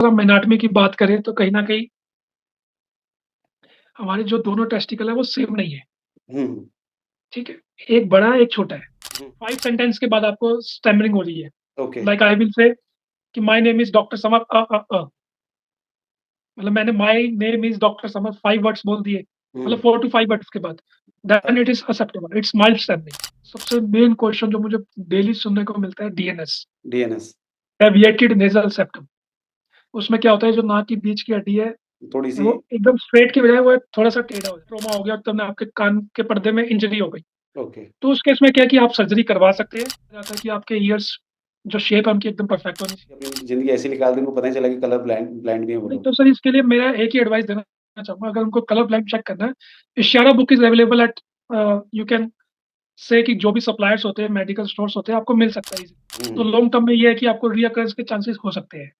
हम एनाटॉमी की बात करें तो कहीं न कहीं हमारे जो दोनों टेस्टिकल है वो सेम नहीं है, हुँ, ठीक है? एक बड़ा है, एक छोटा है। हुँ, 5 सेंटेंस के बाद आपको स्टैमरिंग हो रही है। Okay. Like I will say कि my name is doctor summer मतलब मैंने my name is doctor summer 5 words बोल दिए, हुँ, मतलब 4 टू 5 वर्ड्स के बाद, uh, then it is acceptable, it's mild stammering. सबसे मेन क्वेश्चन जो मुझे डेली सुनने को मिलता है DNS, DNS deviated nasal septum. उसमें क्या होता है जो नाक के बीच की हड्डी है, थोड़ी-सी वो एकदम स्ट्रेट की बजाय वो थोड़ा-सा टेढ़ा हो जाए, ट्रॉमा हो गया और तब आपके कान के पर्दे में इंजरी हो गई। ओके। तो उस केस में क्या है कि आप सर्जरी करवा सकते हैं, जैसा कि आपके ईयर्स जो शेप है उनकी एकदम परफेक्ट होनी चाहिए। अपनी ज़िंदगी ऐसे निकाल दी, उनको पता नहीं चला कि कलर ब्लाइंड ब्लाइंड भी हैं वो नहीं लोग। तो सर इसके लिए मेरा एक ही एडवाइस देना चाहूँगा, अगर उनको कलर ब्लाइंड चेक करना है, इशारा book is available at you can say कि जो भी सप्लायर्स होते हैं, मेडिकल स्टोर्स होते हैं, आपको मिल सकता है ईज़िली। तो हुँ, लॉन्ग टर्म में ये है कि आपको रीअकरेंस के चांसेस हो सकते हैं।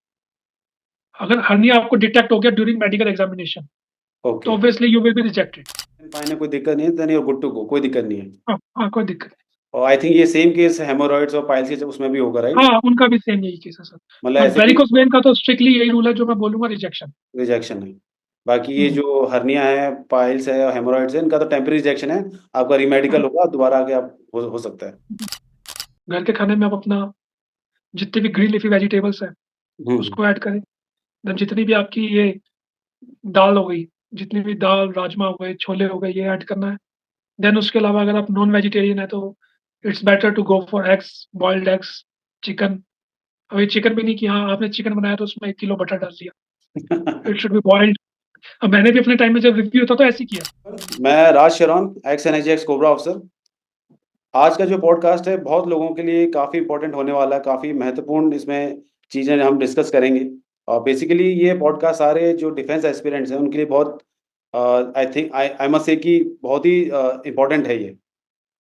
अगर हर्निया आपको डिटेक्ट हो गया ड्यूरिंग मेडिकल एग्जामिनेशन, तो okay. Obviously you will be rejected. Fine है, कोई दिक्कत नहीं है, then you are good to go, कोई दिक्कत नहीं है। हाँ, हाँ, कोई दिक्कत नहीं। और आई थिंक ये सेम केस हेमोरॉइड्स और पाइल्स के उसमें भी होगा, राइट? हाँ, उनका भी सेम यही केस है सर। मतलब और ऐसे कि वेरिकोज़ वेन का तो स्ट्रिक्टली यही रूल है जो मैं बोलूँगा रिजेक्शन। रिजेक्शन है। बाकी ये हुँ, जो हर्निया है, पाइल्स है और हेमोरॉइड्स है, इनका तो टेम्परेरी रिजेक्शन है। आपका रीमेडिकल हुँ, होगा, दोबारा आके आप हो सकता है। हुँ। घर के खाने में आप अपना जितनी भी ग्रीन लीफी वेजिटेबल्स हैं, हुँ, उसको ऐड करें। देन जितनी भी आपकी ये दाल हो गई, जितनी भी दाल, राजमा हो गए, छोले हो गए, ये ऐड करना है। देन उसके अलावा अगर आप नॉन वेजिटेरियन हैं तो it's better to go for eggs, boiled eggs, chicken. अभी चिकन भी नहीं कि हाँ, आपने चिकन बनाया तो उसमें 1 किलो बटर डाल दिया। It should be boiled. मैंने भी अपने टाइम में जब रिव्यू होता था ऐसे ही किया। मैं राज शरौन, एक्स एनआईजी एक्स कोबरा ऑफिसर। आज का जो पॉडकास्ट है बहुत लोगों के लिए काफ़ी इम्पोर्टेंट होने वाला है, काफ़ी महत्वपूर्ण इसमें चीज़ें हम डिस्कस करेंगे। और बेसिकली ये पॉडकास्ट सारे जो डिफेंस एस्पिरेंट्स हैं उनके लिए बहुत I think I I must से कि बहुत ही इम्पोर्टेंट है ये।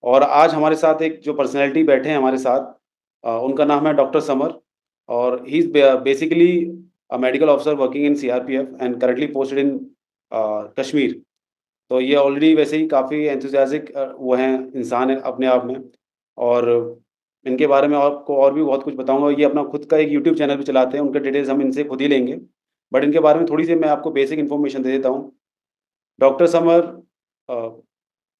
और आज हमारे साथ एक जो पर्सनैलिटी बैठे हैं हमारे साथ, उनका नाम है डॉक्टर समर। और he is basically a medical officer working in CRPF and currently posted in Kashmir. तो ये ऑलरेडी वैसे ही काफ़ी एंथुसियास्टिक वो हैं, इंसान हैं अपने आप में। और इनके बारे में आपको और भी बहुत कुछ बताऊँगा। ये अपना खुद का एक यूट्यूब चैनल भी चलाते हैं, उनके डिटेल्स हम इनसे खुद ही लेंगे। बट इनके बारे में थोड़ी-सी मैं आपको बेसिक इन्फॉर्मेशन दे देता हूँ। डॉक्टर समर अ,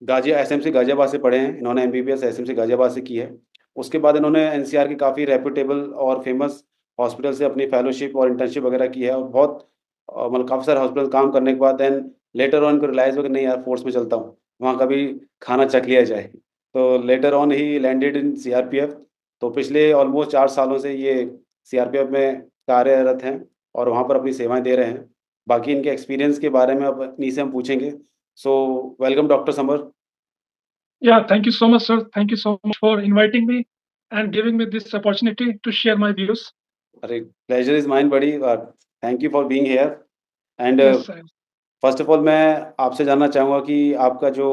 गाज़िया एसएमसी गाज़ियाबाद से पढ़े हैं। इन्होंने एमबीबीएस एसएमसी गाज़ियाबाद से की है। उसके बाद इन्होंने एनसीआर के काफ़ी रेप्यूटेबल और फ़ेमस हॉस्पिटल से अपनी फेलोशिप और इंटर्नशिप वगैरह की है। और बहुत मतलब काफ़ी सारे हॉस्पिटल काम करने के बाद देन लेटर ऑन इनको रियलाइज़ हुआ कि नहीं यार, फ़ोर्स में चलता हूँ, वहाँ का भी खाना चख लिया जाए। तो later on he landed in CRPF. तो पिछले ऑलमोस्ट 4 सालों से ये सीआरपीएफ में कार्यरत हैं और वहाँ पर अपनी सेवाएँ दे रहे हैं। बाकी इनके एक्सपीरियंस के बारे में अब इन्हीं से हम पूछेंगे। So welcome doctor summer. Yeah, thank you so much, sir. Thank you so much for inviting me and giving me this opportunity to share my views. अरे प्लेज़र इज़ माइन बड़ी। Thank you for being here. And Yes, sir. First of all मैं आपसे जानना चाहूँगा कि आपका जो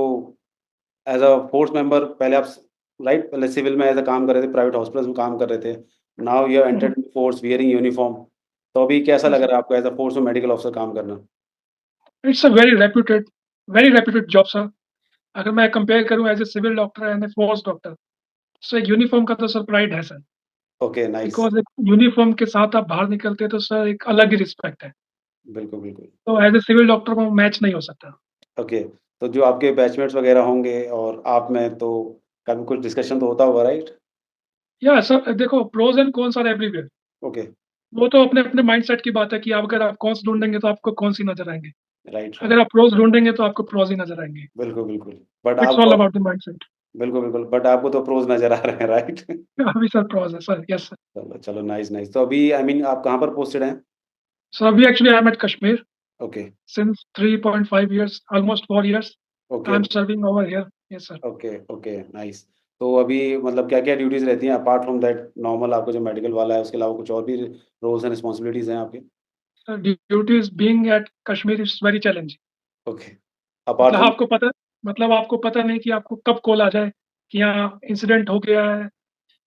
as a force member पहले आप राइट पहले सिविल में एज़ अ काम कर रहे थे, प्राइवेट हॉस्पिटल्स में काम कर रहे थे। Now you have Mhm. Entered force wearing uniform. तो अभी कैसा Yes, लग sir. रहा है आपको एज़ अ फोर्स में मेडिकल ऑफिसर काम करना? It's a very reputed job, sir. अगर मैं कंपेयर करूँ as a civil doctor and a force doctor, so एक यूनिफ़ॉर्म का तो सर प्राइड है सर। Okay, nice. बिकॉज़ एक यूनिफ़ॉर्म के साथ आप बाहर निकलते हैं तो सर एक अलग ही रिस्पेक्ट है। बिल्कुल, बिल्कुल। तो एज़ अ सिविल डॉक्टर वो मैच नहीं हो सकता। ओके, तो जो आपके बैचमेट्स वगैरह होंगे और आप में तो कभी कुछ डिस्कशन तो होता होगा, राइट? या सर देखो pros and cons are everywhere. Okay, वो तो अपने-अपने माइंडसेट की बात है कि आप अगर आप कॉन्स ढूँढेंगे तो आपको कॉन्स ही नज़र आएँगे। राइट, अगर राइट। आप प्रोज़ ढूँढेंगे तो आपको प्रोज़ ही नज़र आएँगे। बिल्कुल, बिल्कुल। बट इट्स आपको ऑल अबाउट द माइंडसेट। बिल्कुल, बिल्कुल। बट आपको तो प्रोज़ नज़र आ रहे हैं, राइट? अभी सर प्रोज़ है सर, यस सर। चलो, चलो, नाइस, नाइस। तो अभी आई मीन आप कहाँ पर पोस्टेड हैं? सो अभी actually I am at Kashmir okay, since 3.5 years, almost 4 years. Okay, I am okay, serving over here. Yes, sir. Okay, okay, nice. तो अभी मतलब क्या-क्या ड्यूटीज़ रहती हैं अपार्ट फ्रॉम दैट नॉर्मल आपका जो मेडिकल वाला है, उसके अलावा कुछ और भी रोल्स एंड रिस्पॉन्सिबिलिटीज़ हैं आपकी? Duties being at Kashmir is very challenging. Okay, apart मतलब फ्रॉम आपको पता मतलब आपको पता नहीं कि आपको कब कॉल आ जाए कि यहाँ इंसिडेंट हो गया है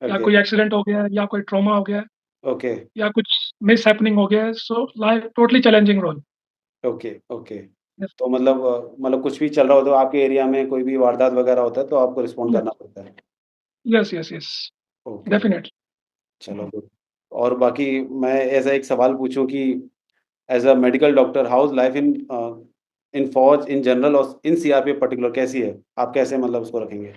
या ओके, कोई एक्सीडेंट हो गया है या कोई ट्रॉमा हो गया है ओके, या कुछ मिसहैपनिंग हो गया है। So life totally challenging role. Okay, okay. Yes, तो मतलब कुछ भी चल रहा हो तो आपके एरिया में कोई भी वारदात वगैरह होता है तो आपको रिस्पॉन्ड यस, करना पड़ता है। Yes, yes, yes, okay, definitely. चलो गुड। और बाकी मैं ऐसा एक सवाल पूछूँ कि as a medical doctor how is life in फ़ौज इन जनरल और इन सीआरपीएफ पर्टिकुलर कैसी है? आप कैसे मतलब उसको रखेंगे?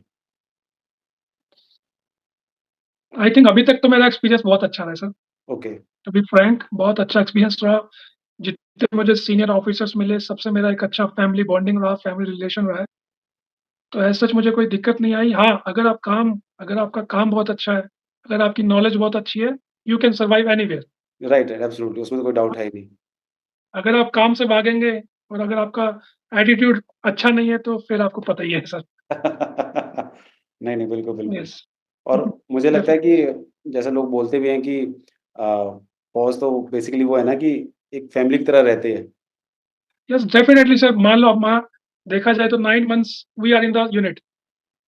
आई थिंक अभी तक तो मेरा एक्सपीरियंस बहुत अच्छा रहा है sir. Okay, to be frank बहुत अच्छा एक्सपीरियंस रहा। जितने मुझे सीनियर ऑफिसर्स मिले सबसे मेरा एक अच्छा फैमिली बॉन्डिंग रहा, फैमिली रिलेशन रहा है। तो एज़ सच मुझे कोई दिक्कत नहीं आई। हाँ, अगर आपका काम बहुत अच्छा है, अगर आपकी नॉलेज बहुत अच्छी है, you can survive anywhere. Right, absolutely उसमें तो कोई डाउट है ही नहीं। अगर आप काम से भागेंगे और अगर आपका एटीट्यूड अच्छा नहीं है तो फिर आपको पता ही है सर। नहीं, नहीं, बिल्कुल, बिल्कुल। यस। और मुझे लगता है डेफिनिटली। कि जैसे लोग बोलते भी हैं कि फौज तो बेसिकली वो है ना कि एक फैमिली की तरह रहते हैं। Yes, definitely sir. मान लो अब देखा जाए तो 9 months we are in the unit.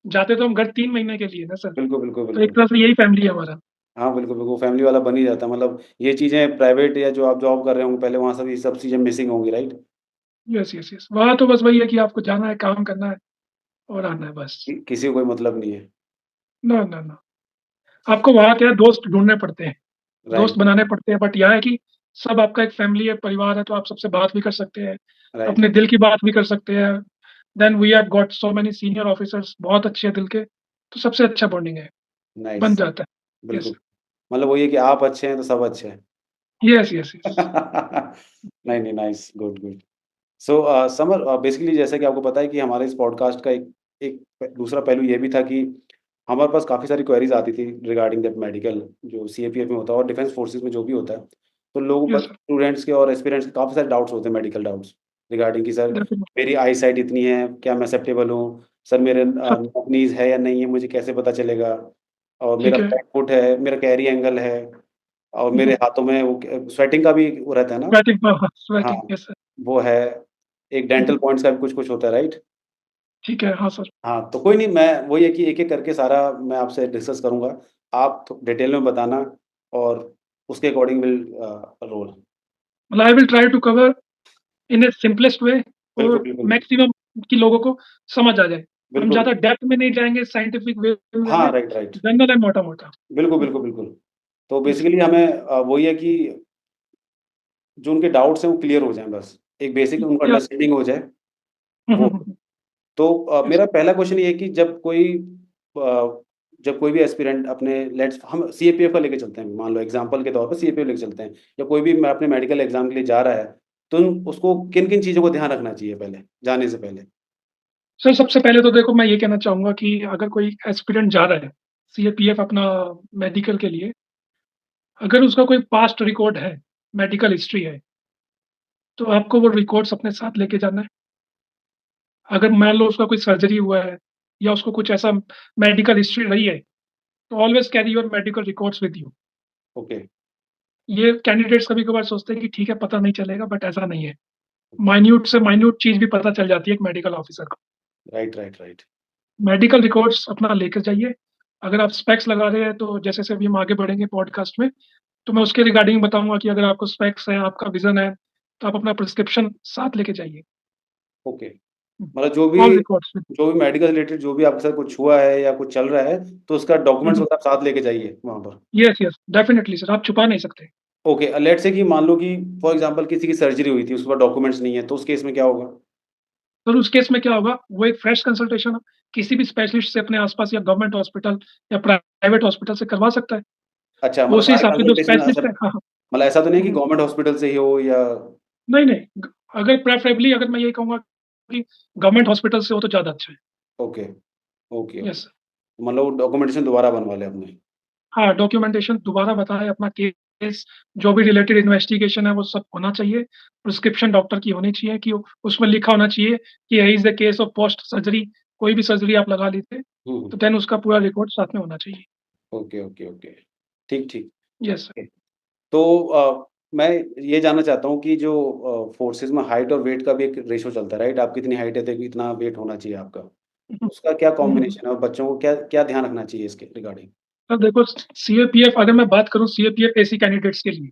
जाते तो हम घर 3 महीने के लिए ना सर। बिल्कुल, बिल्कुल, तो एक बिल्कुल। तरह से यही फैमिली है हमारा। हाँ, बिल्कुल, बिल्कुल, फैमिली वाला बन ही जाता है मतलब ये चीज़ें प्राइवेट या जो आप जॉब कर रहे होंगे पहले वहाँ सब ये सब चीज़ें मिसिंग होंगी, राइट? Yes, yes, yes. वहाँ तो बस वही है कि आपको जाना है, काम करना है और आना है बस। किसी को कोई मतलब नहीं है। No, no, no. आपको वहाँ क्या है, दोस्त ढूँढने पड़ते हैं, दोस्त राइट, बनाने पड़ते हैं, बट यहाँ है कि सब आपका एक फैमिली है, परिवार है, तो आप सबसे बात भी कर सकते हैं, राइट, अपने दिल की बात भी कर सकते हैं। Then we have got so many senior officers, बहुत अच्छे हैं दिल के, तो सबसे अच्छा बॉन्डिंग है, बन नाइस, जाता है। यस, बिल्कुल। मतलब वही है कि आप अच्छे हैं तो सब अच्छे हैं। Yes, yes, yes. नहीं, नहीं, नाइस, गुड, गुड। सो समर बेसिकली जैसा कि आपको पता है कि हमारे इस पॉडकास्ट का एक एक दूसरा पहलू ये भी था कि हमारे पास काफ़ी सारी क्वेरीज आती थी रिगार्डिंग दैट मेडिकल जो सीएपीएफ में होता है और डिफेंस फोर्सेस में जो भी होता है। तो लोगों यस पर सर, स्टूडेंट्स के और एस्पिरेंट्स के काफ़ी सारे डाउट्स होते हैं मेडिकल डाउट्स रिगार्डिंग कि सर डेफिनिटली। मेरी आई साइट इतनी है, क्या मैं एक्सेप्टेबल हूँ? सर मेरे हाँ, नीज़ है या नहीं है, मुझे कैसे पता चलेगा? और मेरा ठीक है। फ्लैट फुट है, मेरा कैरी एंगल है और हुँ, मेरे हुँ। हाथों में वो स्वेटिंग का भी वो रहता है ना? स्वेटिंग, हाँ, हाँ, हाँ, स्वेटिंग, यस सर। वो है। एक हुँ, डेंटल हुँ। पॉइंट्स का भी कुछ-कुछ होता है, राइट? ठीक है, हाँ सर। हाँ, तो कोई नहीं मैं वही है कि एक-एक करके सारा मैं आपसे डिस्कस करूँगा। आप थो डिटेल में बताना और उसके अकॉर्डिंग विल रोल। मतलब I will try to cover in a simplest way बिल्कुल, और बिल्कुल। मैक्सिमम कि लोगों को समझ आ जाए। हम बिल्कुल। ज़्यादा डेप्थ में नहीं जाएँगे, साइंटिफिक वे में हाँ, जाएँगे, राइट, राइट। जनरल एंड मोटा-मोटा। बिल्कुल, बिल्कुल, बिल्कुल। तो यस सर। बेसिकली हमें वही है कि जो उनके डाउट्स हैं वो क्लियर हो जाएँ बस। एक बेसिक उनको या अंडरस्टैंडिंग हो जाए, हुँ, हुँ, वो। हुँ, हुँ। तो यस मेरा सर। पहला क्वेश्चन ये है कि जब कोई भी एस्पिरेंट अपने लेट्स हम सीएपीएफ का लेके चलते हैं, मान लो एग्ज़ाम्पल के तौर पे सीएपीएफ लेके चलते हैं या कोई भी मैं अपने मेडिकल एग्ज़ाम के लिए जा रहा है, तो उसको किन-किन चीज़ों को ध्यान रखना चाहिए पहले, जाने से पहले? सर सबसे पहले तो देखो मैं ये कहना चाहूँगा कि अगर कोई एस्पिरेंट जा रहा है, सीएपीएफ अपना मेडिकल के लिए, अगर उसका कोई पास्ट रिकॉर्ड है, मेडिकल हिस्ट्री है, तो आपको वो रिकॉर्ड्स अपने साथ लेके जाना है। अगर मान लो उसका कोई सर्जरी हुआ है या उसको कुछ ऐसा मेडिकल हिस्ट्री रही है, तो always carry your medical records with you. Okay, ये कैंडिडेट्स कभी-कभार सोचते हैं कि ठीक है, पता नहीं चलेगा, बट ऐसा नहीं है। माइन्यूट से माइन्यूट चीज़ भी पता चल जाती है एक मेडिकल ऑफिसर को। Right, right, right. Medical records अपना लेकर जाइए। अगर आप स्पेक्स लगा रहे हैं, तो जैसे-जैसे अभी हम आगे बढ़ेंगे पॉडकास्ट में, तो मैं उसके रिगार्डिंग बताऊँगा कि अगर आपको स्पेक्स है, आपका विज़न है, तो आप अपना प्रिस्क्रिप्शन साथ लेके जाइए। ओके, हुँ, मतलब ऑल रिकॉर्ड्स विद जो भी मेडिकल रिलेटेड जो भी आपके साथ कुछ हुआ है या कुछ चल रहा है, तो उसका हुँ, डॉक्यूमेंट्स हुँ। वगैरह आप साथ लेके जाइए वहाँ पर। येस, येस, डेफिनिटली सर, आप छुपा नहीं सकते। ओके, लेट्स से कि मान लो कि फॉर एग्ज़ाम्पल किसी की सर्जरी हुई थी, उसके पास डॉक्यूमेंट्स नहीं है, तो उस केस में क्या होगा? तो उस केस में क्या होगा, वो एक फ्रेश कंसल्टेशन किसी भी स्पेशलिस्ट से अपने आस-पास या गवर्नमेंट हॉस्पिटल या प्राइवेट हॉस्पिटल से करवा सकता है। अच्छा, वो मतलब उसी सारे हिसाब से जो कंसल्टेशन अच्छा स्पेशलिस्ट है, हाँ, हाँ। मतलब ऐसा तो नहीं है हुँ, कि हुँ। गवर्नमेंट हॉस्पिटल से ही हो या नहीं, नहीं, अगर प्रेफरेबली अगर मैं यही कहूँगा कि गवर्नमेंट हॉस्पिटल से हो तो ज़्यादा अच्छा है। Okay, okay, yes okay. Sir. मतलब वो डॉक्यूमेंटेशन दोबारा बनवा लें अपने। हाँ, डॉक्यूमेंटेशन दोबारा बताएँ, अपना केस जो भी रिलेटेड इन्वेस्टिगेशन है वो सब होना चाहिए। प्रिस्क्रिप्शन डॉक्टर की होनी चाहिए कि उसमें लिखा होना चाहिए कि here is the case of post surgery. कोई भी सर्जरी आप लगा लीजिए, हुँ, तो हुँ। देन उसका पूरा रिकॉर्ड साथ में होना चाहिए। Okay, okay, okay. ठीक, ठीक। Yes sir. ओके। तो मैं ये जानना चाहता हूँ कि जो फ़ोर्सेज़ में हाइट और वेट का भी एक रेशियो चलता है, राइट? आप कितनी हाइट है तो इतना वेट होना चाहिए आपका। हुँ, हुँ। उसका क्या हुँ, हुँ। कॉम्बिनेशन है और बच्चों को क्या क्या ध्यान रखना चाहिए इसके रिगार्डिंग? अब देखो सीएपीएफ अगर मैं बात करूँ सीएपीएफ एसी कैंडिडेट्स के लिए,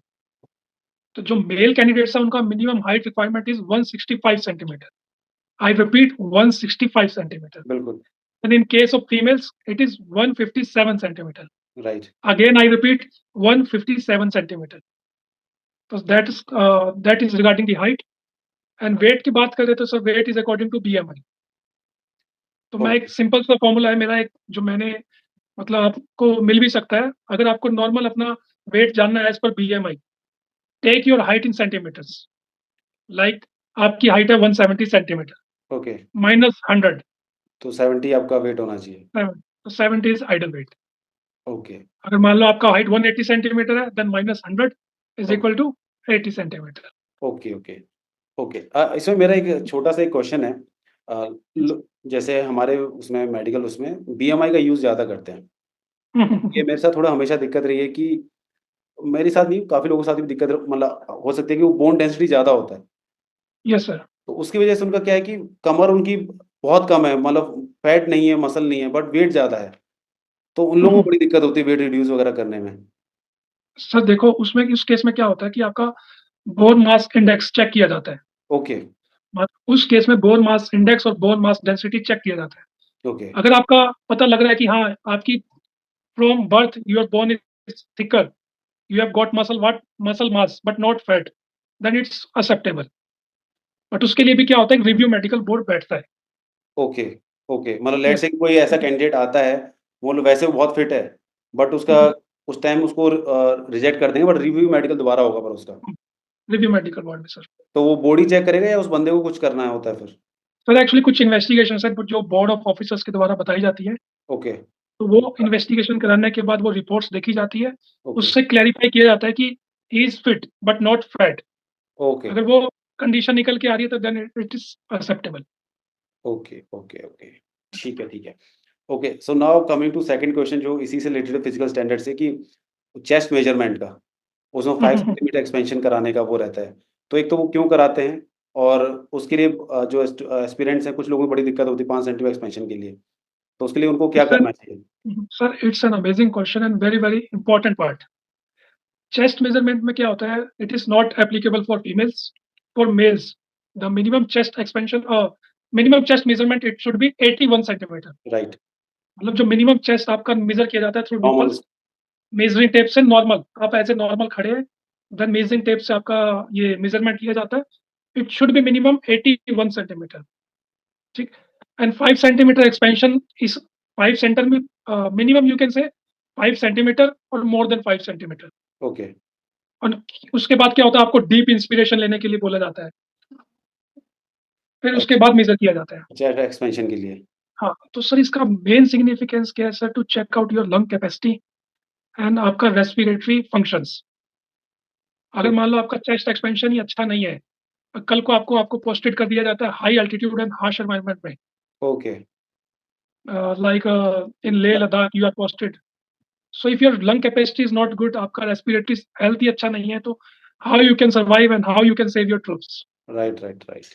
तो जो मेल कैंडिडेट्स हैं उनका minimum height requirement is 165 centimetre. I repeat 165 centimetre. बिल्कुल। And in case of females it is 157 centimetre. Right. Again I repeat 157 centimetre. तो that is regarding the height. And weight की बात करें तो sir weight is according to BMI. तो मैं एक okay, simple सा फॉर्मूला है मेरा, एक जो मैंने मतलब आपको मिल भी सकता है, अगर आपको नॉर्मल अपना वेट जानना है as per BMI, take your height in centimetres. Like आपकी हाइट है 170 सेंटीमीटर ओके। माइनस 100, तो 70 आपका वेट होना चाहिए। तो 70 इज आइडल वेट। ओके, अगर मान लो आपका हाइट 180 सेंटीमीटर है, then minus 100 is okay, equal to 80 centimetre. Okay, okay, okay. इसमें मेरा एक छोटा-सा एक क्वेश्चन है। अ, लो जैसे हमारे उसमें मेडिकल उसमें बीएमआई का यूज़ ज़्यादा करते हैं। ये मेरे साथ थोड़ा हमेशा दिक्कत रही है कि मेरे साथ नहीं, काफ़ी लोगों के साथ भी दिक्कत मतलब हो सकती है कि वो बोन डेंसिटी ज़्यादा होता है। Yes sir. तो उसकी वजह से उनका क्या है कि कमर उनकी बहुत कम है, मतलब फैट नहीं है, मसल नहीं है, बट वेट ज़्यादा है। तो उन लोगों को बड़ी दिक्कत होती है वेट रिड्यूस वगैरह करने में। सर देखो उसमें उस केस में क्या होता है कि आपका बोन मास इंडेक्स चेक किया जाता है। ओके, उस केस में बोन मास इंडेक्स और बोन मास डेंसिटी चेक किया जाता है। ओके, अगर आपका पता लग रहा है कि हाँ आपकी from birth your bone is thicker, you have got muscle mass but not fat, then it's acceptable. But उसके लिए भी क्या होता है, रिव्यू मेडिकल बोर्ड बैठता है। Okay, okay. मतलब लेट्स यस। से कि कोई ऐसा कैंडिडेट आता है, वो लोग वैसे वो बहुत फिट है, बट उसका उस टाइम उसको रिजेक्ट कर देंगे, बट रिव्यू मेडिकल दोबारा होगा पर उसका। रिव्यू मेडिकल बोर्ड में सर। तो वो बॉडी चेक करेगा या उस बंदे को कुछ करना होता है फिर? सर एक्चुअली कुछ इन्वेस्टिगेशन है जो बोर्ड ऑफ ऑफिसर्स के द्वारा बताई जाती है। ओके, तो वो इन्वेस्टिगेशन कराने के बाद वो रिपोर्ट्स देखी जाती है। ओके, उससे क्लैरिफाई किया जाता है कि he is fit but not fat. Okay, अगर वो कंडीशन निकल के आ रही है तो then it is acceptable. Okay, okay, okay. ठीक है, ठीक है। Okay, so now coming to second question जो इसी से रिलेटेड है फिजिकल स्टैंडर्ड से कि चेस्ट मेजरमेंट का, उसमें 5 सेंटीमीटर एक्सपेंशन कराने का वो रहता है। तो एक तो वो क्यों कराते हैं? और उसके लिए जो एस्पिरेंट्स हैं, कुछ लोगों को बड़ी दिक्कत होती है 5 सेंटीमीटर एक्सपेंशन के लिए। तो उसके लिए उनको क्या सर करना चाहिए? Sir it's an amazing question and very very important part. Chest measurement में क्या होता है, it is not applicable for females. For mails the minimum chest measurement it should be 81 centimetre. Right, मतलब जो मिनिमम चेस्ट आपका major किया जाता है through normal. Nipples, measuring tape से नॉर्मल आप एज ए नॉर्मल खड़े हैं, देन मेजरिंग टेप से आपका ये मेजरमेंट किया जाता है। It should be minimum 81 centimetre. ठीक। एंड 5 सेंटीमीटर एक्सपेंशन इस 5 सेंटर में minimum you can say 5 centimetre और मोर देन 5 सेंटीमीटर। ओके, और उसके बाद क्या होता है, आपको डीप इंस्पिरेशन लेने के लिए बोला जाता है, फिर उसके एक्स बाद मेजर किया जाता है। चेस्ट एक्सपेंशन के लिए। हाँ तो सर इसका मेन सिग्निफिकेंस क्या है sir, to check out your lung capacity and आपका रेस्पिरेटरी फंक्शंस। ओ अगर मान लो आपका चेस्ट एक्सपेंशन ही अच्छा नहीं है, कल को आपको आपको पोस्टेड कर दिया जाता है high altitude and harsh environment में, okay, like in Leh Ladakh you are posted. So if your lung capacity is not good, आपका रेस्पिरेटरी हेल्थ ही अच्छा नहीं है, तो how you can survive and how you can save your troops. Right, right, right.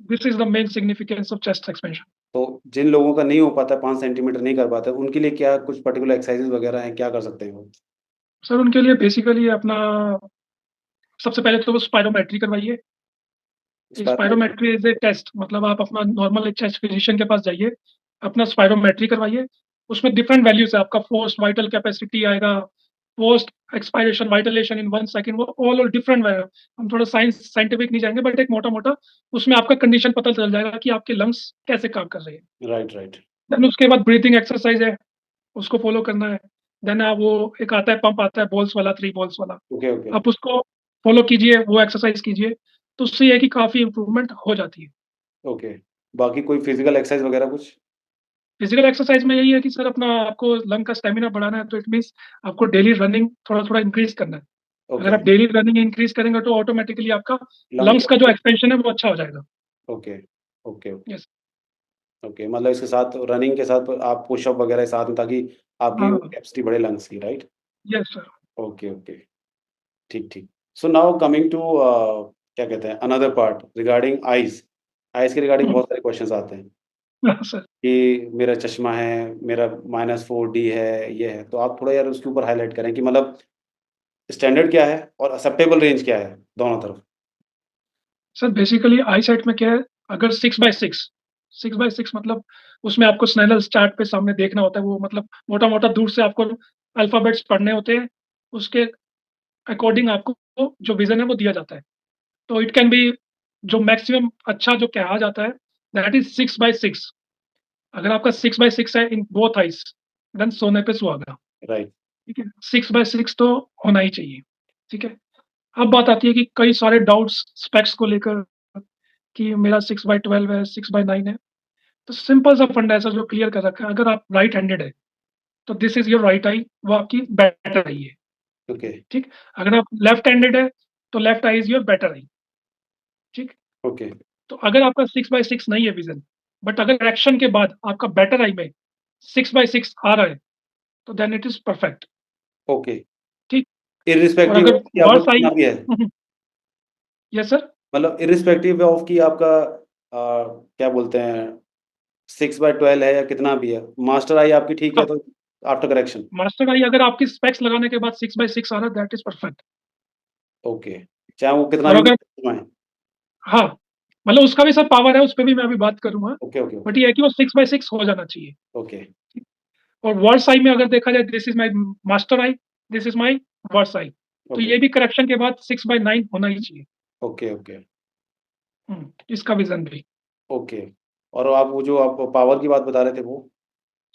This is the main significance of chest expansion. तो जिन लोगों का नहीं हो पाता 5 सेंटीमीटर नहीं कर पाते, उनके लिए क्या कुछ पर्टिकुलर एक्सरसाइज़ वगैरह हैं, क्या कर सकते हैं वो? सर उनके लिए बेसिकली अपना सबसे पहले तो वो स्पायरोमेट्री करवाइए। Spirometer. Spirometry is a test, मतलब आप अपना नॉर्मल एक चेस्ट फिजिशियन के पास जाइए, अपना स्पायरोमेट्री करवाइए। उसमें डिफरेंट वैल्यूज है, आपका फोर्स वाइटल कैपेसिटी आएगा, पोस्ट एक्सपायरेशन वाइटलेशन इन 1 सेकंड, वो ऑल डिफरेंट। हम थोड़ा साइंटिफिक नहीं जाएंगे, बट एक मोटा मोटा उसमें आपका कंडीशन पता चल जाएगा कि आपके लंग्स कैसे काम कर रहे हैं। Right, right. देन उसके बाद ब्रीथिंग एक्सरसाइज है, उसको फॉलो करना है। देन आप वो एक आता है पंप आता है बॉल्स वाला, 3 बॉल्स वाला, ओके, ओके, आप उसको फॉलो कीजिए, वो एक्सरसाइज कीजिए। तो उससे ये है कि काफ़ी इम्प्रूवमेंट हो जाती है। ओके। बाकी कोई फिज़िकल एक्सरसाइज़ वगैरह कुछ? फिजिकल एक्सरसाइज में यही है कि सर अपना आपको लंग का स्टेमिना बढ़ाना है, तो इट मीन्स आपको डेली रनिंग थोड़ा-थोड़ा इंक्रीज़ करना है। अगर ओके, आप डेली रनिंग इंक्रीज़ करेंगे तो ऑटोमैटिकली आपका लंग लंग्स का जो एक्सपेंशन है वो अच्छा हो जाएगा। Okay, okay, okay, yes. Okay. मतलब इसके साथ रनिंग के साथ आप पुशअप वगैरह साथ में ताकि आपकी हाँ, कैपेसिटी बढ़े लंग्स की, right? Yes sir. Okay, okay. ठीक, ठीक। सो नाउ कमिंग टू क्या कहते हैं another part regarding eyes. Eyes के रिगार्डिंग हुँ, बहुत सारे क्वेश्चन्स आते हैं हाँ सर। कि मेरा चश्मा है, मेरा -4 डी है, ये है। तो आप थोड़ा यार उसके ऊपर हाइलाइट करें कि मतलब स्टैंडर्ड क्या है और एक्सेप्टेबल रेंज क्या है दोनों तरफ? सर बेसिकली आईसाइट में क्या है, अगर 6 बाय 6 मतलब उसमें आपको स्नेलर्स चार्ट पे सामने देखना होता है, वो मतलब मोटा-मोटा दूर से आपको अल्फ़ाबेट्स पढ़ने होते हैं, उसके अकॉर्डिंग आपको जो विज़न है वो दिया जाता है। तो इट कैन बी जो मैक्सिमम अच्छा जो कहा जाता है दैट इज़ 6/6। अगर आपका 6/6 है इन बोथ आइज़, देन सोने पे सुहागा, राइट। ठीक है? 6/6 तो होना ही चाहिए, ठीक है? अब बात आती है कि कई सारे डाउट्स स्पेक्स को लेकर कि मेरा 6/12 है, 6/9 है। तो सिंपल सा फंडा है सर जो क्लियर कर रखा है, अगर आप राइट हैंडेड है, तो this is your right I, वो आपकी बेटर आई है, ओके, ठीक? अगर आप लेफ्ट हैंडेड है, तो left I is your better I, ठीक? ओके, तो अगर आपका 6/6 नहीं है विज़न, बट अगर एक्शन के बाद आपका बेटर आई में 6/6 आ रहा है, तो then it is perfect, okay. ठीक? और इर्रिस्पेक्टिव अगर ऑफ कि आपका वर्स आई कितना भी है, यस सर? मतलब इर्रिस्पेक्टिव ऑफ कि आपका क्या बोलते हैं 6/12 है या कितना भी है, मास्टर आई आपकी ठीक है हाँ, तो आफ्टर करेक्शन। मास्टर आई अगर आपकी स्पेक्स लगाने के बाद 6/6 आ रहा है, दैट इज़ परफेक्ट। ओके, चाहे वो कितना और भी अगर आए। हाँ, मतलब उसका भी सर पावर है, उस पे भी मैं अभी बात करूँगा। ओके, ओके, बट ओके, ये है कि वो 6/6 हो जाना चाहिए। ओके, और वर्स आई में अगर देखा जाए this is my master eye, this is my worse eye. तो ओके, ये भी करेक्शन के बाद 6/9 होना ही चाहिए। ओके, ओके, इसका विज़न भी। ओके। और आप वो जो आप पावर की बात बता रहे थे वो?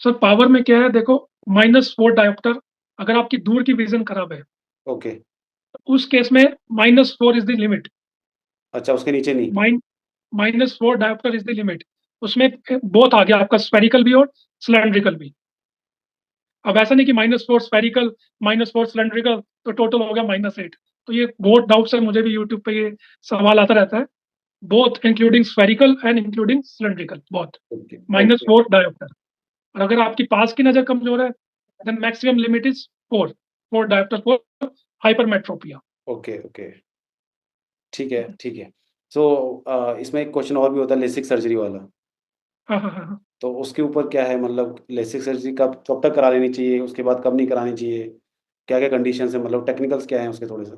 सर पावर में क्या है देखो, -4 डायोप्टर अगर आपकी दूर की विज़न खराब है, ओके, तो उस केस में -4 इज़ द लिमिट। अच्छा उसके नीचे नहीं? Mine -4 dioptre is the limit. उसमें बोथ आ गया आपका स्फेरिकल भी और सिलिंड्रिकल भी। अब ऐसा नहीं कि -4 स्फेरिकल, -4 सिलिंड्रिकल तो टोटल हो गया -8। तो ये बहुत डाउट्स है, मुझे भी यूट्यूब पे ये सवाल आता रहता है। Both including spherical and including cylindrical both, okay, okay, -4 dioptre. और अगर आपकी पास की नज़र कमज़ोर है, then maximum limit is 4 dioptre for hypermetropia. Okay, okay, ठीक है, ठीक है। सो इसमें एक क्वेश्चन और भी होता है लेसिक सर्जरी वाला, हाँ, हाँ, हाँ, हाँ। तो उसके ऊपर क्या है मतलब लेसिक सर्जरी कब कब तक करा लेनी चाहिए? उसके बाद कब नहीं करानी चाहिए? क्या-क्या कंडीशंस हैं मतलब टेक्निकल्स क्या हैं उसके थोड़े-से?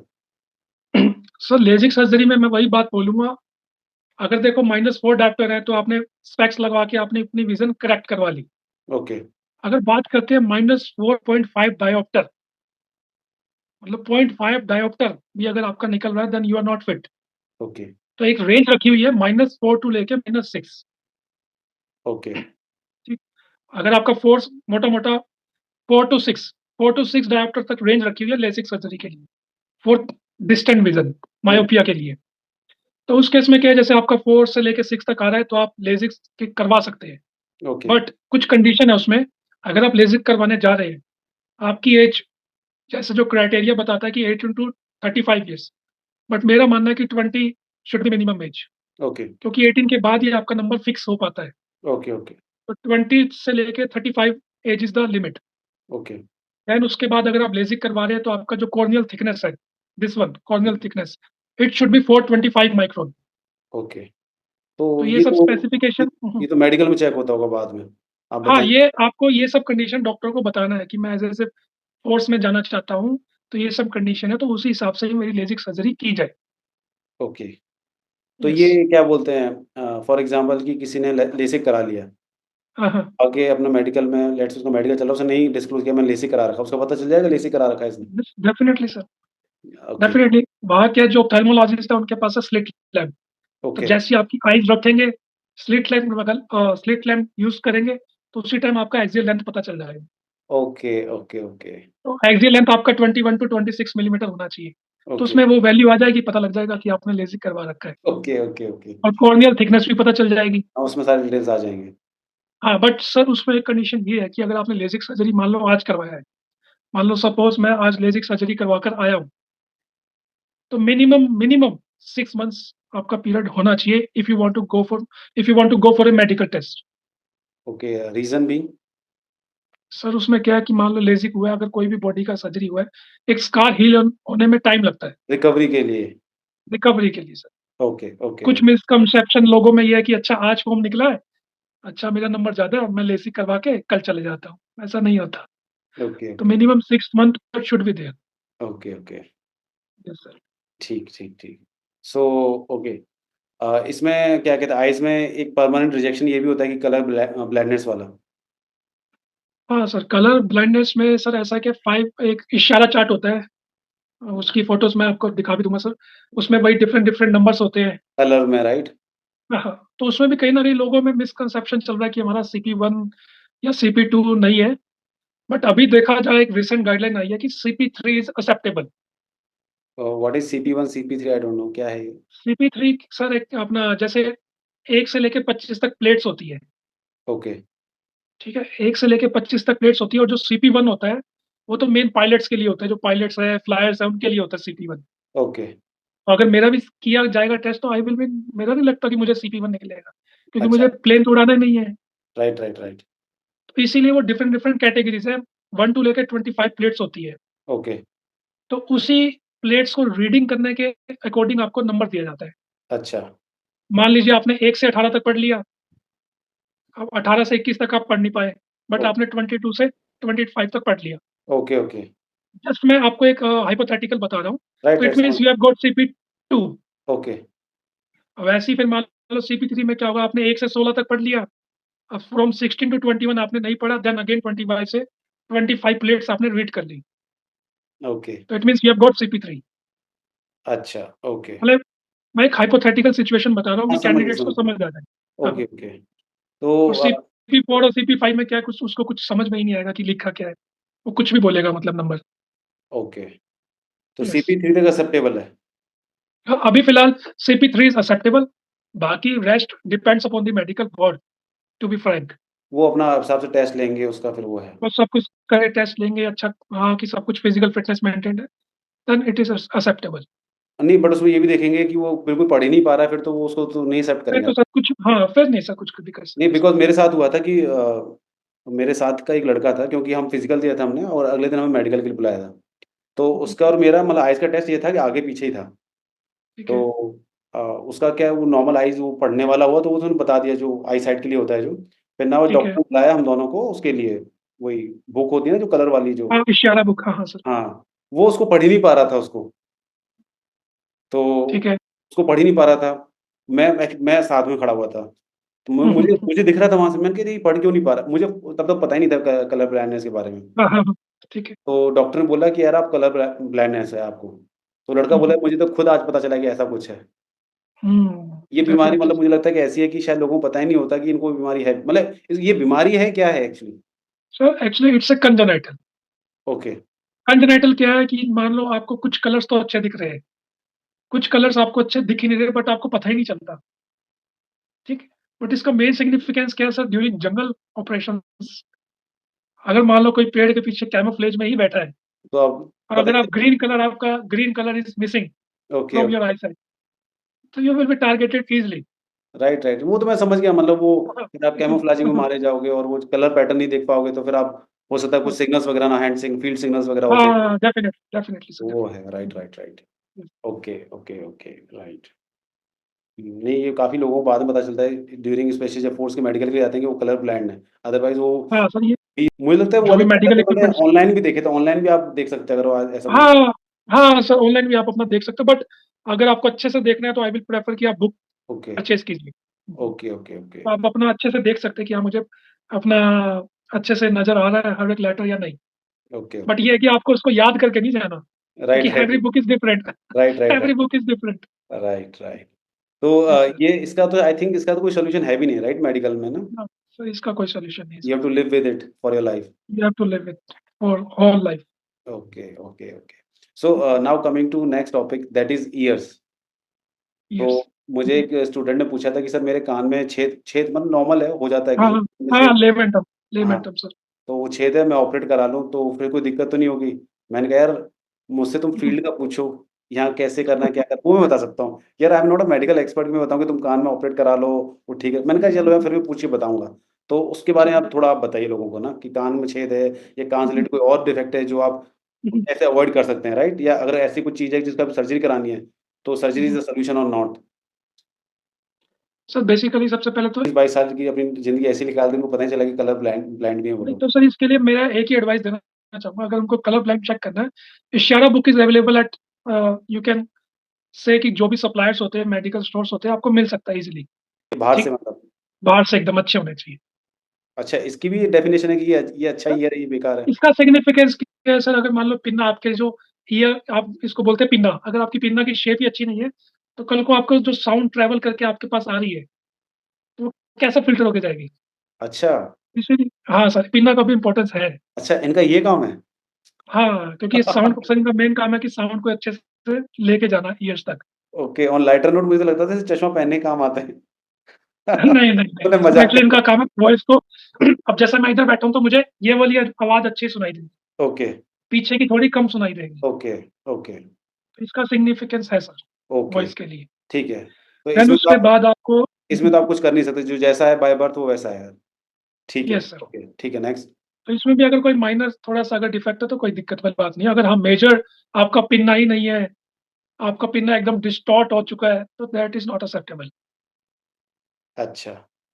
सर लेज़िक सर्जरी में मैं वही बात बोलूँगा, अगर देखो -4 डायोप्टर है, तो आपने स्पेक्स लगवा के आपने अपनी विज़न करेक्ट करवा ली। ओके, अगर बात करते हैं -4.5 डायोप्टर, मतलब 0.5 डायोप्टर भी अगर आपका निकल रहा है, then you are not fit. Okay, तो एक रेंज रखी हुई है -4 टू लेके -6, ओके, ठीक? अगर आपका फ़ोर्स मोटा-मोटा 4 टू 6 डायोप्टर तक रेंज रखी हुई है लेसिक सर्जरी के लिए, for distant vision, hmm, myopia के लिए। तो उस केस में क्या है, जैसे आपका 4 से लेके 6 तक आ रहा है, तो आप लेज़िक के करवा सकते हैं। ओके, बट कुछ कंडीशन है उसमें, अगर आप लेज़िक करवाने जा रहे हैं, आपकी एज जैसे जो क्राइटेरिया बताता है कि 18 टू 35 ईयर्स, बट मेरा मानना है कि 20 should be minimum age, okay, क्योंकि 18 के बाद ही आपका नंबर फिक्स हो पाता है। ओके, ओके, तो 20 से लेके 35 age is the limit. Okay, then उसके बाद अगर आप लेज़िक करवा रहे हैं, तो आपका जो कॉर्नियल थिकनेस है, this one corneal thickness, it should be 425 micron. Okay. तो तो ये सब स्पेसिफिकेशन। ये तो मेडिकल में चेक होता होगा बाद में। आप हाँ, बताइए? ये आपको ये सब कंडीशन डॉक्टर को बताना है कि मैं ऐसे-ऐसे फ़ोर्स में जाना चाहता हूँ, तो ये सब कंडीशन है, तो उसी हिसाब से ही मेरी लेज़िक सर्जरी की जाए। ओके। तो यस। ये क्या बोलते हैं फॉर एग्ज़ाम्पल कि किसी ने ले लेसिक करा लिया, हाँ, हाँ। आगे अपना मेडिकल में लेट्स से उसका मेडिकल चल रहा है, उसने नहीं डिस्क्लोज़ किया मैंने लेसिक करा रखा है, उसको पता चल जाएगा लेसिक करा रखा है इसने? Definitely sir, okay, definitely. वहाँ के जो ऑप्थेल्मोलॉजिस्ट है, उनके पास है स्लिट लैम्प। तो ओके, जैसे ही आपकी आइज़ रखेंगे, स्लिट लैम्प यूज़ करेंगे, तो उसी टाइम आपका एक्सियल लेंथ पता चल जाएगा। ओके, ओके, ओके, तो एक्सियल लेंथ आपका 21 टू 26 मिलीमीटर होना चाहिए। तो ओके, उसमें वो वैल्यू आ जाएगी, पता लग जाएगा कि आपने लेज़िक करवा रखा है। Okay, okay, okay. और कॉर्नियल थिकनेस भी पता चल जाएगी। हाँ, उसमें सारे डिटेल्स आ जाएँगे। हाँ, बट सर उसमें एक कंडीशन ये है कि अगर आपने लेज़िक सर्जरी मान लो आज करवाया है, मान लो सपोज़ मैं आज लेज़िक सर्जरी करवा कर आया हूँ, तो मिनिमम मिनिमम 6 मंथ्स आपका पीरियड होना चाहिए if you want to go for a medical test. Okay, reason being? Sir उसमें क्या है कि मान लो लेज़िक हुआ है, अगर कोई भी बॉडी का सर्जरी हुआ है, एक स्कार हील होने में टाइम लगता है, रिकवरी के लिए। रिकवरी के लिए सर। ओके, ओके, कुछ मिसकंसेप्शन लोगों में ये है कि अच्छा आज फ़ोम निकला है, अच्छा मेरा नंबर ज़्यादा है, अब मैं लेज़िक करवा के कल चले जाता हूँ। ऐसा नहीं होता। ओके, तो okay, minimum 6 month should be there. Okay, okay. Yes sir. ठीक, ठीक, ठीक। सो ओके इसमें क्या कहते हैं आइज़ में एक परमानेंट रिजेक्शन ये भी होता है कि कलर ब्लाइंडनेस वाला? हाँ सर, कलर ब्लाइंडनेस में सर ऐसा है कि 5 एक इशारा चार्ट होता है, उसकी फ़ोटोज़ मैं आपको दिखा भी दूँगा सर। उसमें वही डिफरेंट डिफरेंट नंबर्स होते हैं। कलर में, राइट? हाँ, हाँ। तो उसमें भी कहीं न कहीं लोगों में मिसकंसेप्शन चल रहा है कि हमारा सीपी-1 या सीपी-2 नहीं है। बट अभी देखा जाए, एक रिसेंट गाइडलाइन आई है कि CP three is acceptable. What is CP1, CP3? I don't know, क्या है ये? सीपी-3 सर एक अपना जैसे 1 से लेके 25 तक प्लेट्स होती है, ओके, ठीक है? 1 से लेके 25 तक प्लेट्स होती है, और जो सीपी-1 होता है, वो तो मेन पायलट्स के लिए होता है, जो पायलट्स हैं, फ्लायर्स हैं, उनके लिए होता है सीपी-1। ओके। तो अगर मेरा भी किया जाएगा टेस्ट, तो आई विल विन, मेरा नहीं लगता कि मुझे सीपी-1 निकलेगा, क्योंकि अच्छा, मुझे प्लेन तो उड़ाना ही नहीं है। Right, right, right. तो इसीलिए वो डिफरेंट डिफरेंट कैटेगरीज़ है, 1 टू लेके 25 प्लेट्स होती है। ओके, तो उसी प्लेट्स को रीडिंग करने के अकॉर्डिंग आपको नंबर दिया जाता है। अच्छा, मान लीजिए आपने 1 से 18 तक पढ़ लिया, अब 18 से 21 तक आप पढ़ नहीं पाए, बट ओके, आपने 22 से 25 तक पढ़ लिया। ओके, ओके, जस्ट मैं आपको एक हाइपोथेटिकल बता रहा हूँ। राइट, तो राइट, इट मीन्स समझ यू हैव गॉट सीपी-2। ओके, अब ऐसे ही फिर मान लो सीपी-3 में क्या होगा, आपने 1 से 16 तक पढ़ लिया, अब फ्रॉम 16 टू 21 आपने नहीं पढ़ा, देन अगेन 25 से 25 प्लेट्स आपने रीड कर ली। ओके, तो it means you have got CP three. अच्छा, ओके। मतलब मैं एक हाइपोथेटिकल सिचुएशन बता रहा हूँ हाँ, कि कैंडिडेट्स को समझ गया। समझ आ जाए। हाँ, ओके, ओके। तो और सीपी-4 और सीपी-5 में क्या है, कुछ उसको कुछ समझ में ही नहीं आएगा कि लिखा क्या है। वो कुछ भी बोलेगा, मतलब नंबर। ओके, तो यस। CP3 तक एक्सेप्टेबल है? हाँ, अभी फिलहाल सीपी-3 इज़ एक्सेप्टेबल, बाकी rest depends upon the medical board, to be frank. वो अपना हिसाब से टेस्ट लेंगे, उसका फिर वो है। वो सब कुछ करे, टेस्ट लेंगे, अच्छा हाँ, कि सब कुछ फिजिकल फिटनेस मेंटेन्ड है, देन इट इज़ एक्सेप्टेबल। नहीं, बट उसमें ये भी देखेंगे कि वो बिल्कुल पढ़ ही नहीं पा रहा है, फिर तो वो उसको तो नहीं एक्सेप्ट फिर करेंगे। तो सब कुछ, हाँ, फिर नहीं सब कुछ भी कर नहीं, सकते। बिकॉज़ मेरे साथ हुआ था कि मेरे साथ का एक लड़का था, क्योंकि हम फिज़िकल दिया था हमने और अगले दिन हमें मेडिकल के लिए बुलाया था। तो उसका और मेरा मतलब आइज़ का टेस्ट ये था कि आगे-पीछे ही था। ठीक तो है, उसका क्या है, वो नॉर्मल आइज़ वो पढ़ने वाला हुआ, तो वो उन्होंने बता दिया जो आई साइट के लिए होता है जो। फिर ना वो ठीक है। डॉक्टर ने बुलाया हम दोनों को उसके लिए, वही बुक होती है ना जो कलर वाली जो। हाँ, इशारा बुक, हाँ, हाँ सर। हाँ, वो उसको पढ़ ही नहीं पा रहा था उसको। तो ठीक है। उसको पढ़ ही नहीं पा रहा था। मैं साथ में खड़ा हुआ था। तो हुँ, हुँ, मुझे हुँ, हुँ। मुझे दिख रहा था वहाँ से, मैंने कहा ये पढ़ क्यों नहीं पा रहा? मुझे तब तक पता ही नहीं था कलर ब्लाइंडनेस के बारे में। हाँ, हाँ, हाँ। ठीक है। तो डॉक्टर ने बोला कि यार आप कलर ब्लाइंडनेस है आपको। तो लड़का हुँ, बोला हुँ। मुझे तो खुद आज पता चला कि ऐसा कुछ है। ये बीमारी डेफ़िनिटली। मतलब मुझे लगता है कि ऐसी है कि शायद लोगों को पता ही नहीं होता कि इनको बीमारी है। मतलब ये बीमारी है, क्या है actually? Sir actually it's a congenital. Okay, congenital क्या है कि मान लो आपको कुछ कलर्स तो अच्छे दिख रहे हैं, कुछ कलर्स आपको अच्छे दिख ही नहीं रहे, बट आपको पता ही नहीं चलता, ठीक है? बट इसका मेन सिग्निफिकेंस क्या है सर, ड्यूरिंग जंगल ऑपरेशंस, अगर मान लो कोई पेड़ के पीछे कैमोफ्लेज में ही बैठा है, तो अब और पता अगर आप चल green colour is missing okay, from your okay. Eyesight, तो you will be targeted easily. Right, right. वो तो मैं समझ गया, मतलब वो हाँ, फिर आप कैमोफ्लेजिंग में हाँ, मारे जाओगे और वो कलर पैटर्न नहीं देख पाओगे, तो फिर आप हो सकता है कुछ हाँ, सिग्नल्स वगैरह ना, हैंड सिग फील्ड सिग्नल्स वगैरह होते हैं। हाँ, डेफ़िनिटली सर, वो है, right, definitely. Right, right. Okay, okay, okay, right. नहीं, ये काफ़ी लोगों को बाद में पता चलता है ड्यूरिंग स्पेशली जब फ़ोर्स के मेडिकल के लिए जाते हैं कि वो कलर ब्लाइंड है। अदरवाइज़ वो हाँ सर, ये मुझे लगता है वो जो वाले भी कलर मेडिकल तो मैंने इक्विपमेंट्स। ऑनलाइन भी देखे थे, ऑनलाइन भी आप देख सकते हैं अगर वो ऐसा कुछ। हाँ, हाँ सर, ऑनलाइन भी आप अपना देख सकते हो, बट अगर आपको अच्छे से देखना है, तो आई विल प्रेफर कि आप बुक ओके, परचेज़ कीजिए। ओके, ओके, ओके, तो आप अपना अच्छे से देख सकते हैं कि हाँ, मुझे अपना अच्छे से नज़र आ रहा है हर एक लेटर या नहीं। Okay, but okay. ये है कि आपको उसको याद करके नहीं जाना, क्योंकि right, right, every book is different. Right, right, every right, book is different. Right, right. तो यस सर। ये इसका तो आई थिंक इसका तो कोई सॉल्यूशन है भी नहीं, राइट, मेडिकल में ना? हाँ, सर इसका कोई सॉल्यूशन नहीं है you sir. Have to live with it for your life. You have to live it for whole life. Okay, okay, okay. So now coming to next topic that is ears. तो yes. मुझे एक student ने पूछा था कि sir मेरे कान में छेद छेद मतलब नॉर्मल है, हो जाता है हाँ, किसी हाँ, को में हाँ, छेद। लेमेन टर्म, हाँ, लेमेन टर्म सर। तो वो छेद है, मैं ऑपरेट करा लूँ तो फिर कोई दिक्कत तो नहीं होगी? मैंने कहा यार मुझसे तुम फील्ड का पूछो, यहाँ कैसे करना है, क्या करना है, वो मैं बता सकता हूँ। यार I am not a medical expert कि मैं बताऊँ कि तुम कान में ऑपरेट करा लो, वो ठीक है। मैंने कहा चलो यार फिर भी पूछ के बताऊँगा। तो उसके बारे में आप थोड़ा आप बताइए लोगों को ना कि कान में छेद है या कान से रिलेटेड कोई और डिफेक्ट है जो आप कैसे अवॉइड कर सकते हैं, राइट? या अगर ऐसी कुछ चीज़ है जिसका सर्जरी करानी है, तो सर्जरी इज़ द सॉल्यूशन और नॉट? सर बेसिकली सबसे पहले तो 22 साल की अपनी ज़िंदगी ऐसे निकाल दी, उनको पता नहीं चला कि कलर ब्लाइंड ब्लाइंड भी हैं वो नहीं, लोग। तो सर इसके लिए मेरा एक ही एडवाइस देना चाहूँगा, अगर उनको कलर ब्लाइंड चेक करना है, इशारा book is available at you can say कि जो भी सप्लायर्स होते हैं, मेडिकल स्टोर्स होते हैं, आपको मिल सकता है ईज़िली, बाहर ठीक? से मतलब। बाहर से एकदम अच्छे होने चाहिए। अच्छा, इसकी भी डेफिनेशन है कि ये अच्छा ईयर है, ये बेकार है? इसका सिग्निफिकेंस क्या है सर? अगर मान लो पिन्ना आपके जो ईयर, आप इसको बोलते हैं पिन्ना, अगर आपकी पिन्ना की शेप ही अच्छी नहीं है, तो कल को आपको जो साउंड ट्रेवल करके आपके पास आ रही है, तो वो कैसे फिल्टर होके जाएगी? अच्छा, इसीलिए हाँ सर, पिन्ना का भी इम्पोर्टेंस है। अच्छा इनका ये काम है? हाँ, क्योंकि साउंड प्रोसेसिंग का मेन काम है कि साउंड को अच्छे से लेके जाना ईयर्स तक। ओके, ऑन लाइटर नोट मुझे लगता था जैसे चश्मा पहनने के काम आते हैं। नहीं, नहीं, नहीं, तूने सर मज़ाक एक्चुअली इनका किया। काम है वॉइस को अब जैसे मैं इधर बैठा हूँ, तो मुझे ये वाली आवाज़ अच्छी सुनाई देगी, ओके, पीछे की थोड़ी कम सुनाई देगी। ओके, ओके, तो इसका सिग्निफिकेंस है सर, ओके, वॉइस के लिए। ठीक है। तो देन उसके आप बाद आपको इसमें तो आप कुछ कर नहीं सकते, जो जैसा है बाय बर्थ वो वैसा है। ठीक है, यस सर। ओके, ठीक है, नेक्स्ट। तो इसमें भी अगर कोई माइनर थोड़ा-सा अगर डिफेक्ट है, तो कोई दिक्कत वाली बात नहीं है। अगर हाँ, मेजर आपका पिन्ना ही नहीं है, आपका पिन्ना एकदम डिस्टॉर्ट हो चुका है, तो दैट इज़ नॉट एक्सेप्टेबल। अच्छा,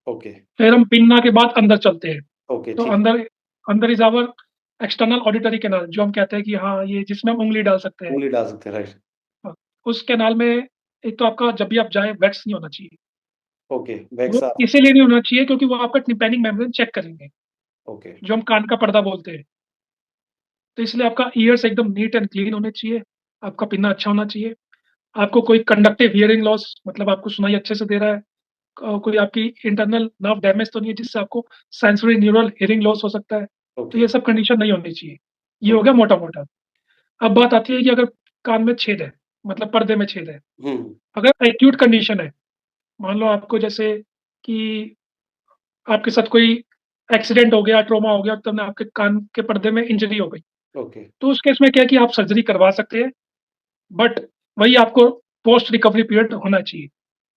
ओके, फिर हम पिन्ना के बाद अंदर चलते हैं। ओके, तो ठीक है। अंदर अंदर is our external auditory canal, जो हम कहते हैं कि हाँ, ये जिसमें हम उँगली डाल सकते हैं। उँगली डाल सकते हैं, राइट। हाँ, उस कैनाल में एक तो आपका जब भी आप जाएँ, वैक्स नहीं होना चाहिए। ओके, वो वैक्स साफ। इसीलिए नहीं होना चाहिए क्योंकि वो आपका टिम्पैनिक मेम्ब्रेन चेक करेंगे, ओके, जो हम कान का पर्दा बोलते हैं। तो इसलिए आपका ईयर्स एकदम नीट एंड क्लीन होने चाहिए, आपका पिन्ना अच्छा होना चाहिए, आपको कोई कंडक्टिव हियरिंग लॉस, मतलब आपको सुनाई अच्छे से दे रहा है, कोई आपकी इंटरनल नर्व डैमेज तो नहीं है जिससे आपको सेंसरी न्यूरल हियरिंग लॉस हो सकता है। तो ओके, ये सब कंडीशन नहीं होनी चाहिए। ये हो ओके। गया मोटा-मोटा। अब बात आती है कि अगर कान में छेद है, मतलब पर्दे में छेद है, हुँ, अगर एक्यूट कंडीशन है, मान लो आपको जैसे कि आपके साथ कोई एक्सीडेंट हो गया, ट्रॉमा हो गया, तब आपके कान के पर्दे में इंजरी हो गई, ओके, तो उस केस में क्या है कि आप सर्जरी करवा सकते हैं, बट वही आपको पोस्ट रिकवरी पीरियड होना चाहिए,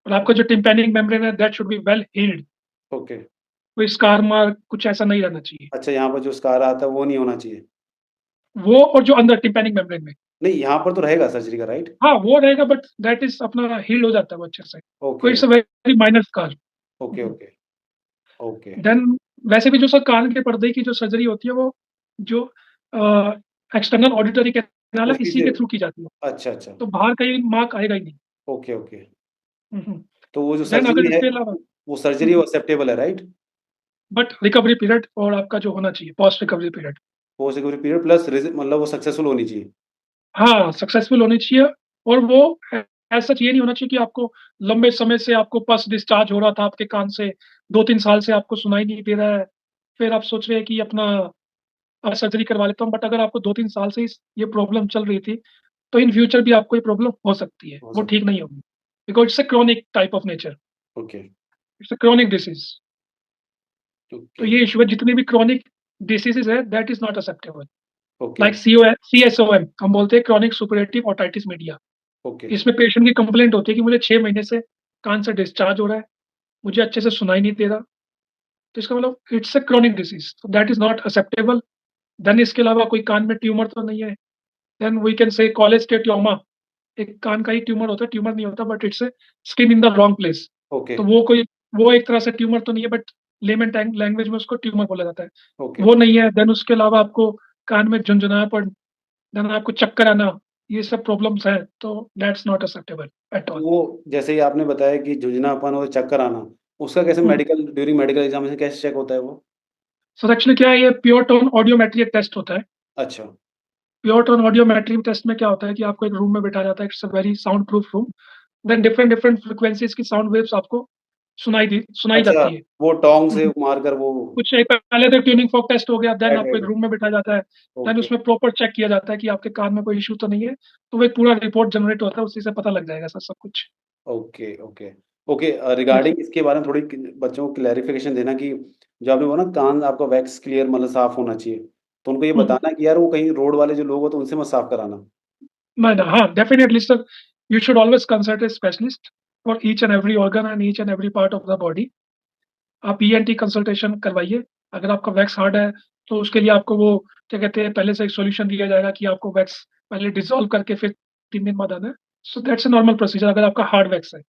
और आपका जो टिम्पैनिक मेम्ब्रेन है that should be well healed. Okay. कोई स्कार मार्क कुछ ऐसा नहीं रहना चाहिए। अच्छा, यहाँ पर जो स्कार आता है वो नहीं होना चाहिए। वो और जो अंदर टिम्पैनिक मेम्ब्रेन में, नहीं, यहाँ पर तो रहेगा सर्जरी का, राइट? हाँ, वो रहेगा, बट दैट इज़ अपना हील हो जाता है वो अच्छे से। कोई okay, it's a very minor scar. Okay, okay, okay. Then वैसे भी जो सर कान के पर्दे की जो सर्जरी होती है, वो जो एक्सटर्नल ऑडिटरी कैनाल है, उसी इसी से के थ्रू की जाती है। अच्छा, अच्छा। तो बाहर कहीं मार्क आएगा ही नहीं। Okay, okay. हुँ, हुँ। तो वो जो देन अगर सर्जरी है, इसके अलावा वो सर्जरी वो एक्सेप्टेबल है, राइट? बट रिकवरी पीरियड और आपका जो होना चाहिए post recovery period, post recovery period plus मतलब वो सक्सेसफुल होनी चाहिए। हाँ, सक्सेसफुल होनी चाहिए। और वो एज़ सच ये नहीं होना चाहिए कि आपको लंबे समय से आपको पस डिस्चार्ज हो रहा था आपके कान से, 2-3 साल से आपको सुनाई नहीं दे रहा है। फिर आप सोच रहे हैं कि अपना सर्जरी करवा लेता हूँ, बट अगर आपको 2-3 साल से इस ये प्रॉब्लम चल रही थी, तो इन फ्यूचर भी आपको ये प्रॉब्लम हो सकती है, हो वो सकता ठीक नहीं होगी। Because it's a chronic type of nature, है। Okay, it's a chronic disease. तो ओके, ये इश्यू है, जितनी भी क्रॉनिक डिसीज़ेज़ है that is not acceptable. Okay, like CSOM हम बोलते हैं, chronic suppurative otitis media. Okay. इसमें पेशेंट की कंप्लेंट होती है कि मुझे 6 महीने से कान से डिस्चार्ज हो रहा है, मुझे अच्छे से सुनाई नहीं दे रहा। तो इसका मतलब it's a chronic disease, so that is not acceptable. Then इसके अलावा कोई कान में ट्यूमर तो नहीं है, देन वी कैन से कॉलेस्टेटोमा, एक कान का ही ट्यूमर होता है, ट्यूमर नहीं होता, but it's a skin in the wrong place. Okay, तो वो एक तरह से ट्यूमर तो नहीं है, बट लेमन टैंग लैंग्वेज में उसको ट्यूमर बोला जाता है। ओके। वो नहीं है। देन उसके अलावा आपको कान में झुनझुनापन, देन आपको चक्कर आना, ये सब प्रॉब्लम्स हैं, तो that's not acceptable at all. वो जैसे ही आपने बताया कि झुंझुनापन और चक्कर आना, उसका कैसे हुँ। मेडिकल ड्यूरिंग मेडिकल एग्ज़ामिनेशन कैसे चेक होता है वो? सर एक्चुअली क्या है, ये प्योर टोन ऑडियोमेट्री एक टेस्ट होता है। अच्छा, प्योर टोन ऑडियोमेट्री टेस्ट में क्या होता है कि आपको एक रूम में बिठाया जाता है, it's a very sound proof room. Then different different frequencies की साउंड वेव्स आपको सुनाई अच्छा, जाती है। वो टोंग हुँ, से हुँ। मारकर वो कुछ एक पहले तो ट्यूनिंग फॉर्क टेस्ट हो गया, देन राइट, आपको राइट, एक राइट। रूम में बिठाया जाता है, देन ओके, उसमें प्रॉपर चेक किया जाता है कि आपके कान में कोई इश्यू तो नहीं है, तो वो एक पूरा रिपोर्ट जनरेट होता है, उसी से पता लग जाएगा सर सब कुछ। Okay, okay. Okay yes. Regarding इसके बारे में थोड़ी बच्चों को क्लैरिफ़िकेशन देना कि जो आपने बोला ना कान आपका वैक्स क्लियर मतलब साफ़ होना चाहिए। तो उनको ये हुँ, हुँ। बताना कि यार वो कहीं रोड वाले जो लोग होते हैं उनसे मत साफ़ कराना। मैं ना हाँ, definitely sir, you should always consult a specialist for each and every organ and each and every part of the body. आप ईएनटी कंसल्टेशन करवाइए। अगर आपका वैक्स हार्ड है, तो उसके लिए आपको वो क्या कहते हैं, पहले से एक सॉल्यूशन दिया जाएगा कि आपको वैक्स पहले डिसॉल्व करके फिर 3 दिन बाद आना है। So that's a normal procedure अगर आपका हार्ड वैक्स है।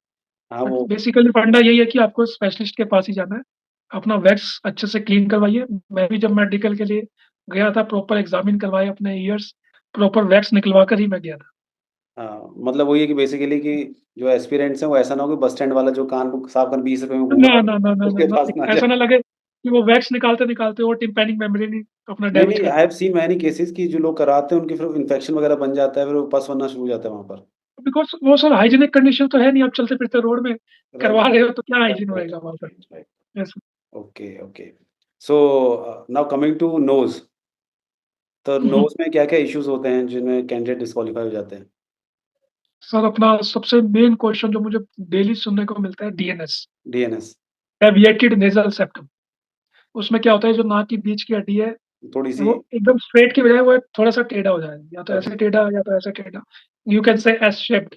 हाँ, बट वो बेसिकली फंडा यही है कि आपको स्पेशलिस्ट के पास ही जाना है। अपना वैक्स अच्छे से क्लीन करवाइए। मैं भी जब मेडिकल के लिए गया था, प्रॉपर एग्ज़ामिन करवाए अपने ईयर्स, प्रॉपर वैक्स निकलवा कर ही मैं गया था। हाँ, मतलब वही है कि बेसिकली कि जो एस्पिरेंट्स हैं वो ऐसा ना हो कि बस स्टैंड वाला जो कान को साफ़ करने ₹20 में घूम ना, रहा हो, ना, ना, ना, ना, उसके ना, पास ना ऐसा जाए। ना लगे कि वो वैक्स निकालते-निकालते वो टिम्पैनिक मेम्ब्रेन अपना नहीं, डैमेज नहीं, कर आई हैव देता है। सीन मैनी केसेज़ कि जो लोग कराते हैं उनके फिर इन्फेक्शन वगैरह बन जाता है, फिर वो पस बनना शुरू हो जाता है वहाँ पर। बिकॉज़ वो सर हाइजीनिक कंडीशन तो है नहीं, आप चलते-फिरते रोड में राइट, करवा रहे हो तो क्या राइट, हाइजीन राइट, रहेगा वहाँ पर? Right, right. Yes. Okay, okay. So now coming to nose, तो हुँ, हुँ। नोज़ में क्या-क्या इश्यूज़ होते हैं जिनमें कैंडिडेट डिस्क्वालीफाई हो जाते हैं? सर अपना सबसे मेन क्वेश्चन जो मुझे डेली सुनने को मिलता है DNS, DNS, deviated nasal septum. उसमें क्या होता है जो नाक के बीच की हड्डी है, थोड़ी-सी वो एकदम स्ट्रेट की बजाय वो थोड़ा-सा टेढ़ा हो जाए, या तो ओके, ऐसे टेढ़ा या तो ऐसे टेढ़ा। You can say S shaped.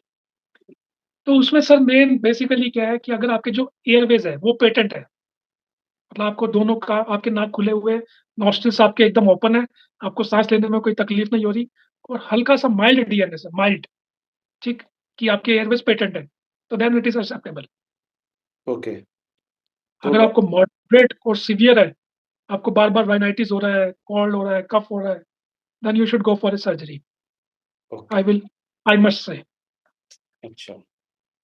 तो उसमें सर मेन बेसिकली क्या है कि अगर आपके जो एयरवेज़ है वो पेटेंट है, मतलब आपको दोनों का आपके नाक खुले हुए, नॉस्ट्रिल्स आपके एकदम ओपन है, आपको साँस लेने में कोई तकलीफ नहीं हो रही और हल्का-सा माइल्ड डीएनएस है, माइल्ड, ठीक? कि आपके एयरवेज़ पेटेंट है, तो then it is acceptable. Okay. तो अगर ब आपको मॉडरेट और सीवियर है, आपको बार-बार राइनाइटिस हो रहा है, कोल्ड हो रहा है, कफ हो रहा है, then you should go for a surgery. Okay, I must say. अच्छा,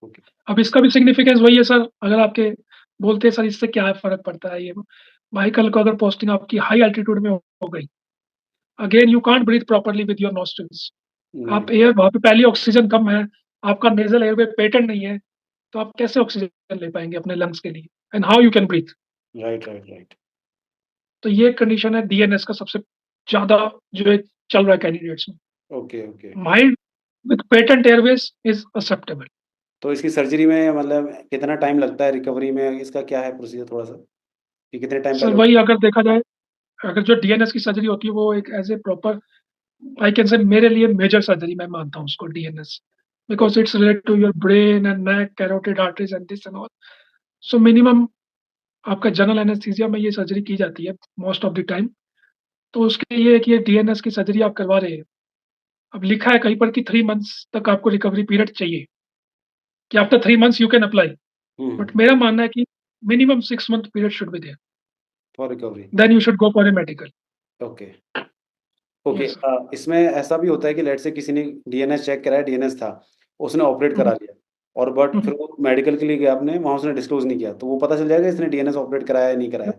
ओके। अब इसका भी सिग्निफिकेंस वही है सर, अगर आपके बोलते हैं सर इससे क्या फ़र्क पड़ता है ये वो। भाई कल को अगर पोस्टिंग आपकी हाई एल्टीट्यूड में हो गई, again you can't breathe properly with your nostrils. Hmm, आप एयर वहाँ पे पहले ऑक्सीजन कम है, आपका नेज़ल एयरवे पेटेंट नहीं है, तो आप कैसे ऑक्सीजन ले पाएँगे अपने लंग्स के लिए? And how you can breathe? Right, right, right. तो ये कंडीशन है डीएनएस का सबसे ज़्यादा जो है चल रहा है कैंडिडेट्स में। Okay, okay. Mild with patent Airways is acceptable. तो इसकी सर्जरी में मतलब कितना टाइम लगता है रिकवरी में? इसका क्या है प्रोसीजर थोड़ा-सा? कि कितने टाइम सर पहले वही अगर देखा जाए, अगर जो डीएनएस की सर्जरी होती है वो एक as a proper, I can say मेरे लिए मेजर सर्जरी मैं मानता हूँ उसको DNS, oh because it's related to your brain and neck, carotid arteries and this and all. So minimum आपका जनरल एनेस्थीसिया में ये सर्जरी की जाती है मोस्ट ऑफ द टाइम। तो उसके लिए ये है कि ये डीएनएस की सर्जरी आप करवा रहे हैं। अब लिखा है कहीं पर कि 3 मंथ्स तक आपको रिकवरी पीरियड चाहिए, कि after 3 months you can apply. Hmm, but hmm, मेरा मानना है कि minimum 6 month period should be there, for recovery, then you should go for a medical. Okay, okay. Yes sir. इसमें ऐसा भी होता है कि लेट्स से किसी ने डीएनएस चेक कराया, डीएनएस था, उसने ऑपरेट हुँ, करा लिया और बट हुँ, फिर हुँ। वो मेडिकल के लिए गया आपने, वहाँ उसने डिस्क्लोज़ नहीं किया, तो वो पता चल जाएगा इसने डीएनएस ऑपरेट कराया या नहीं कराया?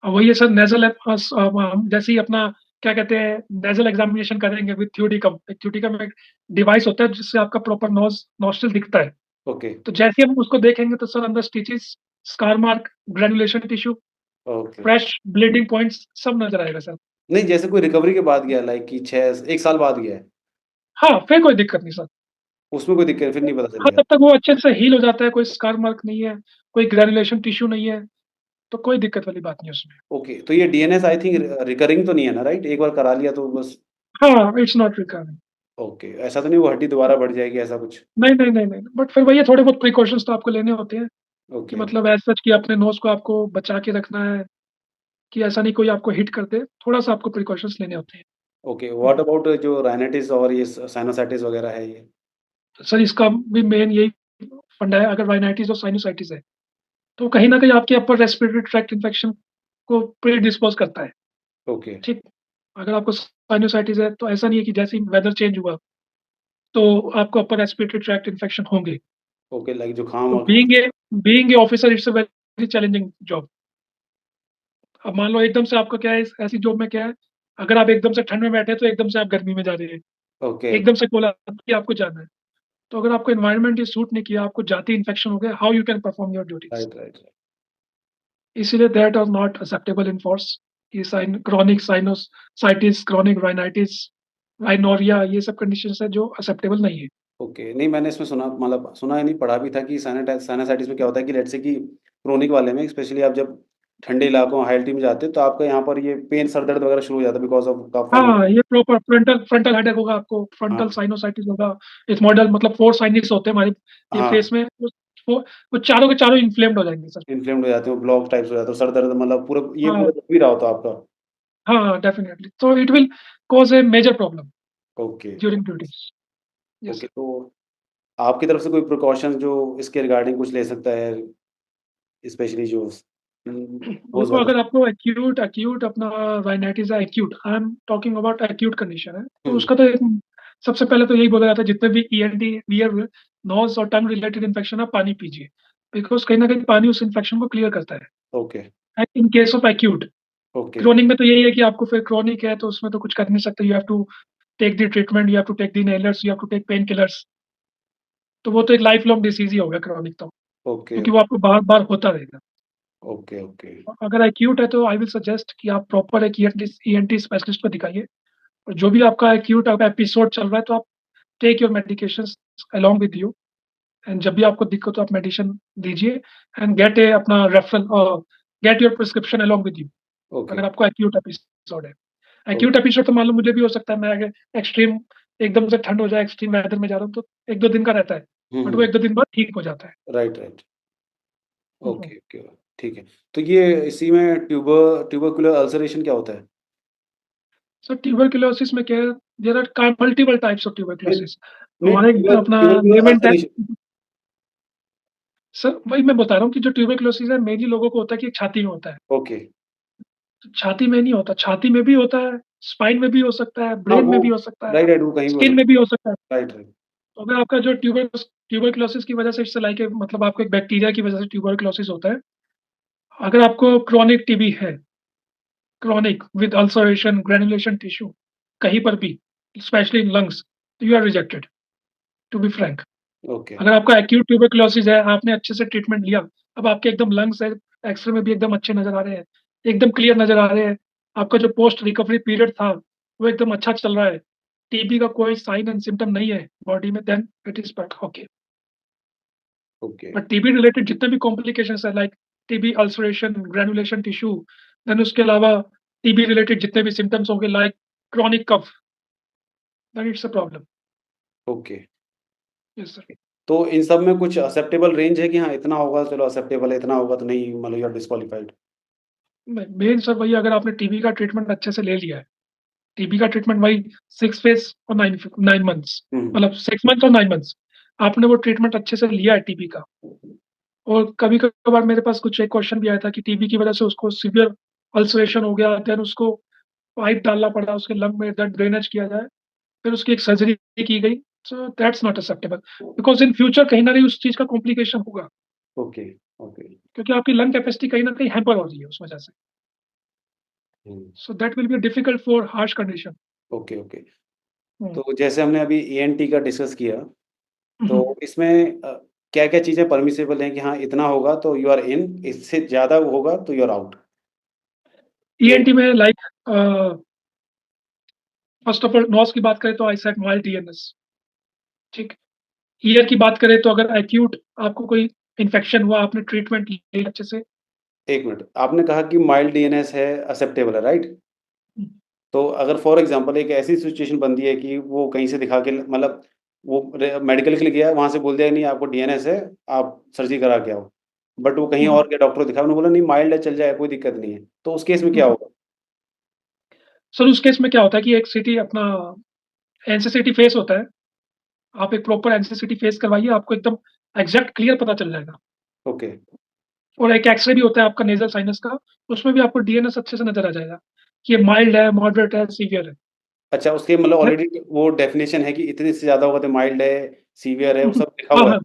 वही है सर नेज़ल हम जैसे ही अपना क्या कहते हैं नेज़ल एग्ज़ामिनेशन करेंगे विद थ्यूडिकम, एक थ्यूडिकम एक डिवाइस होता है जिससे आपका प्रॉपर नॉस्ट्रिल दिखता है। ओके, तो जैसे ही हम उसको देखेंगे तो सर अंदर stitches, scar mark, granulation tissue, okay. Fresh bleeding points सब नज़र आएगा सर। नहीं, जैसे कोई रिकवरी के बाद गया लाइक कि 6 1 साल बाद गया है, हाँ, फिर कोई दिक्कत नहीं सर। उसमें कोई दिक्कत फिर नहीं पता हाँ, चलेगा? तब तक वो अच्छे से हील हो जाता है, कोई स्कार मार्क नहीं है, कोई ग्रैन्युलेशन टिश्यू नहीं है, तो कोई दिक्कत वाली बात नहीं है उसमें। ओके, तो ये डीएनएस आई थिंक रिकरिंग तो नहीं है ना राइट? एक बार करा लिया तो बस हाँ, इट्स नॉट रिकवरिंग। ओके, ऐसा तो नहीं वो हड्डी दोबारा बढ़ जाएगी ऐसा कुछ? नहीं, नहीं, नहीं, नहीं, बट फिर वही है थोड़े बहुत प्रिकॉशंस तो आपको लेने होते हैं, कि ओके, मतलब एज़ सच कि अपने नोज़ को आपको बचा के रखना है, कि ऐसा नहीं कोई आपको हिट कर दे, थोड़ा-सा आपको प्रिकॉशंस लेने होते हैं। ओके, हुँ, व्हाट अबाउट जो रायनाइटिस और ये साइनोसाइटिस वगैरह है ये? सर इसका भी मेन यही फंडा है, अगर राइनाइटिस और साइनोसाइटिस है, तो कहीं न कहीं आपके अपर रेस्पिरेटरी ट्रैक्ट इन्फेक्शन को प्रीडिस्पोज़ करता है, ओके, ठीक? अगर आपको साइनोसाइटिस है, तो ऐसा नहीं है कि जैसे ही वेदर चेंज हुआ, तो आपको अपर रेस्पिरेटरी ट्रैक्ट इन्फेक्शन होंगे। ओके लाइक जुकाम तो और खाँसी। Being a officer it's a very challenging job. अब मान लो एकदम से आपका क्या है, इस ऐसी जॉब में क्या है, अगर आप एकदम से ठंड में बैठे हैं, तो एकदम से आप गर्मी में जा रहे हैं, ओके, एकदम से कोल्ड कि आपको जाना है। तो अगर आपको एनवायरनमेंट ये सूट नहीं किया, आपको जाते ही इन्फेक्शन हो गया, how you can perform your duties? Right, right, right. इसीलिए that are not acceptable in force, ये chronic sinusitis, chronic rhinitis, rhinorrhoea, ये सब कंडीशंस है जो एक्सेप्टेबल नहीं है। ओके, नहीं मैंने इसमें सुना मतलब सुना ही नहीं पढ़ा भी था कि साइनसाइटिस में क्या होता है कि लेट्स से कि क्रोनिक वाले में स्पेशली आप जब ठंडे इलाकों, हाई एल्टीट्यूड में जाते हो तो आपका यहाँ पर ये पेन, सर दर्द वगैरह शुरू हो जाता है बिकॉज़ ऑफ कफ एंड हाँ, ये प्रॉपर फ्रंटल फ्रंटल हेडेक होगा आपको, फ्रंटल हाँ, साइनोसाइटिस होगा। इस मॉडल मतलब 4 साइनस होते हैं हमारे ये हाँ, फेस में, वो चारों के चारों इन्फ्लेम्ड हो जाएँगे सर। इन्फ्लेम्ड हो जाते हो, ब्लॉक टाइप्स हो जाते हो, सर दर्द मतलब पूरा ये हाँ, पूरा दुख भी रहा होता है आपका। हाँ, definitely. So it will cause a major problem okay, during duties. Yes, okay sir. तो आपकी तरफ से कोई प्रिकॉशन जो इसके रिगार्डिंग कुछ ले सकता है स्पेशली जो नोज़ देखो वाले? अगर आपको एक्यूट एक्यूट अपना राइनाइटिस है, acute I am talking about acute condition है, तो हुँ, उसका तो सबसे पहले तो यही बोला जाता है जितने भी ईएनटी, ईयर, नोज़ और टंग रिलेटेड इन्फेक्शन है, पानी पीजिए। बिकॉज़ कहीं न कहीं पानी उस इन्फेक्शन को क्लियर करता है। Okay, in case of acute. Okay, chronic में तो यही है कि आपको फिर क्रोनिक है तो उसमें तो कुछ कर नहीं सकते, you have to take the treatment, you have to take the inhalers, you have to take pain killers. तो वो तो एक लाइफ लॉन्ग डिसीज ही हो गया क्रोनिक तो, ओके, क्योंकि वो आपको बार बार होता रहेगा। ओके, ओके, अगर एक्यूट है तो आई विल सजेस्ट कि आप प्रॉपर एक ईएनटी स्पेशलिस्ट को दिखाइए। और जो भी आपका एक्यूट आपका एपिसोड चल रहा है तो आप take your medications along with you, and जब भी आपको दिक्कत हो आप मेडिसिन दीजिए, एंड गेट ए अपना referral, get your prescription along with you okay, अगर आपको एक्यूट एपिसोड है। ओ एक्यूट एपिसोड तो मान लो मुझे भी हो सकता है, मैं अगर एक्सट्रीम एकदम से ठंड हो जाए, एक्सट्रीम वेदर में जा रहा हूँ तो एक दो दिन का रहता है, हुँ, बट वो हुँ, एक दो दिन बाद ठीक हो जाता है। राइट, राइट, हम्म। ओके, ओके, ठीक है। तो ये इसी में ट्यूबरकुलर अल्सरेशन क्या होता है? सर ट्यूबरक्लोसिस में क्या है, there are multiple types of नहीं, ट्यूबरक्लोसिस। नहीं हमारे अपना tubercular name and ulceration sir वही मैं बता रहा हूँ कि जो ट्यूबरक्लोसिस है मेनली लोगों को होता है कि छाती में होता है। ओके, तो छाती में नहीं होता, छाती में भी होता है, स्पाइन में भी हो सकता है, हाँ, ब्रेन वो में भी हो सकता है, राइट, राइट, वो कहीं भी हो स्किन में सकता भी हो सकता है। है। राइट, राइट, तो अगर आपका जो ट्यूबरक्लोसिस की वजह से इससे लाइक मतलब आपको एक बैक्टीरिया की वजह से ट्यूबरक्लोसिस होता है। अगर आपको क्रोनिक टीबी है, chronic with ulceration granulation tissue कहीं पर भी, specially in lungs, you are rejected, to be frank. Okay, अगर आपका एक्यूट ट्यूबरक्लोसिस है, आपने अच्छे से ट्रीटमेंट लिया, अब आपके एकदम लंग्स है, एक्सरे में भी एकदम अच्छे नजर आ रहे हैं, एकदम क्लियर नजर आ रहे हैं, आपका जो पोस्ट रिकवरी पीरियड था वो एकदम अच्छा चल रहा है, टीबी का कोई साइन एंड सिम्टम नहीं है बॉडी में, then it is okay. Okay, but TB related जितने भी कॉम्प्लिकेशंस है, like TB ulceration granulation tissue, then उसके अलावा टीबी रिलेटेड जितने भी सिम्टम्स होंगे like chronic cough, then it's a problem. Okay. Yes sir. तो इन सब में कुछ एक्सेप्टेबल रेंज है कि हाँ, इतना होगा चलो एक्सेप्टेबल है, इतना होगा तो नहीं मतलब यू आर डिस्क्वालिफाइड? मेन सर वही, अगर आपने टीबी का ट्रीटमेंट अच्छे से ले लिया है, टीबी का ट्रीटमेंट वही 6 फेज और 9 मंथ्स, हुँ, मतलब 6 मंथ्स और 9 मंथ्स, आपने वो ट्रीटमेंट अच्छे से लिया है टीबी का। और कभी कभार मेरे पास कुछ एक क्वेश्चन भी आया था कि टीबी की वजह से उसको सीवियर अल्सरेशन हो गया, देन उसको पाइप डालना पड़ा उसके लंग में, देन ड्रेनेज किया जाए, फिर उसकी एक सर्जरी की गई। So that's not acceptable, because in future कहीं ना कहीं उस चीज का कॉम्प्लिकेशन होगा, ओके, ओके, क्योंकि आपकी लंग कैपेसिटी कहीं ना कहीं हैम्पर हो रही है उस वजह से। Hmm, so that will be difficult for harsh condition. Okay, okay. तो जैसे हमने अभी ईएनटी का डिस्कस किया, तो इसमें क्या-क्या चीज़ें परमिसिबल हैं कि हाँ, इतना होगा तो यू आर इन, इससे ज़्यादा होगा तो यू आर आउट? ये ईएनटी में लाइक फर्स्ट ऑफ ऑल नॉस की बात करें तो आई सेड माइल्ड टीएनएस, ठीक। ईयर की बात करें तो अगर एक्यूट आपको कोई इन्फेक्शन हुआ, आपने ट्रीटमेंट लिया अच्छे से। 1 मिनट, आपने कहा कि माइल्ड डीएनएस है, एक्सेप्टेबल है, राइट? तो अगर फॉर एग्ज़ाम्पल एक ऐसी सिचुएशन बनती है कि वो कहीं से दिखा के मतलब वो मेडिकल के लिए गया, वहाँ से बोल दिया नहीं आपको डीएनएस है, आप सर्जरी करा के आओ। बट वो कहीं और गया डॉक्टर को दिखाया, उन्होंने बोला नहीं माइल्ड है, चल जाएगा, कोई दिक्कत नहीं है। तो उस केस में क्या होगा? सर उस केस में क्या होता है कि एक सिटी अपना एनसीसिटी फेस होता है, आप एक प्रॉपर एनसीसिटी फेस करवाइए, आपको एकदम एग्जैक्ट क्लियर पता चल जाएगा। ओके। और एक एक्सरे भी होता है आपका नेजल साइनस का, उसमें भी आपको डीएनएस अच्छे से नजर आ जाएगा कि ये माइल्ड है, मॉडरेट है, सीवियर है। अच्छा उसके मतलब ऑलरेडी वो डेफिनिशन है कि इतने से ज़्यादा होगा तो माइल्ड है, सीवियर है, वो सब लिखा हाँ हुआ है?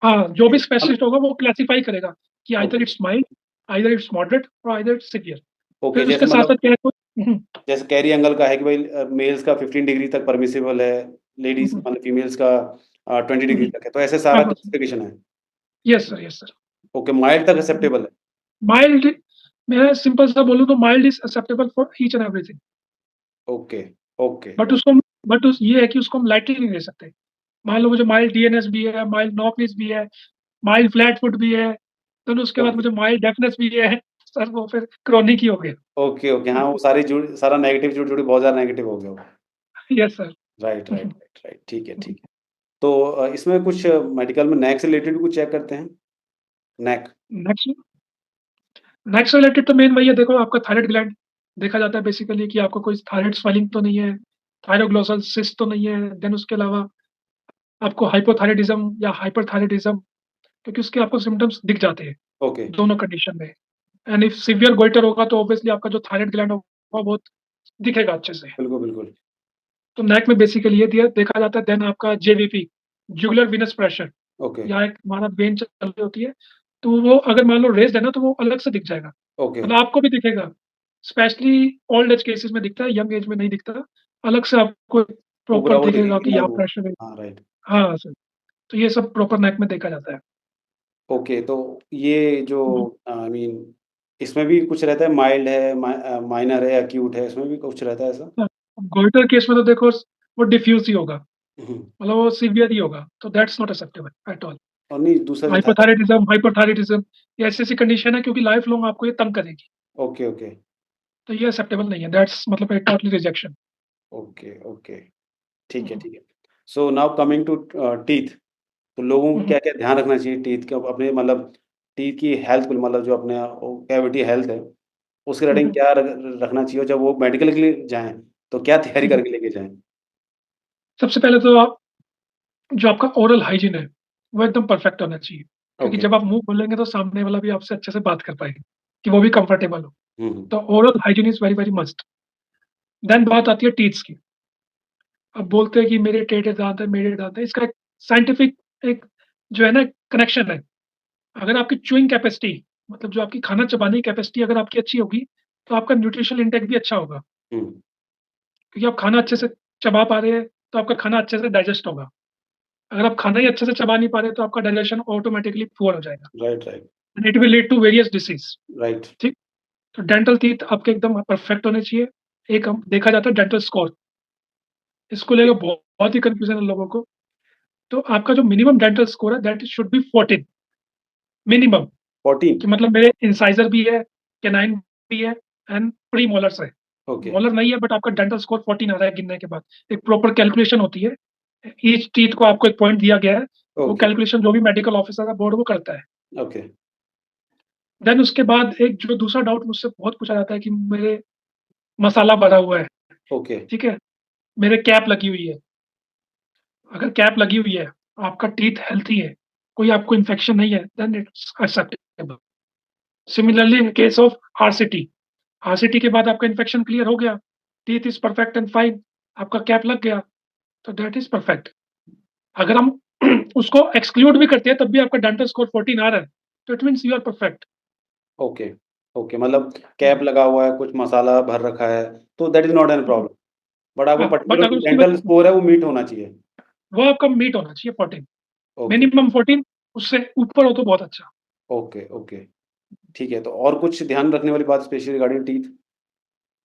हाँ हाँ, जो भी मतलब स्पेशलिस्ट होगा वो क्लासिफाई करेगा कि either okay, it's mild, either it's moderate और आइदर इट्स सीवियर। ओके फिर जैसे उसके साथ मतलब साथ क्या है जैसे कैरी एंगल का है कि भाई मेल्स का 15 डिग्री तक परमिसिबल है, लेडीज़ मतलब फीमेल्स का 20 डिग्री तक है, तो ऐसे हाँ सारा हाँ, क्लासिफिकेशन है। Yes sir, yes sir. Okay, mild तक एक्सेप्टेबल है। माइल्ड, मैं सिंपल सा बोलूँ तो mild is acceptable for each and everything. Okay, okay, but उसको, बट उस ये है कि उसको हम लाइटली नहीं ले सकते। मान लो मुझे माइल्ड डीएनएस भी है, माइल्ड नॉकनिस भी है, माइल्ड फ्लैट फुट भी है, तो उसके बाद ओके, मुझे माइल्ड डेफनेस भी है, सर वो फिर क्रॉनिक ही हो गया। ओके, ओके, हाँ, वो सारी जुड़ सारा नेगेटिव जुड़-जुड़ बहुत ज़्यादा नेगेटिव हो गया वो। Yes sir. Right, right, right, right, ठीक है, ठीक है। तो इसमें कुछ मेडिकल में नेक से रिलेटेड भी कुछ चेक करते हैं? नेक, नेक्स्ट, नेक्स्ट रिलेटेड तो मेन वही है, देखो आपका थायराइड ग्लैंड देखा जाता है बेसिकली कि आपको कोई थायराइड स्वेलिंग तो नहीं है, थायरोग्लोसल सिस्ट तो नहीं है, देन उसके अलावा आपको हाइपोथायराइडिज्म या हाइपरथायराइडिज्म, क्योंकि उसके आपको सिम्टम्स दिख जाते हैं ओके, दोनों कंडीशन में। एंड इफ सीवियर गोइटर होगा तो ऑब्वियसली आपका जो थायराइड ग्लैंड होगा बहुत दिखेगा अच्छे से। बिल्कुल, बिल्कुल। तो नेक में बेसिकली ये दिया देखा जाता है। देन आपका JVP, jugular Venus pressure, okay, यहाँ एक हमारा वेन चल रही होती है, तो वो अगर मान लो रेस्ड है ना तो वो अलग से दिख जाएगा। ओके, मतलब आपको भी दिखेगा, स्पेशली ओल्ड एज केसेस में दिखता है, यंग एज में नहीं दिखता। अलग से आपको उभरा प्रॉपर हुआ दिखेगा दिखेगी कि ना यहाँ वो। प्रेशर है। हाँ, राइट। हाँ सर, तो ये सब प्रॉपर नेक में देखा जाता है। ओके, तो ये जो हम्म। आई मीन इसमें भी कुछ रहता है, माइल्ड है, माइनर है, एक्यूट है, इसमें भी कुछ रहता है ऐसा? हाँ, गोइटर केस में तो देखो वो डिफ्यूज ही होगा, हुँ, मतलब वो सीवियर ही होगा, तो that's not acceptable at all. और नहीं दूसरा जो था। हाइपोथायराइडिज्म ये ऐसी ऐसी कंडीशन है क्योंकि लाइफ लॉन्ग आपको ये तंग करेगी, ओके, ओके, तो ये एक्सेप्टेबल नहीं है, दैट्स मतलब एक टोटली रिजेक्शन। ओके, ओके, ठीक है, ठीक है। So now coming to teeth, तो लोगों को क्या-क्या ध्यान रखना चाहिए टीथ के अपने मतलब टीथ की हेल्थ को मतलब जो अपने कैविटी हेल्थ है, उसके रिगार्डिंग क्या रखना चाहिए और जब वो मेडिकल के लिए जाएँ, तो क्या तैयारी करके लेके जाएँ? सबसे पहले तो जो आपका ओरल हाइजीन है वो एकदम परफेक्ट होना चाहिए, क्योंकि ओके। जब आप मुंह खोलेंगे तो सामने वाला भी आपसे अच्छे से बात कर पाएगा, कि वो भी कंफर्टेबल हो। हुँ, हुँ। तो oral hygiene is very very must. Then बात आती है टीथ्स की। अब बोलते हैं कि मेरे टेढ़े दांत है, मेरे दांत है, इसका एक साइंटिफिक एक जो है ना कनेक्शन है। अगर आपकी च्यूइंग कैपेसिटी, मतलब जो आपकी खाना चबाने की कैपेसिटी अगर आपकी अच्छी होगी, तो आपका न्यूट्रिशनल इंटेक भी अच्छा होगा, हुँ, क्योंकि आप खाना अच्छे से चबा पा रहे हैं तो आपका खाना अच्छे से डाइजेस्ट होगा। अगर आप खाना ही अच्छे से चबा नहीं पा रहे तो आपका डाइजेशन ऑटोमेटिकली पुअर हो जाएगा, right, right, and it will lead to various disease. Right. ठीक। तो डेंटल टीथ आपके एकदम परफेक्ट होने चाहिए। एक हम देखा जाता है डेंटल स्कोर, इसको लेकर बहुत ही कंफ्यूजन है लोगों को। तो आपका जो मिनिमम डेंटल स्कोर है दैट शुड बी 14 मिनिमम, 14। कि मतलब मेरे इंसाइजर भी है, कैनाइन भी है, एंड प्री मोलर्स है। ओके, मोलर नहीं है बट आपका डेंटल स्कोर 14 आ रहा है गिनने के बाद। एक प्रॉपर कैलकुलेशन होती है, ईच टीथ को आपको एक पॉइंट दिया गया है, वो ओके, कैलकुलेशन जो भी मेडिकल ऑफिसर है बोर्ड वो करता है। ओके, देन उसके बाद एक जो दूसरा डाउट मुझसे बहुत पूछा जाता है कि मेरे मसाला भरा हुआ है, ओके, ठीक है, मेरे कैप लगी हुई है। अगर कैप लगी हुई है, आपका टीथ हेल्थी है, कोई आपको इन्फेक्शन नहीं है, then it's acceptable. Similarly in case of RCT, RCT के बाद आपका इन्फेक्शन क्लियर हो गया, teeth is perfect and fine, आपका कैप लग गया, तो दैट इज परफेक्ट। अगर हम उसको एक्सक्लूड भी करते हैं तब भी आपका डेंटल स्कोर 14 आ रहा है, तो it means you are perfect. Okay, okay, मतलब कैप लगा हुआ है, कुछ मसाला भर रखा है, तो that is not an problem. But आपको हाँ, बट पर्टिकुलर अगर जो उसकी डेंटल वजह स्कोर है वो मीट होना चाहिए। वो आपका मीट होना चाहिए 14, ओके, मिनिमम 14, उससे ऊपर हो तो बहुत अच्छा। ओके, ओके, ठीक है, तो और कुछ ध्यान रखने वाली बात स्पेशली रिगार्डिंग टीथ?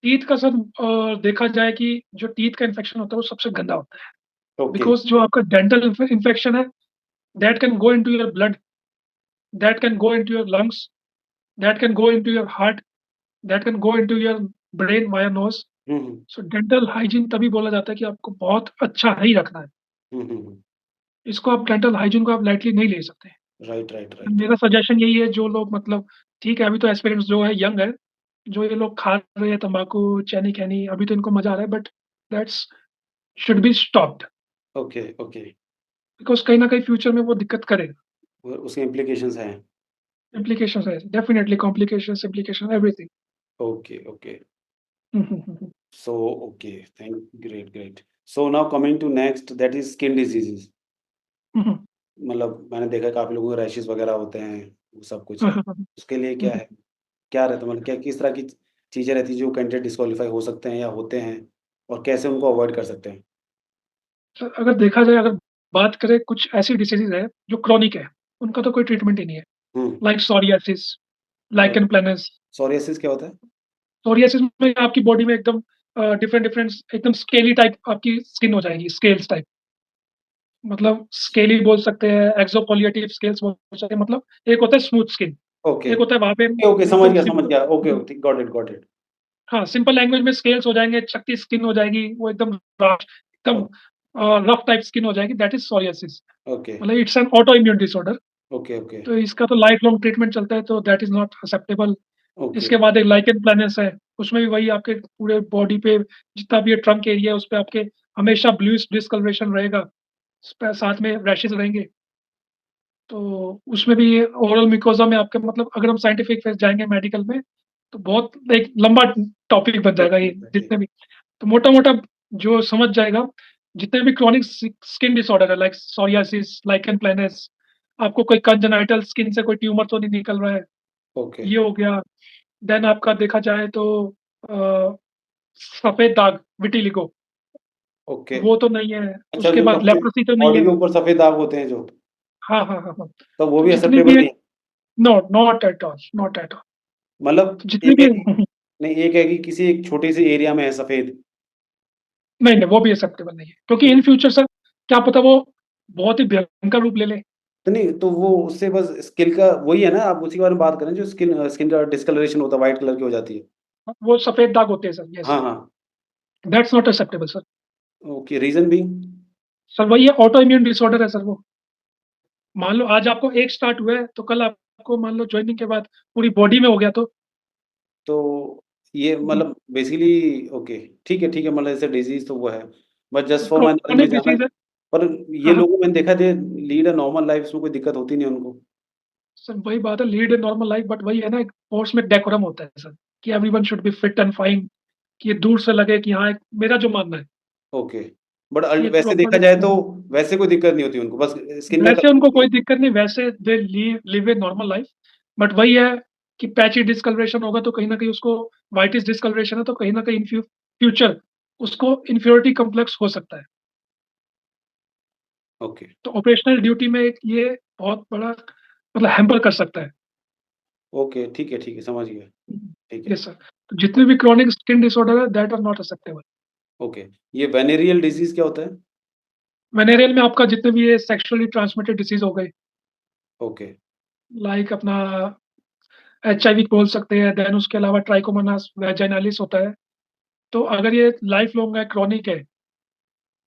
टीथ का सर देखा जाए कि जो टीथ का इन्फेक्शन होता है वो सबसे गंदा होता है, ओके, बिकॉज जो आपका डेंटल इन्फेक्शन है that can go into your blood, that can go into your lungs, that can go into your heart, that can go into your brain via nose. हुँ, हुँ, सो डेंटल हाइजीन तभी बोला जाता है कि आपको बहुत अच्छा ही रखना है। हुँ, हुँ, हुँ, इसको आप डेंटल हाइजीन को आप लाइटली नहीं ले सकते। राइट, राइट, राइट, मेरा सजेशन यही है, जो लोग मतलब ठीक है अभी तो एस्पिरेंट्स जो है यंग है, जो ये लोग खा रहे हैं तंबाकू चैनी कैनी, अभी तो इनको मजा आ रहा है, but that's should be stopped, okay, okay, because कहीं ना कहीं फ्यूचर में वो दिक्कत करेगा। और उसके इम्प्लीकेशंस हैं। इम्प्लीकेशन है definitely, complication implication everything. Okay, okay, so okay, thank great, great. So now coming to next that is skin diseases. मतलब मैंने देखा है काफ़ी लोगों को रैशेज़ वगैरह होते हैं, वो सब कुछ है। उसके लिए क्या है? क्या रहता है मतलब क्या किस तरह की चीज़ें रहती हैं जो कैंडिडेट डिस्क्वालीफाई हो सकते हैं या होते हैं और कैसे उनको अवॉइड कर सकते हैं? अगर देखा जाए, अगर बात करें कुछ ऐसी डिसीजेज है जो क्रॉनिक है, उनका तो कोई ट्रीटमेंट ही नहीं है, हुँ, लाइक सोरियासिस, अ, लाइकन प्लैनस। सोरियासिस क्या होता है? सोरियासिस में आपकी बॉडी में एकदम डिफरेंट डिफरेंट एकदम स्केली टाइप आपकी स्किन हो जाएगी, स्केल्स टाइप, मतलब स्केली बोल सकते हैं, एक्सोफोलिएटिव स्केल्स बोल सकते हैं, मतलब एक होता है स्मूथ स्किन, ओके, एक होता है वहां पे ओके, ओके, समझ बिल्कुल गया, समझ सिंपल। गया। Okay, okay, got it, got it. हाँ, सिंपल लैंग्वेज में स्केल्स हो जाएंगे, चकती स्किन हो जाएगी, वो एकदम एकदम ओ रफ टाइप स्किन हो जाएगी, दैट इज सोरियासिस। ओके, मतलब it's an auto immune disorder. Okay, okay, तो इसका तो लाइफ लॉन्ग ट्रीटमेंट चलता है, तो that is not acceptable. Okay, इसके बाद एक लाइकन प्लैनस है, उसमें भी वही आपके पूरे बॉडी पे जितना भी ट्रंक एरिया है उस पे आपके हमेशा ब्लूइश डिस्कलरेशन रहेगा, साथ में रैशेज रहेंगे। तो उसमें भी ओरल मिकोजा में आपके मतलब अगर हम साइंटिफिक फेस जाएंगे मेडिकल में, तो बहुत एक लंबा टॉपिक बन जाएगा ये, एग्ज़ैक्टली। जितने भी। तो मोटा मोटा जो समझ जाएगा, जितने भी क्रॉनिक स्किन डिसऑर्डर है लाइक सोरियासिस, लाइकन प्लैनस, आपको कोई कंजेनाइटल स्किन से कोई ट्यूमर तो नहीं निकल रहा है, ओके, ये हो गया। देन आपका देखा जाए तो सफ़ेद दाग, विटिलिगो, ओके। वो तो नहीं है। अच्छा, उसके जो बाद सबसे लेप्रोसी तो नहीं बॉडी है। के ऊपर सफेद दाग होते हैं जो, हाँ, हाँ, हाँ, हाँ। तो वो तो भी जितनी एक्सेप्टेबल भी नहीं है? No, not at all, not at all. मतलब तो जितनी एक है भी कि नहीं, एक है कि किसी एक छोटे से एरिया में है सफेद। नहीं, नहीं, वो भी एक्सेप्टेबल नहीं है, क्योंकि इन फ्यूचर सर क्या पता वो बहुत ही भयंकर रूप ले ले। तो नहीं, तो वो उससे बस स्किन का वही है ना, आप उसी के बारे में बात करें, जो स्किन स्किन का डिस्कलरेशन होता है, व्हाइट कलर की हो जाती है। वो सफ़ेद दाग होते हैं सर, यस। हाँ, हाँ। That's not acceptable sir. Okay, reason भी? सर वही है, ऑटो इम्यून डिसऑर्डर है सर वो। मान लो आज आपको एक स्टार्ट हुआ है, तो कल आपको मान लो ज्वाइनिंग के बाद पूरी बॉडी में हो गया तो। तो ये मतलब बेसिकली ओके, ठीक है, ठीक है, मतलब ऐसे डिजीज तो वो है, but just for my knowledge मुझे क्रोनिक जानना है। डिसीज़ है। पर ये हाँ, हाँ। लोगों मैंने देखा they lead a normal life, उसमें कोई दिक्कत होती नहीं है उनको। सर वही बात है, lead in normal life, but वही है ना, एक स्पोर्ट्स में डेकोरम होता है सर, कि everyone should be fit and fine, कि ये दूर से लगे कि हाँ, एक मेरा जो मानना है ओके, बट कि एक वैसे देखा प्रॉपर। जाए तो वैसे कोई दिक्कत नहीं होती उनको, बस स्किन का वैसे कलर उनको होती है। कोई दिक्कत नहीं, वैसे they live a normal life. But वही है कि पैची डिस्कलरेशन होगा तो कहीं ना कहीं उसको, वाइटिस डिस्कलरेशन है तो कहीं ना कहीं इन फ्यूचर उसको इन्फ्योरिटी कॉम्प्लेक्स हो सकता है। ओके, तो ऑपरेशनल ड्यूटी में एक ये बहुत बड़ा मतलब हैम्पर कर सकता है। ओके, ठीक है, समझ गया। ठीक है। Yes sir. तो जितने भी क्रॉनिक स्किन डिसऑर्डर है that are not acceptable. Okay, ये वेनेरियल डिजीज क्या होता है? वेनेरियल में आपका जितने भी ये सेक्सुअली ट्रांसमिटेड डिसीज हो गए, ओके, लाइक अपना HIV बोल सकते हैं, देन उसके अलावा ट्राइकोमोनास वैजाइनालिस होता है। तो अगर ये लाइफ लॉन्ग है, क्रॉनिक है,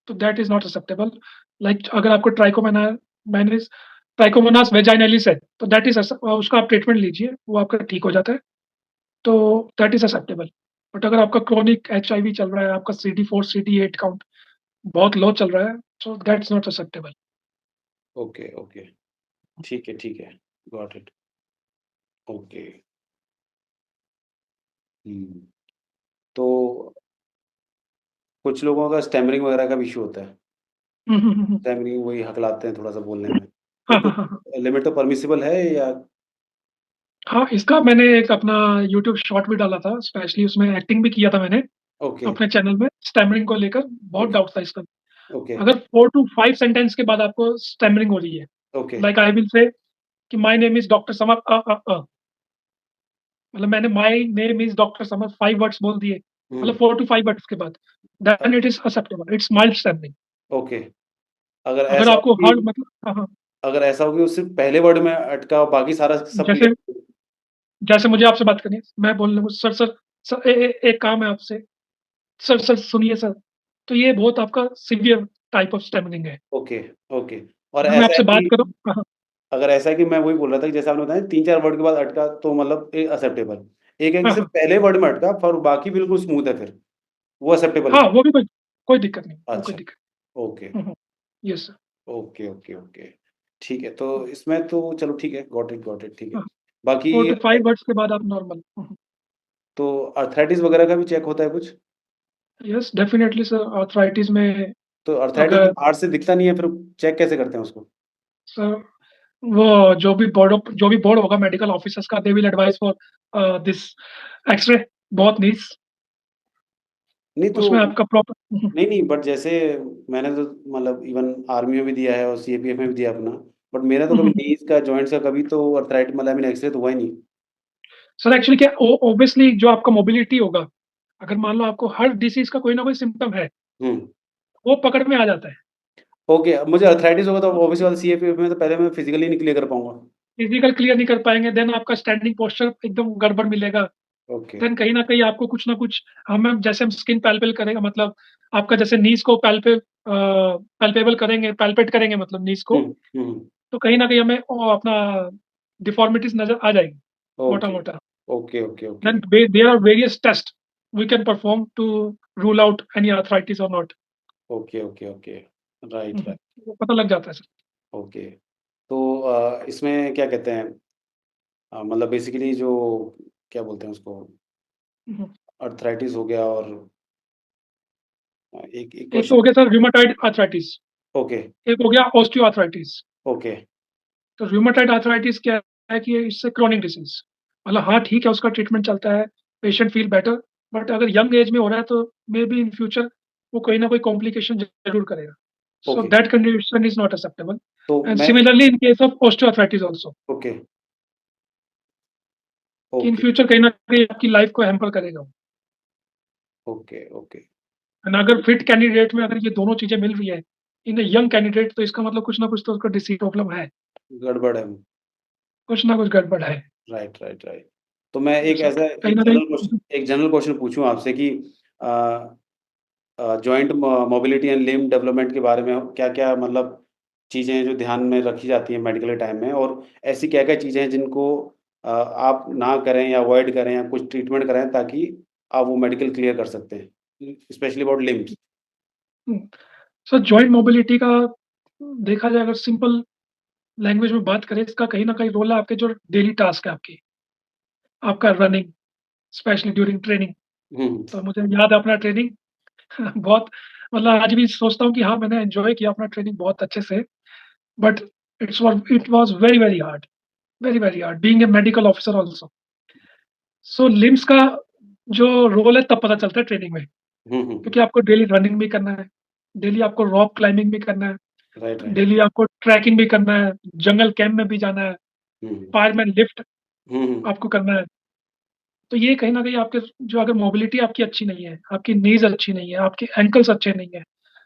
तो that is not acceptable. Like अगर आपको ट्राइकोमोनास ट्राइकोमोनास वेजाइनलिस है, तो दैट इज उसका आप ट्रीटमेंट लीजिए, वो आपका ठीक हो जाता है, तो दैट इज एक्सेप्टेबल। बट अगर आपका क्रॉनिक HIV चल रहा है, आपका CD4 CD8 काउंट बहुत लो चल रहा है, so that's not acceptable. Okay, okay, ठीक है, गॉट इट। ओके। हुँ, तो कुछ लोगों का स्टैमरिंग वगैरह का भी इश्यू होता है। स्टैमरिंग वही हकलाते हैं थोड़ा-सा बोलने में। तो हाँ, हाँ, कुछ हाँ, हाँ। लिमिट तो परमिसिबल है या? हाँ, इसका मैंने एक अपना यूट्यूब शॉर्ट भी डाला था, स्पेशली उसमें एक्टिंग भी किया था मैंने ओके, अपने चैनल में, स्टैमरिंग को लेकर बहुत ओके, डाउट था इसका। ओके, अगर 4 टू 5 सेंटेंस के बाद आपको स्टैमरिंग हो रही है, okay. Like I will say कि my name is doctor summer मतलब मैंने my name is doctor summer 5 words बोल दिए, हुँ, मतलब 4 टू 5 वर्ड्स के बाद, then it is acceptable, it's mild stammering. Okay. अगर अगर ऐसा हो आपको कि हर मतलब हाँ, हाँ, अगर ऐसा हो कि उससे पहले वर्ड में अटका और बाकी सारा सब जैसे क्लियर। जैसे मुझे आपसे बात करनी है, मैं बोल रहा हूँ सर, सर, सर एक काम है आपसे, सर, सर सुनिए सर, तो ये बहुत आपका सीवियर टाइप ऑफ स्टैमरिंग है। Okay, okay. और अगर मैं ऐसा है आपसे बात कि करूँ हाँ, हाँ, अगर ऐसा है कि मैं वही बोल रहा था कि जैसे आपने बताया 3-4 वर्ड के बाद अटका तो मतलब एक्सेप्टेबल। एक है कि हाँ, सिर्फ़ हाँ, पहले वर्ड में अटका और बाकी बिल्कुल स्मूथ है फिर, वो एक्सेप्टेबल हाँ, नहीं। वो भी कोई कोई दिक्कत नहीं, वो कोई अच्छा, दिक्कत ओके, हुँ, हुँ। Yes sir. Okay, okay, okay. ठीक है, तो इसमें तो चलो ठीक है, गॉट इट, ठीक है। हाँ, 4 बाकी टू 5 वर्ड्स के बाद आप नॉर्मल। तो आर्थराइटिस वगैरह का भी चेक होता है कुछ? यस डेफिनिटली सर, आर्थराइटिस में तो आर्थराइटिस अगर बाहर से दिखता नहीं है, फिर चेक कैसे करते हैं उसको? सर वो जो भी बोर्ड होगा मेडिकल ऑफिसर्स का, they will advise for this X-ray both knees, नहीं तो उसमें आपका प्रॉपर नहीं, नहीं, बट जैसे मैंने तो मतलब इवन आर्मी में भी दिया है और सीएपीएफ में भी दिया अपना, बट मेरा तो कभी नीज़ का, जॉइंट्स का कभी तो आर्थराइट मतलब आई मीन एक्स-रे तो हुआ ही नहीं। सर एक्चुअली क्या ऑब्वियसली जो आपका मोबिलिटी होगा, अगर मान लो आपको हर डिसीज़ का कोई ना कोई सिम्पटम है, हुँ, वो पकड़ में आ जाता है। ओके, अब मुझे आर्थराइटिस होगा तो ऑब्वियस बात है सीएपीएफ में तो पहले मैं फिजिकली नहीं क्लियर कर पाऊँगा। फिजिकल क्लियर नहीं कर पाएँगे, देन आपका स्टैंडिंग पोस्चर एकदम गड़बड़ मिलेगा। ओके। देन कहीं न कहीं आपको कुछ ना कुछ हम स्किन पैल्पेल करेगा मतलब आपका जैसे नीज़ को पैल्पेबल करेंगे, पैल्पेट करेंगे मतलब नीज़ को, हुँ, हुँ, तो कहीं न कहीं हमें अपना डिफ़ॉर्मिटीज़ नज़र आ जाएगी, ओके, मोटा-मोटा। Okay, okay, okay, Then there are various tests we can perform to rule out any arthritis or not. Okay, okay, okay, right, hmm, right, वो पता लग जाता है सर। ओके। तो इसमें क्या कहते हैं मतलब बेसिकली जो क्या बोलते हैं उसको, हुँ, आर्थराइटिस हो गया और एक एक एक तो हो क्वेश्चन। गया सर रूमेटॉइड आर्थराइटिस, ओके, एक हो गया ऑस्टियो आर्थराइटिस। ओके, तो रूमेटॉइड आर्थराइटिस क्या है कि इससे क्रोनिक डिसीज़, मतलब हाँ, ठीक है, उसका ट्रीटमेंट चलता है, पेशेंट फील बेटर, बट अगर यंग एज में हो रहा है तो मे बी इन फ्यूचर वो कोई ना कोई कॉम्प्लिकेशन ज़रूर करेगा। So okay, that condition is not acceptable तो एंड मैं similarly in case of osteoarthritis also, okay, कि इन ओके, फ्यूचर कहीं न कहीं आपकी लाइफ को हैम्पर करेगा वो। ओके, ओके, एंड अगर फिट कैंडिडेट में अगर ये दोनों चीज़ें मिल रही है, इन अ यंग कैंडिडेट, तो इसका मतलब कुछ ना कुछ तो उसको डिसीज़ प्रॉब्लम है, गड़बड़ है। कुछ ना कुछ गड़बड़ है। Right, right, right. तो मैं एक सो ऐसा कहीं न कहीं एक जनरल क्वेश्चन पूछूँ आपसे कि a joint mobility and limb development के बारे में क्या-क्या मतलब चीज़ें हैं जो ध्यान में रखी जाती हैं मेडिकल टाइम में और ऐसी क्या-क्या चीज़ें हैं जिनको आप ना करें या अवॉइड करें या कुछ ट्रीटमेंट कराएँ ताकि आप वो मेडिकल क्लियर कर सकते हैं? Specially about limbs. Hmm, so joint mobility का देखा जाए, अगर सिंपल लैंग्वेज में बात करें, इसका कहीं न कहीं रोल है आपके जो डेली टास्क है आपकी, आपका रनिंग, स्पेशली ड्यूरिंग ट्रेनिंग। हुँ, तो मुझे याद है अपना ट्रेनिंग बहुत, मतलब आज भी सोचता हूँ कि हाँ, मैंने एन्जॉय किया अपना ट्रेनिंग बहुत अच्छे से, but it was very, very hard being a medical officer also. So limbs का जो रोल है तब पता चलता है ट्रेनिंग में, हुँ, हुँ, हुँ। क्योंकि आपको डेली रनिंग भी करना है, डेली आपको रॉक क्लाइंबिंग भी करना है, राइट, राइट। डेली आपको ट्रैकिंग भी करना है, जंगल कैंप में भी जाना है, हुँ, हुँ। फायरमैन लिफ्ट हुँ, हुँ। आपको करना है। तो ये कहीं न कहीं आपके जो अगर मोबिलिटी आपकी अच्छी नहीं है, आपकी नीज़ अच्छी नहीं है, आपके एंकल्स अच्छे नहीं है,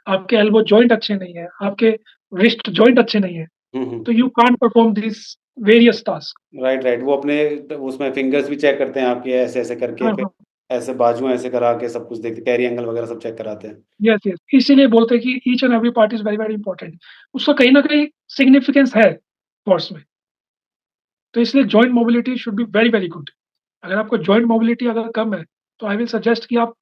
आपके एल्बो जॉइंट अच्छे नहीं है, आपके रिस्ट जॉइंट अच्छे नहीं है, हुँ, हुँ। तो you can't perform this various task. Right, right. वो अपने उसमें फिंगर्स भी चेक करते हैं आपके ऐसे-ऐसे करके हाँ, फिर हाँ। ऐसे बाजू ऐसे करा के सब कुछ देखते कैरी एंगल वगैरह सब चेक कराते हैं। Yes, yes. इसीलिए बोलते हैं कि each and every part is very, very important. उसका कहीं न कहीं सिग्निफिकेंस है स्पोर्ट्स में। तो इसलिए joint mobility should be very, very good. अगर आपको जॉइंट मोबिलिटी अगर कम है, तो आई विल सजेस्ट कि आप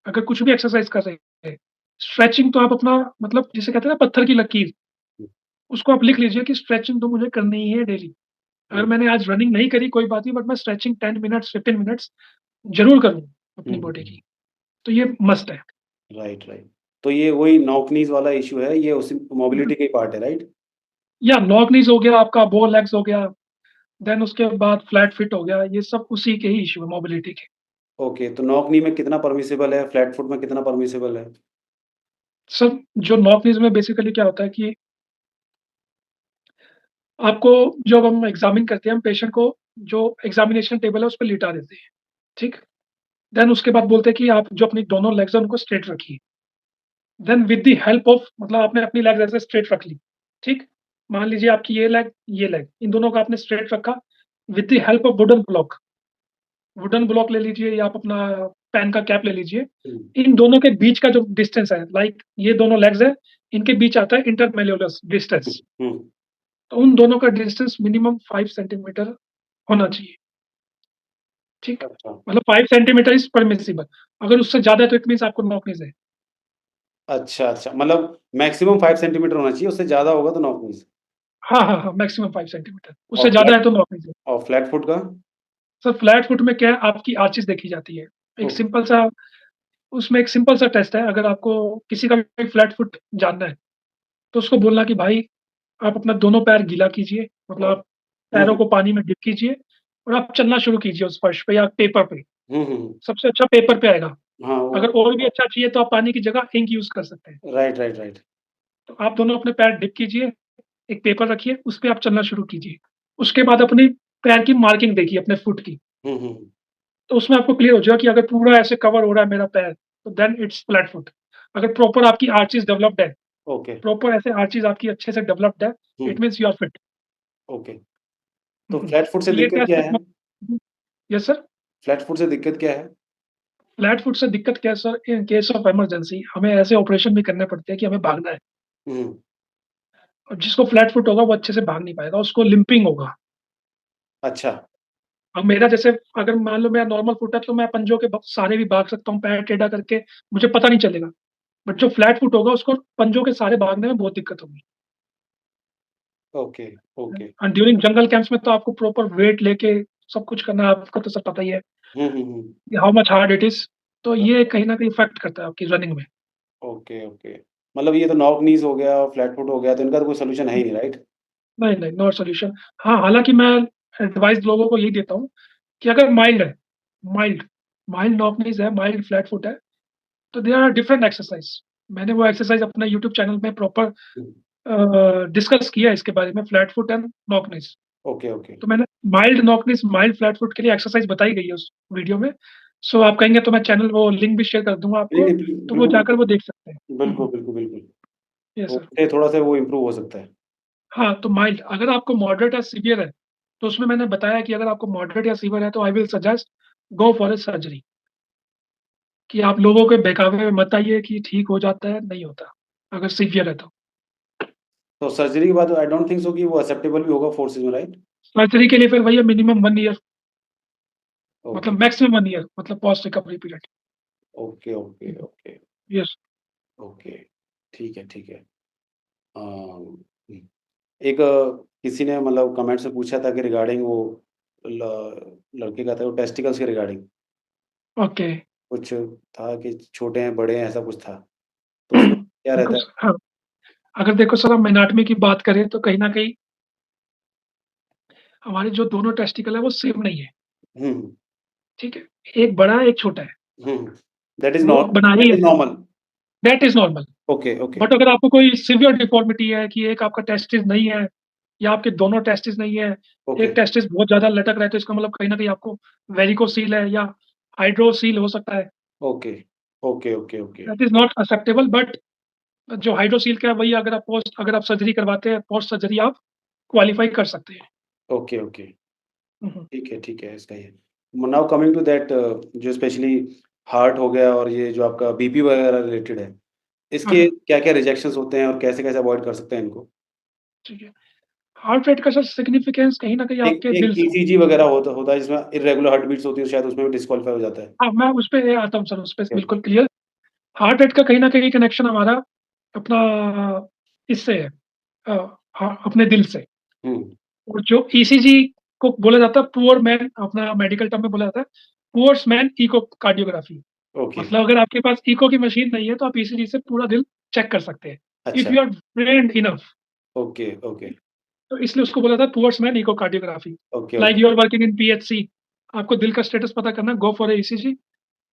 अगर कुछ भी एक्सरसाइज कर रहे हैं, स्ट्रेचिंग तो आप अपना, मतलब जिसे कहते हैं ना पत्थर की लकीर, हुँ, उसको आप लिख लीजिए कि स्ट्रेचिंग तो मुझे करनी ही है डेली। अगर हुँ, मैंने आज रनिंग नहीं करी कोई बात नहीं, बट मैं स्ट्रेचिंग 10 मिनट्स 15 मिनट्स ज़रूर करूँ हुँ, अपनी हुँ, बॉडी हुँ। की। तो ये मस्ट है। Right, right. तो ये वही नॉक-नीज़ वाला इश्यू है, ये उसी मोबिलिटी का ही पार्ट है, राइट? या नॉक नीज़ हो गया, आपका बो लेग्स हो गया, देन उसके बाद फ्लैट फिट हो गया, ये सब उसी के ही इश्यू है मोबिलिटी के। ओके, तो नॉक-नी में कितना परमिसिबल है, फ्लैट फुट में कितना परमिसिबल है? सर, जो नॉक नीज़ में बेसिकली क्या होता है कि आपको, जब हम एग्ज़ामिन करते हैं, हम पेशेंट को जो एग्ज़ामिनेशन टेबल है, उस पे लिटा देते हैं, ठीक? देन उसके बाद बोलते हैं कि आप जो अपनी दोनों लेग्स हैं, उनको स्ट्रेट रखिए। Then with the help of, मतलब आपने अपनी लेग्स ऐसे स्ट्रेट रख ली, ठीक? मान लीजिए आपकी ये लेग, इन दोनों को आपने स्ट्रेट रखा with the help of wooden block ले लीजिए या आप अपना पेन का कैप ले लीजिए। हुँ, इन दोनों के बीच का जो डिस्टेंस है, लाइक ये दोनों लेग्स हैं, इनके बीच आता है इंटरमेल्युलर हुँ, डिस्टेंस। हुँ। तो उन दोनों का डिस्टेंस मिनिमम 5 सेंटीमीटर होना चाहिए, ठीक? अच्छा, मतलब 5 सेंटीमीटर इज़ परमिसिबल। अगर उससे ज़्यादा है तो इट मीन्स आपको नॉक-नीज़ है। अच्छा, अच्छा, मतलब मैक्सिमम 5 सेंटीमीटर होना चाहिए, उससे ज़्यादा होगा तो नॉक-नीज़। हाँ, हाँ, हाँ, मैक्सिमम 5 सेंटीमीटर। और उससे ज़्यादा फ्लैट है तो नॉक-नीज़ है। और फ्लैट फुट का? सर, फ्लैट फुट में क्या है, आपकी आर्चेज़ देखी जाती है। एक ओके, सिंपल सा उसमें एक सिंपल सा टेस्ट है, अगर आपको किसी का भी फ्लैट फुट जानना है, तो उसको बोलना कि भाई आप अपना दोनों पैर गीला कीजिए, मतलब ओ आप हुँ, पैरों हुँ, को पानी में डिप कीजिए और आप चलना शुरू कीजिए उस फर्श पे या पेपर पे। हुँ, हुँ, हुँ। सबसे अच्छा पेपर पे आएगा। हाँ, अगर वो और भी अच्छा चाहिए तो आप पानी की जगह इंक यूज़ कर सकते हैं। Right, right, right. तो आप दोनों अपने पैर डिप कीजिए, एक पेपर रखिए, उस पे आप चलना शुरू कीजिए। उसके बाद अपनी पैर की मार्किंग देखिए अपने फुट की। हुँ, हुँ, हुँ। तो उसमें आपको क्लियर हो जाएगा कि अगर पूरा ऐसे कवर हो रहा है मेरा पैर, तो देन इट्स फ्लैट फुट। अगर प्रॉपर आपकी आर्चीज़ डेवलप्ड है, ओके, प्रॉपर ऐसे आर्चीज़ आपकी अच्छे से डेवलप्ड है, hmm, it means you are fit. Okay. Hmm, तो हुँ। फ्लैट फुट से तो ये दिक्कत टेस्ट क्या एक है? Yes sir. फ्लैट फुट से दिक्कत क्या है? फ्लैट फुट से दिक्कत क्या है sir, in case of emergency हमें ऐसे ऑपरेशन भी करने पड़ते हैं कि हमें भागना है। हुँ, और जिसको फ्लैट फुट होगा वो अच्छे से भाग नहीं पाएगा, उसको लिंपिंग होगा। अच्छा, अब मेरा जैसे, अगर मान लो मेरा नॉर्मल फुट है तो मैं पंजों के सहारे भी भाग सकता हूँ पैर टेढ़ा करके, मुझे पता नहीं चलेगा। बट जो फ्लैट फुट होगा उसको पंजों के सहारे भागने में बहुत दिक्कत होगी। Okay, okay. And during jungle camps में तो आपको प्रॉपर वेट लेके सब कुछ करना है, आपको तो सब पता ही है हुँ, हुँ, हुँ। कि how much hard it is. तो ये कहीं न कहीं इफ़ेक्ट करता है आपकी रनिंग में। Okay, okay. मतलब ये तो नॉक नीज़ हो गया और फ्लैट फुट हो गया, तो इनका तो कोई सॉल्यूशन है ही नहीं, राइट? नहीं, नहीं, नो सॉल्यूशन। हाँ, हालाँकि मैं एडवाइस लोगों को यही देता हूँ कि अगर माइल्ड है, माइल्ड माइल्ड नॉक नीज है, माइल्ड फ्लैट फुट है, तो देयर आर डिफरेंट एक्सरसाइज। मैंने वो एक्सरसाइज अपने यूट्यूब चैनल में प्रॉपर डिस्कस किया है इसके बारे में, flat foot and knock knees. Okay, okay. तो मैंने माइल्ड नॉक नीज, माइल्ड फ्लैट फुट के लिए एक्सरसाइज बताई गई है उस वीडियो में। सो आप कहेंगे तो मैं चैनल वो लिंक भी शेयर कर दूंगा नहीं, आपको, नहीं, तो वो बिल्कुल, जाकर वो बिल्कुल। देख सकते हैं। बिल्कुल, बिल्कुल, बिल्कुल। यस तो सर। उससे थोड़ा-सा वो इम्प्रूव हो सकता है। हाँ, तो माइल्ड, अगर आपको मॉडरेट या सीवियर है, तो उसमें मैंने बताया कि अगर आपको मॉडरेट या सीवियर है तो I will suggest go for a surgery. कि आप लोगों के बहकावे में मत आइए कि ठीक हो जाता है, नहीं होता अगर सीवियर है तो। तो सर्जरी के बाद आई डोंट थिंक सो कि वो एक्सेप्टेबल भी होगा फोर्सेस में, राइट? सर्जरी के लिए फिर वही मिनिमम 1 ईयर, ओके, मतलब मैक्सिमम 1 ईयर, मतलब post recovery period. Okay, okay, okay, yes. Okay. ठीक है, ठीक है। अम, एक किसी ने मतलब कमेंट्स में पूछा था कि रिगार्डिंग वो ल लड़के का था वो टेस्टिकल्स के रिगार्डिंग ओके। कुछ था कि छोटे हैं, बड़े हैं, ऐसा कुछ था। तो उसमें क्या देखो रहता है? हाँ, अगर देखो सर हम एनाटॉमी की बात करें तो कहीं ना कहीं हमारे जो दोनों टेस्टिकल है वो सेम नहीं है। हुँ, ठीक है, एक बड़ा है एक छोटा है, हुँ, हुँ। दैट इज़ वो बना ही दैट है, is normal. That is normal. Okay, okay, but अगर आपको कोई सिवियर डिफॉर्मिटी है कि एक आपका टेस्टिस नहीं है या आपके दोनों टेस्टिस नहीं है, ओके, एक टेस्टिस बहुत ज्यादा लटक रहा है, तो इसका मतलब कहीं ना कहीं आपको वेरिकोसील है या हाइड्रोसील हो सकता है। Okay, okay, okay, okay, that is not acceptable. But जो हाइड्रोसील का है वही, अगर आप सर्जरी करवाते हैं, पोस्ट सर्जरी आप क्वालिफाई कर सकते हैं। Okay, okay. हम्म, ठीक है, इसका ये। नाउ कमिंग टू दैट जो स्पेशली हार्ट हो गया और ये जो आपका बीपी वगैरह रिलेटेड है, हाँ इसके हाँ, क्या-क्या रिजेक्शंस होते हैं और कैसे-कैसे अवॉइड कर सकते हैं इनको? ठीक है। हार्ट रेट का सर सिग्निफिकेंस कहीं ना कहीं एक आपके एक दिल से। ईसीजी वगैरह होता है जिसमें इर्रेगुलर हार्ट बीट्स होती है, शायद उसमें भी डिस्क्वालीफाई हो जाता है। हाँ, मैं उस पे आता हूँ सर, उस पे ओके, बिल्कुल क्लियर। हार्ट रेट का कहीं ना कहीं कनेक्शन हमारा अपना इससे है, हाँ, अपने दिल से। हुँ, और जो ईसीजी को बोला जाता है पुअर मैन, अपना मेडिकल टर्म में बोला जाता है पुअर्स मैन इकोकार्डियोग्राफी। ओके, मतलब अगर आपके पास इको की मशीन नहीं है तो आप ईसीजी से पूरा दिल चेक कर सकते हैं, इफ अच्छा, you are trained enough. Okay, okay, तो इसलिए उसको बोला था poor's man echocardiography. Okay, like okay, you are working in PHC, आपको दिल का स्टेटस पता करना, गो फॉर ए ईसीजी।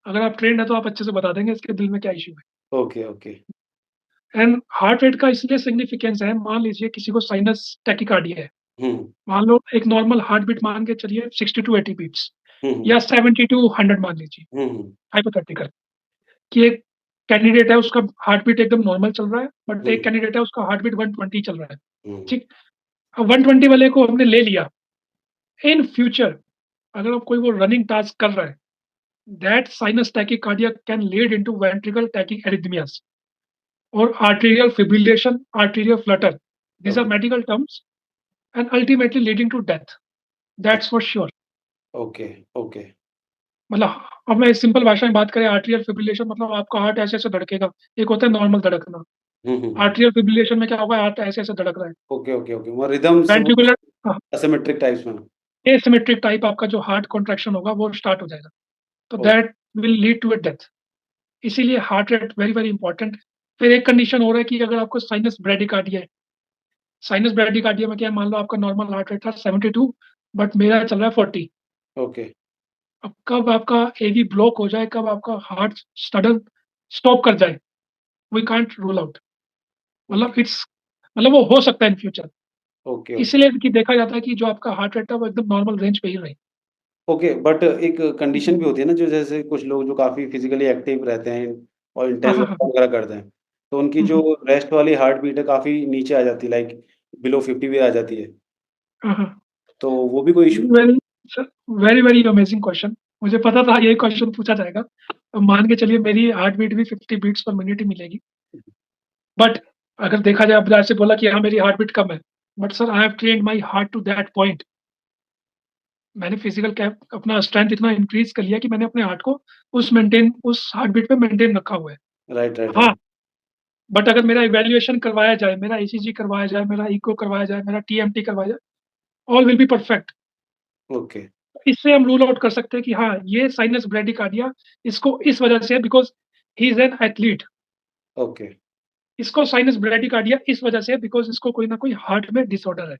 अगर आप ट्रेंड है तो आप अच्छे से बता देंगे इसके दिल में क्या इश्यू ओके, ओके। है। एंड हार्ट रेट का इसलिए सिग्निफिकेंस है, मान लीजिए किसी को साइनस टैकिकार्डिया है, हुँ, मान लो एक नॉर्मल हार्ट बीट मान के चलिए 60 टू 80 बीट्स हुँ, हुँ, या 70 टू 100 मान लीजिए, हुँ, हुँ, हाइपोथेटिकल, कि एक कैंडिडेट है उसका हार्ट बीट एकदम नॉर्मल चल रहा है, बट हुँ, एक कैंडिडेट है उसका हार्ट बीट 120 चल रहा है। हुँ, ठीक, अब 120 वाले को हमने ले लिया। इन फ्यूचर अगर आप कोई वो रनिंग टास्क कर रहा है, that sinus tachycardia can lead into ventricle tachyarrhythmias और arterial fibrillation, arterial flutter. These are okay, medical terms and ultimately leading to death. That's for sure. Okay, okay. मतलब अब मैं सिंपल भाषा में बात करें, आर्ट्रियल फिब्रिलेशन मतलब आपका हार्ट ऐसे ऐसे धड़केगा। एक होता है नॉर्मल धड़कना, हुँ, हुँ, हुँ। आर्ट्रियल फिब्रिलेशन में क्या होगा, हार्ट ऐसे ऐसे धड़क रहा है। Okay, okay, okay. वो रिदम्स वो वेंट्रिकुलर, एसिमेट्रिक टाइप्स में। एसिमेट्रिक टाइप आपका जो हार्ट कॉन्ट्रैक्शन होगा वो स्टार्ट हो जाएगा, तो oh that will lead to a death. इसीलिए heart rate very very important. फिर एक कंडीशन हो रहा है कि अगर आपको साइनस ब्रेडिकार्डिया है, साइनस ब्रेडिकार्डिया में क्या है, मान लो आपका नॉर्मल हार्ट रेट था 72, बट मेरा चल रहा है 40। ओके, अब कब आपका एवी ब्लॉक हो जाए, कब आपका हार्ट सडन स्टॉप कर जाए, वी कांट रूल आउट। मतलब ओके, इट्स, मतलब वो हो सकता है इन फ्यूचर। Okay, okay. इसलिए कि देखा जाता है कि जो आपका हार्ट रेट है वो एकदम नॉर्मल रेंज पे ही रहे। ओके, बट एक कंडीशन भी होती है ना, जो जैसे कुछ लोग जो काफ़ी फिज़िकली एक्टिव रहते हैं और हाँ इंटेंस हाँ हाँ। वर्कआउट वगैरह करते हैं, तो उनकी जो हम्म, रेस्ट वाली हार्ट बीट है काफ़ी नीचे आ जाती है, लाइक बिलो 50 भी आ जाती है। हाँ हाँ। तो वो भी कोई issue? Very very very amazing question. मुझे पता था यही क्वेश्चन पूछा जाएगा। अब मान के चलिए मेरी हार्ट बीट भी 50 बीट्स पर मिनट ही मिलेगी। बट अगर देखा जाए, अब जैसे बोला कि हाँ मेरी हार्ट बीट कम है, but sir I have trained my heart to that point. मैंने फिजिकल कैप अपना स्ट्रेंथ इतना इंक्रीज कर लिया कि मैंने अपने हार्ट को उस हार्ट बीट पे मेंटेन रखा हुआ है। राइट, राइट, हाँ, राइट। बट अगर मेरा इवैल्यूएशन करवाया जाए, मेरा ईसीजी करवाया जाए, मेरा इको करवाया जाए, मेरा टीएमटी करवाया जाए, all will be perfect. Okay, इससे हम रूल आउट कर सकते हैं कि हाँ ये साइनस ब्रेडिकार्डिया इसको इस वजह से, because he is an athlete. Okay, इसको साइनस ब्रेडिकार्डिया इस वजह से बिकॉज इसको कोई ना कोई हार्ट में डिसऑर्डर है।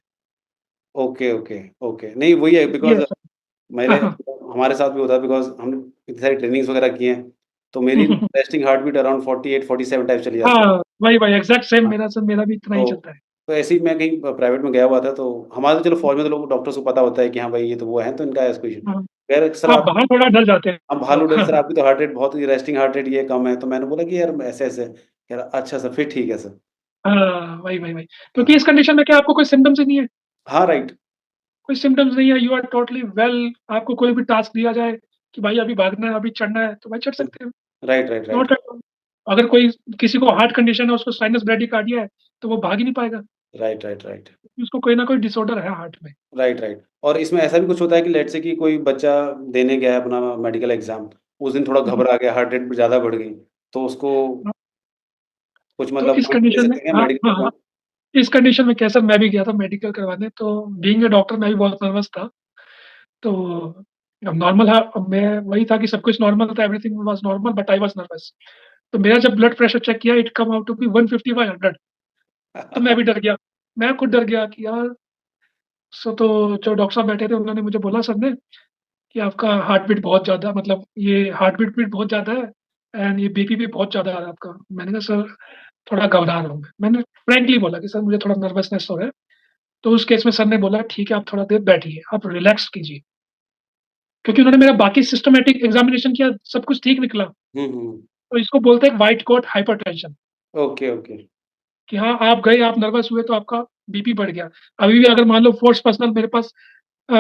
Okay, okay, okay. नहीं वही है ये बिकॉज़ है सर। हाँ मेरे हाँ हमारे साथ भी होता है बिकॉज़ हमने इतनी सारी ट्रेनिंग्स वगैरह की हैं, तो मेरी resting heart beat around 48-47 type चली जाती है। हाँ, वही एग्ज़ैक्ट सेम हाँ, मेरा भी इतना ही तो चलता है। तो ऐसे ही मैं कहीं प्राइवेट में गया हुआ था, तो हमारे तो चलो फ़ौज में तो लोग डॉक्टर्स को पता होता है कि हाँ भाई, ये तो वो हैं, तो इनका ऐसा कोई इश्यू हाँ, खैर सर हाँ, आप बाहर थोड़ा डर जाते हैं हम लोग। भालू डर सर आपकी तो हार्ट रेट बहुत ही रेस्टिंग हार्ट रेट ये कम है, तो मैंने बोला कि यार ऐसे-ऐसे, कह रहा अच्छा सर, फिर ठीक है सर। हाँ, वही। क्योंकि हाँ, इस कंडीशन में क्या आपको कोई सिम्पटम्स ही नहीं है, हाँ, राइट, कोई सिम्पटम्स नहीं है, यू आर टोटली वेल। आपको कोई भी टास्क दिया जाए कि भाई अभी भागना है, अभी चढ़ना है, तो भाई चढ़ हुँ, सकते हो, right, right, right, not at all. अगर कोई किसी को हार्ट कंडीशन है, उसको साइनस ब्रेडिकार्डिया है, तो वो भाग ही नहीं पाएगा, राइट, राइट, राइट, क्योंकि उसको कोई ना कोई डिसऑर्डर है हार्ट में। राइट, राइट और इसमें ऐसा भी कुछ होता है कि लेट्स से कि कोई बच्चा देने गया है अपना मेडिकल एग्ज़ाम, उस दिन थोड़ा घबरा गया, हार्ट रेट ज़्यादा बढ़ गई, तो उसको कुछ तो मतलब इस हम दे कंडीशन में सकते हैं हाँ, मेडिकल हाँ, हाँ। अपॉइंट इस कंडीशन में कैसा मैं भी गया था मेडिकल करवाने, तो बीइंग अ डॉक्टर मैं भी बहुत नर्वस था। तो अब नॉर्मल है, अब मैं वही था कि सब कुछ नॉर्मल था, everything was normal but I was nervous. तो मेरा जब ब्लड प्रेशर चेक किया, it came out to be 150/100। तो मैं भी डर गया। मैं खुद डर गया कि यार, तो जो डॉक्टर साहब बैठे थे उन्होंने मुझे बोला, सर ने, कि आपका हार्ट बीट बहुत ज़्यादा, मतलब ये हार्ट बीट भी बहुत ज़्यादा है एंड ये बीपी भी बहुत ज़्यादा आ रहा है आपका। मैंने कहा सर, थोड़ा घबरा रहा हूँ मैं। मैंने फ्रैंकली बोला कि सर मुझे थोड़ा नर्वसनेस हो रहा है। तो उस केस में सर ने बोला ठीक है, आप थोड़ा देर बैठिए, आप रिलैक्स कीजिए। क्योंकि उन्होंने मेरा बाकी सिस्टमैटिक एग्ज़ामिनेशन किया, सब कुछ ठीक निकला। हुँ, हुँ, तो इसको बोलते हैं white coat hypertension, okay, okay, कि हाँ, आप गए, आप नर्वस हुए तो आपका बीपी बढ़ गया। अभी भी अगर मान लो फोर्स पर्सनल मेरे पास अ,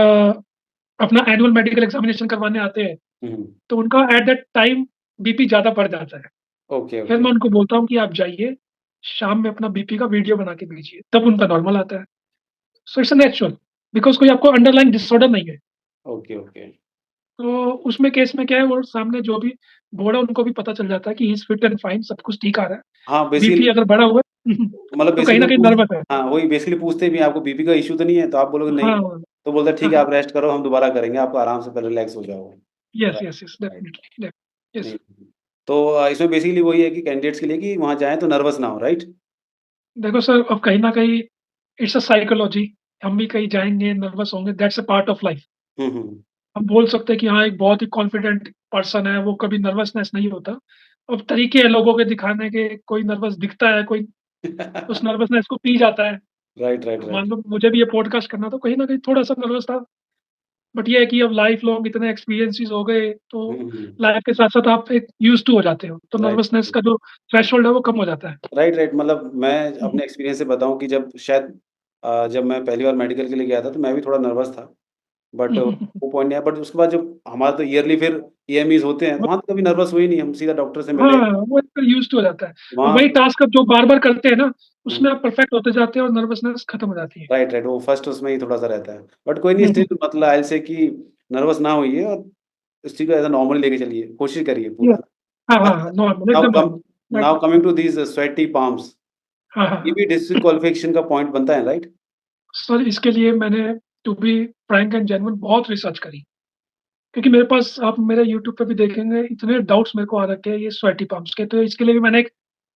अपना एनुअल मेडिकल एग्ज़ामिनेशन करवाने आते हैं, हुँ, हुँ, तो उनका एट दैट टाइम बीपी ज़्यादा बढ़ जाता है। ओके, फिर ओके, मैं उनको बोलता हूँ कि आप जाइए, शाम में अपना बीपी का वीडियो बना के भेजिए, तब उनका नॉर्मल आता है। सो इट्स नेचुरल, बिकॉज़ कोई आपको अंडरलाइंग डिसऑर्डर नहीं है। Okay, okay. तो उसमें केस में क्या है, वो सामने जो भी बोर्ड है उनको भी पता चल जाता है कि he is fit and fine, सब कुछ ठीक आ रहा है। हाँ, बीपी बेसिकली अगर बढ़ा हुआ है मतलब तो कहीं बेसिकली न वो कहीं पूछ नर्वस है। हाँ, वही बेसिकली पूछते भी हैं आपको बीपी का इश्यू तो नहीं है? तो आप बोलोगे नहीं, हाँ, तो बोलते हैं ठीक हाँ, है हाँ। आप रेस्ट करो हम दोबारा करेंगे, आप आराम से पहले रिलैक्स हो जाओ। Yes, right, yes, yes, right, definitely, yes. नहीं। तो इसमें बेसिकली वही है कि कैंडिडेट्स के लिए कि वहाँ जाएँ तो नर्वस ना हो, राइट? देखो सर, अब कहीं न कहीं इट्स अ साइकोलॉजी। हम भी कहीं जाएँगे, नर्वस होंगे, that's a part of life. Hmm, hmm. हम बोल सकते हैं कि हाँ, एक बहुत ही कॉन्फिडेंट पर्सन है, वो कभी नर्वसनेस नहीं होता। अब तरीके हैं लोगों के दिखाने के, कोई नर्वस दिखता है, कोई उस नर्वसनेस को पी जाता है। राइट, राइट, अब मान राइट। लो मुझे भी ये पॉडकास्ट करना था, कहीं न कहीं थोड़ा-सा नर्वस था। बट ये है कि अब लाइफ लॉन्ग इतने एक्सपीरियंसेस हो गए, तो हुँ, हुँ। लाइफ के साथ-साथ आप एक यूज़्ड टू हो जाते हो, तो राइट, नर्वसनेस का जो थ्रेशोल्ड है, वो कम हो जाता है। राइट, राइट मतलब मैं हुँ, हुँ। अपने एक्सपीरियंस से बताऊँ कि जब शायद जब मैं पहली बार मेडिकल के लिए गया था, तो मैं भी थोड़ा नर्वस था। बट हुँ, हुँ, हुँ। वो पॉइंट नहीं आया बट उसके बाद जब हमारा तो ईयरली फिर ईएमईज़ होते हैं, तो वहाँ तो कभी नर्वस हुए ही नहीं, हम सीधा डॉक्टर से मिले, हाँ, वो एक यूज़्ड टू हो जाता है। अब वहाँ वही टास्क आप जो बार-बार करते हैं ना, हुँ, उसमें आप परफेक्ट होते जाते हैं और नर्वसनेस खत्म हो जाती है। राइट, राइट वो फर्स्ट उसमें ही थोड़ा-सा रहता है। बट कोई नहीं हुँ, हुँ। स्टिल मतलब आई विल से कि नर्वस ना होइए और इस चीज़ को एज़ अ नॉर्मल लेके चलिए, कोशिश करिए ये पूरा। हाँ, हाँ, हाँ, अच्छा, नॉर्मल, नाउ एकदम कम normal. That's now it. Coming to these sweaty palms हाँ, हाँ, ये हाँ। भी डिसक्वालिफिकेशन का पॉइंट बनता है, राइट? सर, इसके लिए मैंने, to be frank and genuine, बहुत रिसर्च करी। क्योंकि मेरे पास, आप मेरे यूट्यूब पे भी देखेंगे, इतने डाउट्स मेरे को आ रखे हैं ये स्वेटी पम्प्स के, तो इसके लिए भी मैंने एक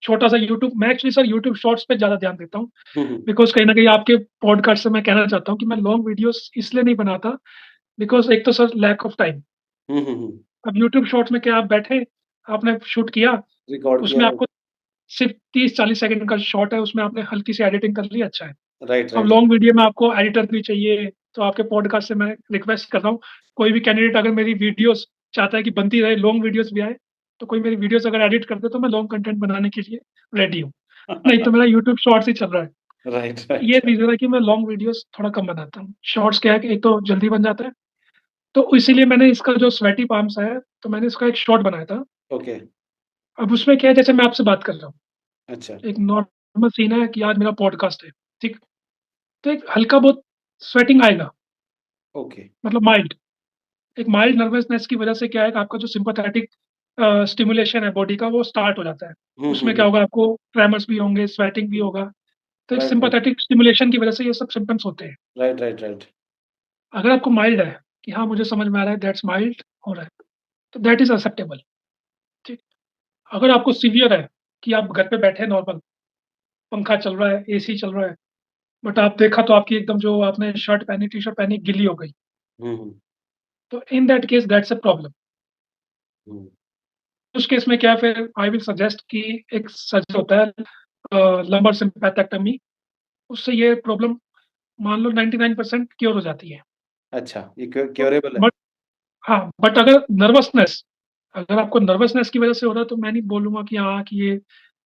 छोटा-सा यूट्यूब, मैं एक्चुअली सर यूट्यूब शॉर्ट्स पे ज़्यादा ध्यान देता हूँ। हुँ, हुँ। बिकॉज़ कहीं न कहीं आपके पॉडकास्ट से मैं कहना चाहता हूँ कि मैं लॉन्ग वीडियोज़ इसलिए नहीं बनाता, बिकॉज़ एक तो सर लैक ऑफ टाइम। हुँ, हुँ, हुँ। अब यूट्यूब शॉर्ट्स में क्या, आप बैठे, आपने शूट किया, रिकॉर्ड किया उसमें आपको सिर्फ़ 30-40 सेकंड का शॉट है, उसमें आपने हल्की सी एडिटिंग कर ली, अच्छा है। राइट, अब राइट। लॉन्ग वीडियो में आपको एडिटर भी चाहिए, तो आपके पॉडकास्ट से मैं रिक्वेस्ट कर रहा हूँ, कोई भी कैंडिडेट अगर मेरी वीडियोज़ चाहता है कि बनती रहे, लॉन्ग वीडियोज़ भी आए, तो कोई मेरी वीडियोज़ अगर एडिट कर दे, तो मैं लॉन्ग कंटेंट बनाने के लिए रेडी हूँ। नहीं तो मेरा यूट्यूब शॉर्ट्स ही चल रहा है। राइट, ये राइट, राइट। रीज़न है कि मैं लॉन्ग वीडियोज़ थोड़ा कम बनाता हूँ। शॉर्ट्स क्या है कि एक तो जल्दी बन जाता है, तो इसीलिए मैंने इसका जो स्वेटी पाल्म्स है, तो मैंने इसका एक शॉर्ट बनाया था। ओके, अब उसमें क्या है, जैसे मैं आपसे बात कर रहा हूँ, अच्छा, एक नॉर्मल सीन है कि आज मेरा पॉडकास्ट है, ठीक? तो एक हल्का बहुत स्वेटिंग आएगा, ओके। मतलब माइल्ड। एक माइल्ड नर्वसनेस की वजह से क्या है कि आपका जो सिम्पैथेटिक स्टिमुलेशन है बॉडी का, वो स्टार्ट हो जाता है। हुँ, हुँ, उसमें क्या हुँ। होगा, आपको ट्रेमर्स भी होंगे, स्वेटिंग भी होगा। तो एक राइट, राइट। सिम्पैथेटिक स्टिमुलेशन की वजह से ये सब सिम्पटम्स होते हैं। Right, right, right. अगर आपको माइल्ड है कि हाँ, मुझे समझ में आ रहा है, दैट्स माइल्ड हो रहा है, तो दैट इज़ एक्सेप्टेबल, ठीक। अगर आपको सीवियर है कि आप घर पे बैठे हैं नॉर्मल, पंखा चल रहा है, एसी चल रहा है, बट आप देखा तो आपकी एकदम जो आपने शर्ट पहनी, टी-शर्ट पहनी, गीली हो गई। हुँ, हुँ। तो in that case that's a problem. Hmm, उस केस में क्या है, फिर आई विल सजेस्ट कि एक सर्जरी होता है लंबर सिम्पैथेक्टमी, उससे ये प्रॉब्लम मान लो 99% क्योर हो जाती है। अच्छा, ये तो क्योरेबल है? बट हाँ, बट अगर नर्वसनेस, अगर आपको नर्वसनेस की वजह से हो रहा है, तो मैं नहीं बोलूंगा कि हाँ कि ये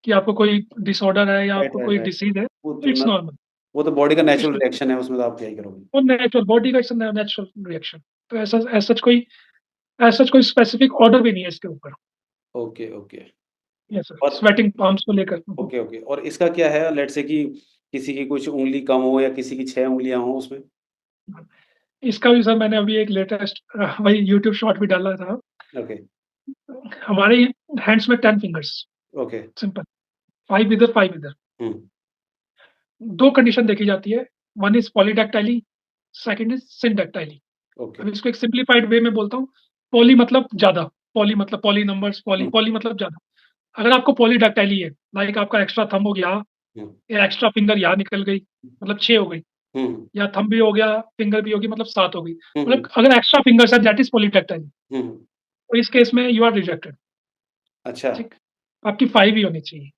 कि आपको कोई डिसऑर्डर है या राइट, आपको राइट, कोई राइट। डिसीज है, वो तो तो इट्स न, नॉर्मल। वो तो बॉडी का इट्स नेचुरल रिएक्शन है, उसमें तो आप क्या ही करोगे। वो नेचुरल बॉडी का इट्स नेचुरल रिएक्शन। तो ऐसा कोई स्पेसिफिक ऑर्डर भी नहीं है इसके ऊपर। Okay, okay. यस सर, और स्वेटिंग पाम्स को लेकर। Okay, okay. और इसका क्या है, लेट्स से कि किसी की कुछ उँगली कम हो या किसी की 6 उँगलियाँ हों उसमें? इसका भी सर मैंने अभी एक लेटेस्ट वही यूट्यूब शॉर्ट भी डाला था। ओके, हमारे हैंड्स में 10 फिंगर्स, ओके। सिंपल, 5 इधर 5 इधर। हुँ, दो कंडीशन देखी जाती है, one is polydactyly, second is syndactyly. Okay. अब इसको एक सिंप्लीफाइड वे में बोलता हूँ। पॉली मतलब ज्यादा, पॉली मतलब पॉली नंबर्स, पॉली हुँ, पॉली मतलब ज्यादा। अगर आपको पॉलीडैक्टाइली है, लाइक आपका एक्स्ट्रा थंब हो गया हुँ, या एक्स्ट्रा फिंगर यहाँ निकल गई, मतलब 6 हो गई, हुँ, या थंब भी हो गया, फिंगर भी होगी, मतलब 7 हो गई। हुँ, मतलब हुँ, अगर एक्स्ट्रा फिंगर्स है, दैट इज पॉलीडैक्टाइली। हुँ। तो इस केस में यू आर रिजेक्टेड। अच्छा, ठीक, आपकी 5 ही होनी चाहिए।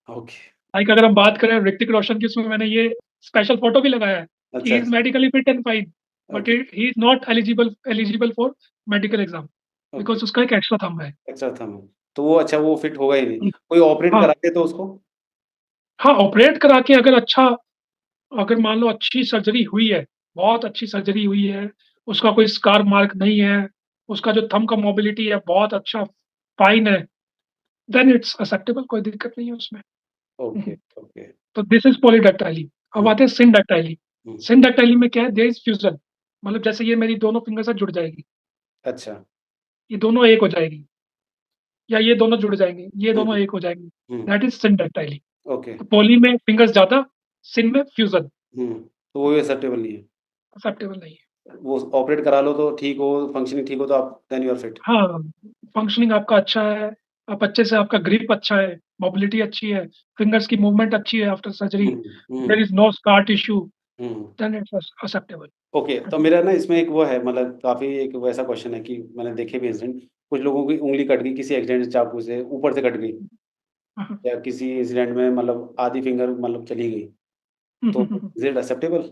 ओके। लाइक अगर हम बात करें ऋतिक रोशन की, उसमें मैंने ये स्पेशल फोटो भी लगाया है कि अच्छा, ही इज अच्छा। Medically fit and fine, but okay, he is not eligible for medical exam, okay. Because उसका एक एक्स्ट्रा थंब है। अच्छा था मैं। तो वो अच्छा वो फिट होगा ही नहीं। कोई ऑपरेट हाँ, कराते तो उसको? हाँ, ऑपरेट करा के अगर अच्छा, अगर मान लो अच्छी सर्जरी हुई है, बहुत अच्छी सर्जरी हुई है, उसका कोई स्कार मार्क नहीं है, उसका जो थंब का मोबिलिटी है बहुत अच्छा, फाइन है, देन इट्स एक्सेप्टेबल, कोई दिक्कत नहीं है उसमें। Okay, okay. तो दिस इज पॉलीडैक्टाइली। अब हुँ, आते हैं सिंडैक्टाइली। हुँ। सिंडैक्टाइली में क्या है, देयर इज फ्यूजन, मतलब जैसे ये मेरी दोनों फिंगर से जुड़ जाएगी, अच्छा। ये दोनों एक हो जाएगी, या ये दोनों जुड़ जाएंगे, ये हुँ, दोनों हुँ, एक हो जाएंगे, hmm. That is syndactyly. Okay. तो पॉली में फिंगर्स ज्यादा, सिन में फ्यूजन, हुँ। तो वो भी एक्सेप्टेबल नहीं है। एक्सेप्टेबल नहीं है। वो ऑपरेट करा लो तो ठीक हो, फंक्शनिंग ठीक हो तो आप देन यू आर फिट। हाँ, फंक्शनिंग आपका अच्छा है, आप अच्छे से, आपका ग्रिप अच्छा है, मोबिलिटी अच्छी है, फिंगर्स की मूवमेंट अच्छी है after surgery, hmm, there hmm, is no scar tissue, hmm. Then it's acceptable. Okay, तो मेरा ना इसमें एक वो है, मतलब काफ़ी एक वैसा क्वेश्चन है कि मैंने देखे भी इंसिडेंट, कुछ लोगों की उँगली कट गई किसी एक्सीडेंट से, चाकू से ऊपर से कट गई, या किसी इंसिडेंट में मतलब आधी फिंगर मतलब चली गई, तो इज़ इट एक्सेप्टेबल?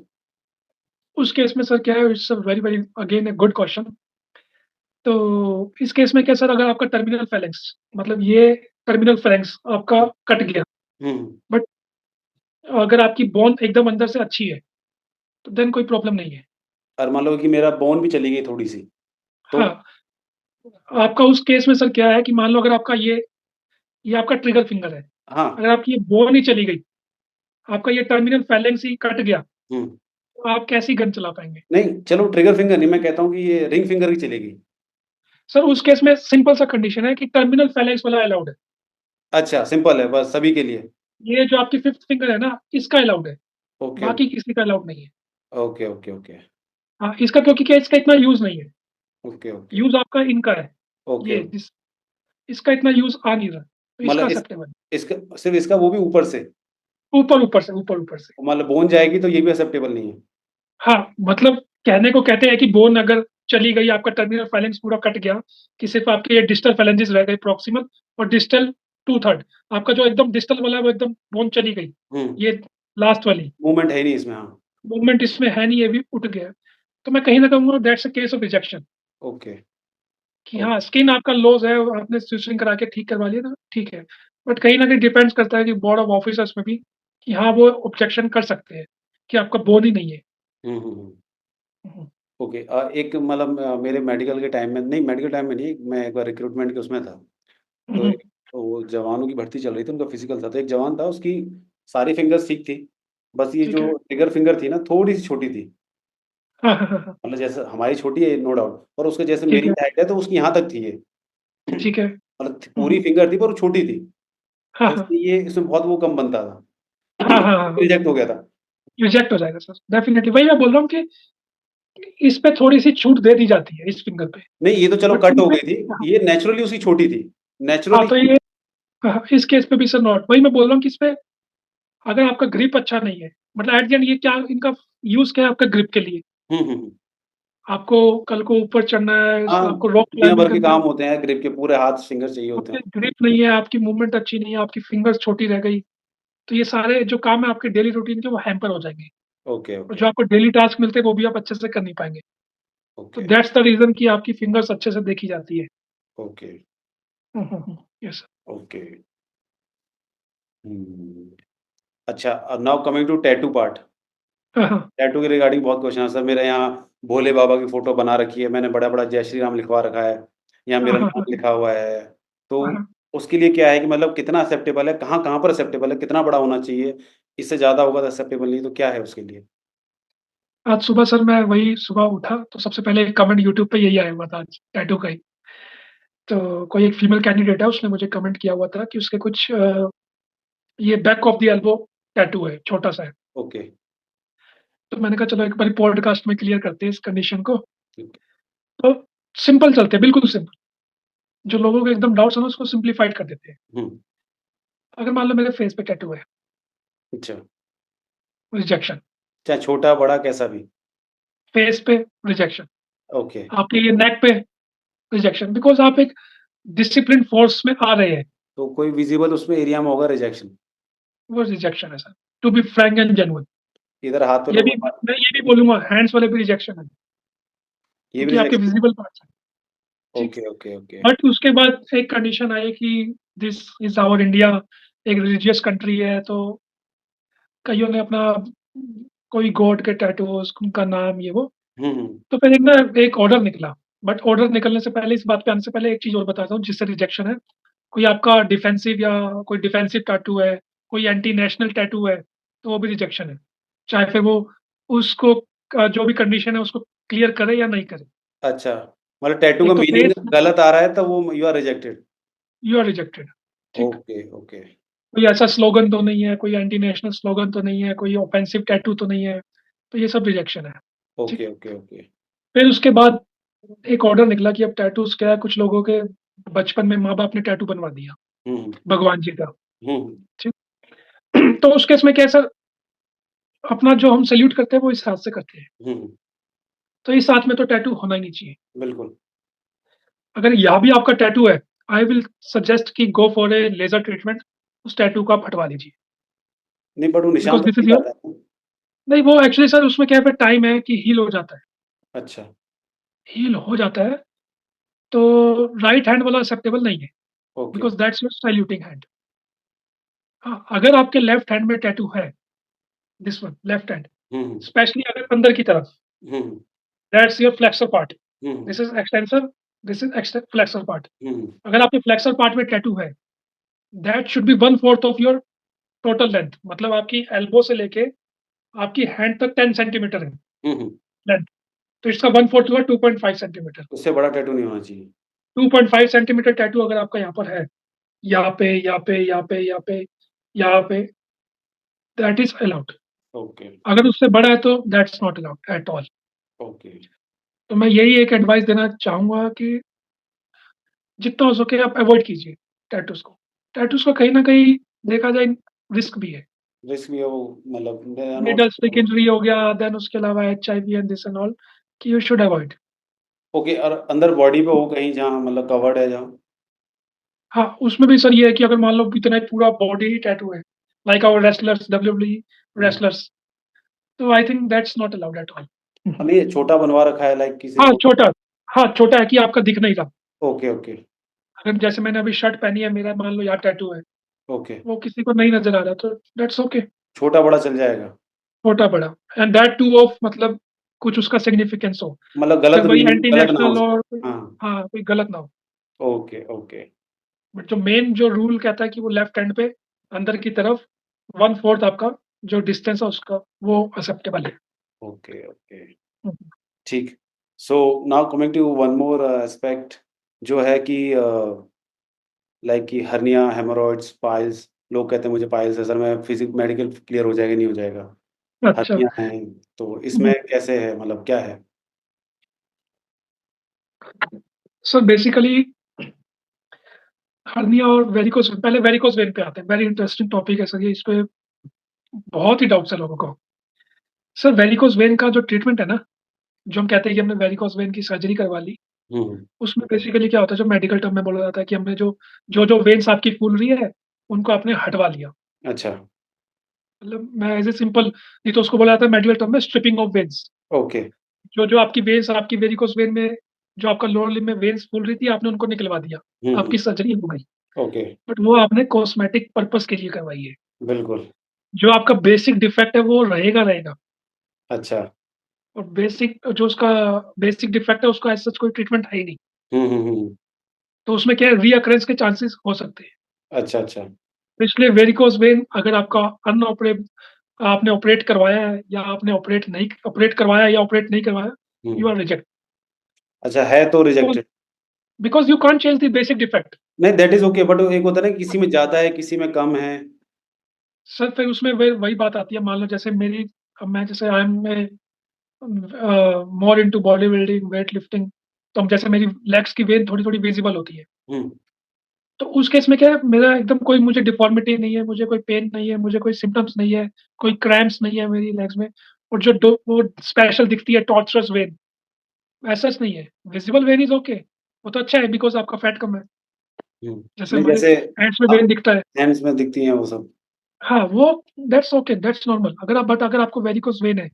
उस केस में सर क्या है, it's a very very again a good question. तो इस केस में क्या सर, अगर आपका टर्मिनल फेलेंक्स, मतलब ये टर्मिनल फेलेंक्स आपका कट गया, हुँ। बट अगर आपकी बोन एकदम अंदर से अच्छी है, तो देन कोई प्रॉब्लम नहीं है। और मान लो कि मेरा बोन भी चली गई थोड़ी-सी, तो? हाँ, आपका उस केस में सर क्या है कि मान लो अगर आपका ये आपका ट्रिगर फिंगर है, हाँ। अगर आपकी ये बोन ही चली गई, आपका ये टर्मिनल फेलेंक्स ही कट गया, हुँ। तो आप कैसी गन चला पाएंगे? नहीं, चलो ट्रिगर फिंगर नहीं, मैं कहता हूँ कि ये रिंग फिंगर की चलेगी। सर उस केस में सिंपल सा कंडीशन है कि टर्मिनल फेलेंक्स वाला अलाउड है। अच्छा, सिंपल है बस सभी के लिए। ये जो आपकी फिफ्थ फिंगर है ना, इसका अलाउड है, ओके, बाकी किसी का अलाउड नहीं है। ओके, ओके, ओके, हाँ, इसका क्योंकि क्या, इसका इतना यूज नहीं है, ओके, ओके, यूज आपका इनका है, ओके। ये इसका इतना यूज आ नहीं रहा, तो इसका मतलब एक्सेप्टेबल। इसका सिर्फ़ इसका वो भी ऊपर से, ऊपर ऊपर से। मतलब बोन जाएगी तो ये भी एक्सेप्टेबल नहीं है। हाँ, मतलब कहने को कहते हैं कि बोन अगर चली गई, आपका टर्मिनल फाइलेंस पूरा कट गया, कि सिर्फ आपके ये डिस्टल फाइलेंजेस रह गए प्रॉक्सिमल और डिस्टल टू थर्ड, आपका जो एकदम डिस्टल वाला है वो एकदम बोन चली गई, हुँ, ये लास्ट वाली मूवमेंट है ही नहीं इसमें, हाँ। मूवमेंट इसमें है नहीं, ये भी उठ गया, तो मैं कहीं ना कहूँगा that's a case of rejection, okay, कि हाँ ओके। स्किन आपका लॉस है और आपने स्टिचिंग करा के ठीक करवा लिया, तो ठीक है। बट कहीं ना कहीं डिपेंड्स करता है कि बोर्ड ऑफ ऑफिसर्स में भी, कि हाँ वो ऑब्जेक्शन कर सकते हैं कि आपका बोन ही नहीं है। हुँ, हुँ, हुँ। हम्म, ओके, एक मतलब मेरे मेडिकल के टाइम में नहीं, मेडिकल टाइम में नहीं, मैं एक बार रिक्रूटमेंट के उसमें था। तो हम्म, वो जवानों की भर्ती चल रही थी, उनका फिज़िकल था, तो एक जवान था, उसकी सारी फिंगर्स ठीक थी। बस ये ठीक जो है। ट्रिगर फिंगर थी ना, थोड़ी-सी छोटी थी। हाँ, हाँ, हाँ, हाँ, मतलब जैसे हमारी छोटी है नो डाउट, पर उसके जैसे ठीक मेरी है। हाइट है तो उसकी यहाँ तक थी ये। ठीक है। मतलब पूरी फिंगर थी पर वो छोटी थी। हाँ, तो हाँ, इसलिए ये इसमें बहुत वो कम बनता था। हाँ, हाँ, हाँ, रिजेक्ट हो गया था। रिजेक्ट हो जाएगा सर, डेफिनेटली। वही मैं बोल रहा हूँ कि इस पे थोड़ी सी छूट दे दी जाती है इस फिंगर पे, नहीं, ये तो चलो बट कट इन हो पे, गई थी। हाँ, ये नेचुरली उसकी छोटी थी। हाँ, नेचुरली तो ये, हाँ, इस केस पे भी सर नॉट, वही मैं बोल रहा हूँ कि इस पे अगर आपका ग्रिप अच्छा नहीं है, मतलब एट द एंड ये क्या, इनका यूज क्या है आपका ग्रिप के लिए, हुँ, हुँ, हुँ। आपको कल को ऊपर चढ़ना है, हाँ, आपको रॉक दुनिया क्लाइंबिंग भर के करनी काम है, होते हैं, ग्रिप के पूरे हाथ फिंगर चाहिए होते आपके हैं। ग्रिप नहीं है, आपकी मूवमेंट अच्छी नहीं है, आपकी फिंगर्स छोटी रह गई, तो ये सारे जो काम है आपके डेली रूटीन के वो हैम्पर हो जाएँगे। ओके, और ओके, जो आपको डेली टास्क मिलते हैं वो भी आप अच्छे से कर नहीं पाएँगे। तो ओके, दैट्स द रीज़न कि आपकी फिंगर्स अच्छे से देखी जाती है। ओके, हुँ, हुँ, हुँ। यस। ओके। हुँ। अच्छा, now coming to tattoo part. हाँ, हाँ। टैटू के रिगार्डिंग बहुत क्वेश्चन है सर। मेरे यहाँ भोले बाबा की फ़ोटो बना रखी है, मैंने बड़ा-बड़ा जय श्री राम लिखवा रखा है, या हाँ, मेरा हाँ, नाम हाँ, लिखा हुआ है। तो हाँ, हाँ। उसके लिए क्या है कि मतलब कितना एक्सेप्टेबल है, कहाँ-कहाँ पर एक्सेप्टेबल है, कितना बड़ा होना चाहिए? इससे ज़्यादा होगा तो एक्सेप्टेबल नहीं, तो क्या है उसके लिए? आज सुबह सर मैं वही सुबह उठा तो सबसे पहले एक कमेंट यूट्यूब पे यही आया हुआ था आज टैटू का ही। तो कोई एक फीमेल कैंडिडेट है उसने मुझे कमेंट किया हुआ था कि उसके कुछ ये back of the elbow tattoo है, छोटा-सा है। ओके, तो मैंने कहा चलो एक बारी पॉडकास्ट में क्लियर करते हैं इस कंडीशन को। ठीक। तो सिंपल चलते हैं, बिल्कुल सिंपल। जो लोगों के एकदम डाउट्स है ना उसको सिम्प्लीफाइड कर देते हैं। हुँ, अगर मान लो मेरे फेस पे टैटू है, अच्छा। रिजेक्शन। चाहे छोटा, बड़ा कैसा भी? फेस पे रिजेक्शन। ओके, आपके ये नेक पे रिजेक्शन बिकॉज़ आप एक डिसिप्लिन्ड फ़ोर्स में आ रहे हैं, तो कोई विज़िबल उसमें एरिया में होगा रिजेक्शन? वो रिजेक्शन है sir. To be frank and genuine. इधर हाथ पे ये लोगों भी का मैं ये भी बोलूँगा हैंड्स वाले भी रिजेक्शन है, ये भी क्योंकि आपके रिजेक्शन? विज़िबल पार्ट्स हैं, ठीक है। Okay, okay, okay. बट उसके बाद एक कंडीशन आई कि दिस इज़ आवर इंडिया, एक रिलिजियस कंट्री है, तो कइयों ने अपना कोई गॉड के टैटूज़, उनका नाम ये वो। हुँ, हुँ। तो फिर एक ना एक ऑर्डर निकला, बट ऑर्डर निकलने से पहले इस बात पे आने से पहले एक चीज़ और बताता हूँ जिससे रिजेक्शन है। कोई आपका डिफेंसिव या कोई डिफेंसिव टैटू है, कोई एंटी नेशनल टैटू है, तो वो भी रिजेक्शन है। चाहे फिर वो उसको जो भी कंडीशन है उसको क्लियर करे या नहीं करे। अच्छा, मतलब टैटू का एक तो मीनिंग फेस गलत आ रहा है, तो वो you are rejected. You are rejected, ठीक। Okay, okay. कोई ऐसा स्लोगन तो नहीं है, कोई एंटी नेशनल स्लोगन तो नहीं है, कोई ऑफेंसिव टैटू तो नहीं है, तो ये सब रिजेक्शन है, ठीक। Okay, okay, okay. फिर उसके बाद एक ऑर्डर निकला कि अब टैटूज़ क्या है, कुछ लोगों के बचपन में माँ-बाप ने टैटू बनवा दिया, हुँ, हुँ। भगवान जी का, हुँ, हुँ। ठीक। तो उस केस में क्या है सर, अपना जो हम सैल्यूट करते हैं वो इस हाथ से करते हैं। हुँ, हुँ। तो इस हाथ में तो टैटू होना ही नहीं चाहिए। बिल्कुल। अगर यहाँ भी आपका टैटू है, आई विल सजेस्ट कि go for a laser treatment, उस टैटू को आप हटवा लीजिए। नहीं, बट वो निशान बिकॉज़ तो दिस इज़ ठीक योर आता है ना? नहीं वो एक्चुअली सर उसमें क्या है फिर टाइम है कि हील हो जाता है। अच्छा, हील हो जाता है, तो राइट हैंड वाला एक्सेप्टेबल नहीं है, okay. Because that's your saluting hand. हाँ, अगर आपके लेफ्ट हैंड में टैटू है, this one left hand, hmm, hmm. Specially अगर अंदर की तरफ, hmm, hmm. That's your flexor part. Hmm, hmm. This is extensor, this is flexor part. Hmm, hmm. अगर आपके फ्लेक्सर पार्ट में टैटू है, that should be 1/4 of your total length, मतलब आपकी एल्बो से लेके आपकी हैंड तक 10 सेंटीमीटर है हुँ, हुँ। लेंथ, तो इसका 1/4 हुआ 2.5 सेंटीमीटर। उससे बड़ा टैटू नहीं होना चाहिए। 2.5 सेंटीमीटर टैटू अगर आपका यहाँ पर है, यहाँ पे, यहाँ पे, यहाँ पे, यहाँ पे, यहाँ पे, दैट इज़ अलाउड। ओके, अगर उससे बड़ा है तो that's not allowed at all. Okay. तो मैं यही एक एडवाइस देना चाहूँगा कि जितना हो सके आप अवॉइड कीजिए टैटूज़ को। टैटूज़ का कहीं न कहीं देखा जाए रिस्क भी है। रिस्क भी है वो, मतलब they are not. Needle stick injury हो गया, देन उसके अलावा HIV and this and all कि यू शुड अवॉइड। ओके, और अंदर बॉडी पे हो कहीं जहाँ मतलब कवर्ड है जहाँ? हाँ, उसमें भी सर ये है कि अगर मान लो इतना ही पूरा बॉडी ही टैटू है, like our wrestlers, WWE hmm. Wrestlers, तो I think that's not allowed at all. नहीं, छोटा बनवा रखा है लाइक किसी हाँ, को। छोटा है कि आपका दिख नहीं रहा। ओके, ओके, अगर जैसे मैंने अभी शर्ट पहनी है, मेरा मान लो यहाँ टैटू है, ओके। वो किसी को नहीं नज़र आ रहा तो दैट्स ओके, छोटा-बड़ा चल जाएगा। छोटा-बड़ा एंड दैट टू ऑफ मतलब कुछ उसका सिग्निफिकेंस हो। मतलब फिर गलत वही मीनिंग एंटी गलत ना हो नेशनल उसका। और हाँ, हाँ, कोई गलत ना हो। ओके, ओके, बट जो मेन जो रूल कहता है कि वो लेफ्ट हैंड पे अंदर की तरफ 1/4 आपका जो डिस्टेंस है उसका वो एक्सेप्टेबल है। Okay, okay. हुँ, ठीक। So now coming to one more aspect, जो है कि लाइक कि हर्निया, हेमोरॉइड्स, पाइल्स। लोग कहते हैं मुझे पाइल्स है सर, मैं फिज़िक मेडिकल क्लियर हो जाएगा, नहीं हो जाएगा। अच्छा। हर्निया है, तो इसमें हुँ, कैसे है, मतलब क्या है? सर बेसिकली हर्निया और वेरिकोज़ पहले वेरिकोज़ वेन पे आते हैं। वेरी इंटरेस्टिंग टॉपिक है सर ये, इस पे बहुत ही डाउट्स है लोगों को। सर वेरिकोज़ वेन का जो ट्रीटमेंट है ना, जो हम कहते हैं कि हमने वेरिकोस वेन की सर्जरी करवा ली, हम्म। उसमें बेसिकली क्या होता है, जो मेडिकल टर्म में बोला जाता है कि हमने जो जो जो वेन्स आपकी फूल रही है उनको आपने हटवा लिया। अच्छा। मतलब मैं एज ए सिंपल, नहीं तो उसको बोला जाता है मेडिकल टर्म में स्ट्रिपिंग ऑफ वेन्स। ओके। जो जो आपकी वेन्स, आपकी वेरिकोस वेन में जो आपका लोअर लिम्ब में वेन्स फूल रही थी, आपने उनको निकलवा दिया, हम्म। आपकी सर्जरी हो गई। ओके। बट वो आपने कॉस्मेटिक पर्पस के लिए करवाई है। बिल्कुल। जो आपका बेसिक डिफेक्ट है वो रहेगा रहेगा। अच्छा। और बेसिक जो उसका बेसिक डिफेक्ट है उसका ऐसा कोई ट्रीटमेंट है ही नहीं। हम्म। तो उसमें क्या है, रीअकरेंस के चांसेस हो सकते हैं। अच्छा अच्छा। तो इसलिए वेरिकोस वेन अगर आपका अनऑपरेट, आपने ऑपरेट करवाया है या आपने ऑपरेट नहीं ऑपरेट करवाया या ऑपरेट नहीं करवाया, यू हम्म। Are reject. अच्छा, है तो rejected. Because you can't change the basic defect. नहीं, दैट इज ओके, बट एक होता है ना, किसी में ज्यादा है, किसी में कम है। सर फिर उसमें वही बात आती है, मान लो जैसे मेरी, अब मैं जैसे I am more into body building, weight lifting, तो जैसे मेरी लेग्स की वेन थोड़ी थोड़ी विजिबल होती है। हम्म। तो उस केस में क्या है, मेरा एकदम कोई मुझे डिफॉर्मिटी नहीं है, मुझे कोई पेन नहीं है, मुझे कोई सिम्टम्स नहीं है, कोई क्रैम्प्स नहीं है मेरी लेग्स में। और जो वो स्पेशल दिखती है टॉर्चरस वेन, ऐसा नहीं है। विजिबल वेन इज ओके, वो तो अच्छा है बिकॉज आपका फैट कम है। जैसे नहीं, हमारे जैसे हैंड्स में वेन दिखता है। हैंड्स में दिखती हैं वो सब। हाँ वो दैट्स ओके, दैट्स नॉर्मल। अगर आप, बट अगर आपको वेरिकोस वेन है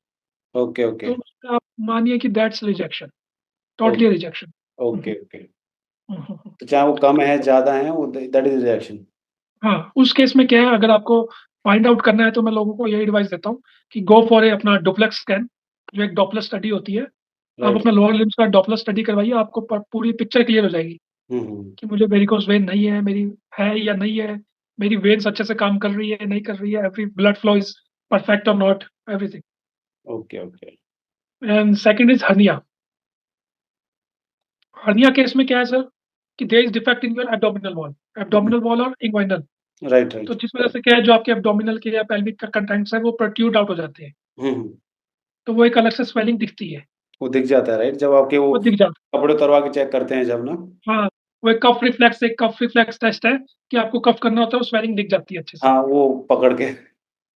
ओके ओके। तो उसका आप मानिए कि that's rejection, totally okay rejection. Okay okay. तो चाहे वो कम है ज्यादा है, वो दैट इज रिएक्शन। हाँ उस केस में क्या है, अगर आपको फाइंड आउट करना है तो मैं लोगों को यही एडवाइस देता हूँ कि गो फॉर ए अपना डुप्लेक्स स्कैन, जो एक डॉपलर स्टडी होती है। आप राइट। अपना लोअर लिम्स का डॉपलर स्टडी करवाइए, आपको पूरी पिक्चर क्लियर हो जाएगी हम्म। कि मुझे वेरिकोस वेन नहीं है, मेरी है या नहीं है, मेरी वेन्स अच्छे से काम कर रही है नहीं कर रही है, every blood flow is perfect और not, everything. Okay okay. And second is hernia. Hernia case में क्या है सर, कि there is defect in your abdominal wall और इंग्वाइनल। राइट तो राइट। जिस वजह से क्या है, जो आपके एब्डोमिनल के या पेल्विक का कंटेंट्स है वो प्रोट्रूड आउट हो जाते हैं। हम्म। तो वो एक अलग से स्वेलिंग दिखती है, वो दिख जाता है, राइट, जब आपके वो वो दिख जाता कपड़े उतरवा के चेक करते हैं जब ना। है। हाँ वो एक कफ रिफ्लेक्स टेस्ट है कि आपको कफ करना होता है, वो स्वेलिंग दिख जाती है अच्छे से। हाँ, वो पकड़ के।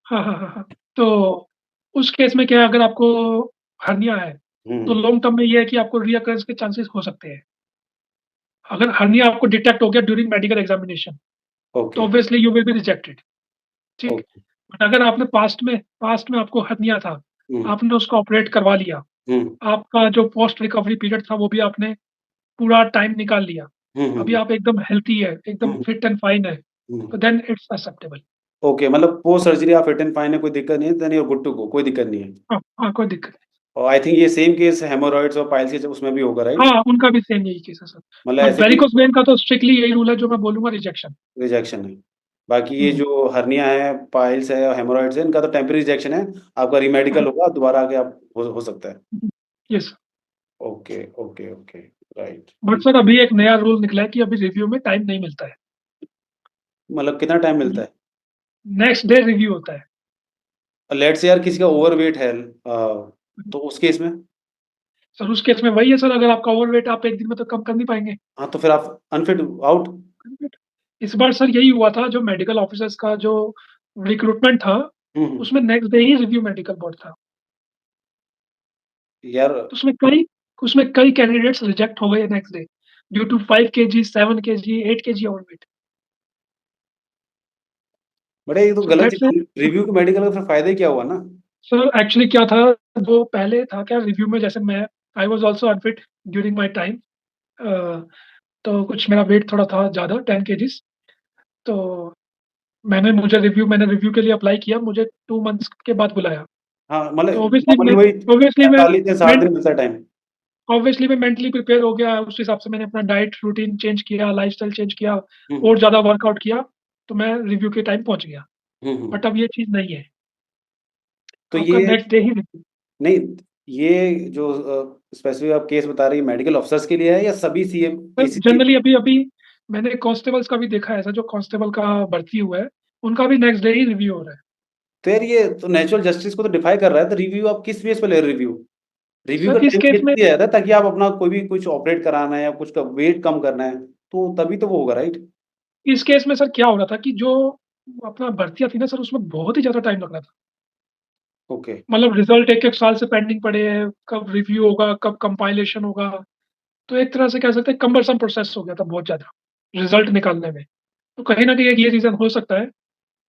हाँ हाँ हाँ हाँ। तो उस केस में क्या है, अगर आपको हर्निया है तो हम्म। लॉन्ग टर्म में ये है कि आपको रीअकरेंस के चांसेस हो सकते हैं। अगर हर्निया आपको डिटेक्ट हो गया ड्यूरिंग मेडिकल एग्जामिनेशन तो okay obviously you will be rejected. ठीक। ओके। बट अगर आपने पास्ट में आपको हर्निया था, हम्म आपने उसको ऑपरेट करवा लिया, हम्म आपका जो पोस्ट रिकवरी पीरियड था वो भी आपने पूरा टाइम निकाल लिया, अभी हम्म आप एकदम हेल्थी है, एकदम हम्म फिट एंड फाइन है, हम्म। तो देन इट्स एक्सेप्टेबल। ओके, मतलब पोस्ट सर्जरी आप फिट एंड फाइन है, कोई दिक्कत नहीं है, then you are good to go, कोई दिक्कत नहीं है। हाँ हाँ कोई दिक्कत नहीं। और आई थिंक ये सेम केस हेमोरॉइड्स और पाइल्स के उसमें भी होगा, राइट? हाँ उनका भी सेम यही केस है सर। मतलब बट ऐसे भी वेरिकोस वेन का तो स्ट्रिक्टली यही रूल है जो मैं बोलूंगा, रिजेक्शन। रिजेक्शन है। बाकी ये जो हर्निया है, पाइल्स है और हेमोरॉइड्स है, इनका तो टेम्परेरी रिजेक्शन है। आपका रीमेडिकल होगा, दोबारा आके आप हो सकता है। Yes. Okay okay okay. Right. But sir अभी एक नया रूल निकला है कि अभी रिव्यू में टाइम नहीं मिलता है। मतलब कितना टाइम मिलता है? नेक्स्ट डे रिव्यू होता है। लेट्स से यार किसी का ओवरवेट है, तो उस केस में? सर उस केस में वही है सर, अगर आपका ओवर वेट आप एक दिन में तो कम कर नहीं पाएंगे। हाँ, तो फिर आप अनफिट आउट। इस बार सर यही हुआ था, जो मेडिकल ऑफिसर्स का जो रिक्रूटमेंट था हम्म। उसमें नेक्स्ट डे ही रिव्यू मेडिकल बोर्ड था। यार, तो उसमें कई कैंडिडेट्स रिजेक्ट हो गए next day due to 5 kg, 7 kg, 8 kg over weight. बड़े ये तो सो गलत दैट्स चीज, रिव्यू के मेडिकल का फिर फायदा ही क्या हुआ ना? सर एक्चुअली क्या था, जो पहले था क्या रिव्यू में, जैसे मैं I was also unfit during my time. तो कुछ मेरा वेट थोड़ा था ज़्यादा, 10 kgs। तो मैंने रिव्यू के लिए अप्लाई किया, मुझे 2 मंथ्स के बाद बुलाया। हाँ, मतलब तो नॉर्मली वही ऑब्वियसली मैं 45 या 60 दिन मिलता है टाइम। ऑब्वियसली मैं मेंटली प्रिपेयर हो गया, उस हिसाब से मैंने अपना डाइट रूटीन चेंज किया, लाइफस्टाइल चेंज किया, हम्म और ज़्यादा वर्कआउट किया। तो मैं रिव्यू के टाइम पहुंच गया। हम्म। बट अब ये चीज़ नहीं है, तो आपका ये नेक्स्ट डे ही रिव्यू। नहीं, ये जो स्पेसिफिक आप केस बता रही है, मेडिकल ऑफिसर्स के लिए है या सभी सीएम सर एसीसी? जनरली अभी अभी मैंने कांस्टेबल्स का भी देखा है, ऐसा जो कांस्टेबल का भर्ती हुआ है उनका भी नेक्स्ट डे ही रिव्यू हो रहा है। तो यार ये तो नेचुरल जस्टिस को तो डिफाई कर रहा है, तो रिव्यू आप किस बेस पे ले रहे हो? रिव्यू रिव्यू का सर इस टाइम केस किस में लिए आता है? ताकि आप अपना कोई भी कुछ ऑपरेट कराना है या कुछ का वेट कम करना है, तो तभी तो वो होगा, राइट? इस केस में सर क्या हो रहा था कि जो अपना भर्तियां थी ना सर, उसमें बहुत ही ज्यादा टाइम लग रहा था। ओके। मतलब रिजल्ट 1-1 साल से पेंडिंग पड़े हैं, कब रिव्यू होगा, कब कंपाइलेशन होगा। तो एक तरह से कह सकते हैं कम्बरसम प्रोसेस हो गया था बहुत ज़्यादा, रिजल्ट निकालने में। तो कहीं न कहीं एक ये रीज़न हो सकता है, ये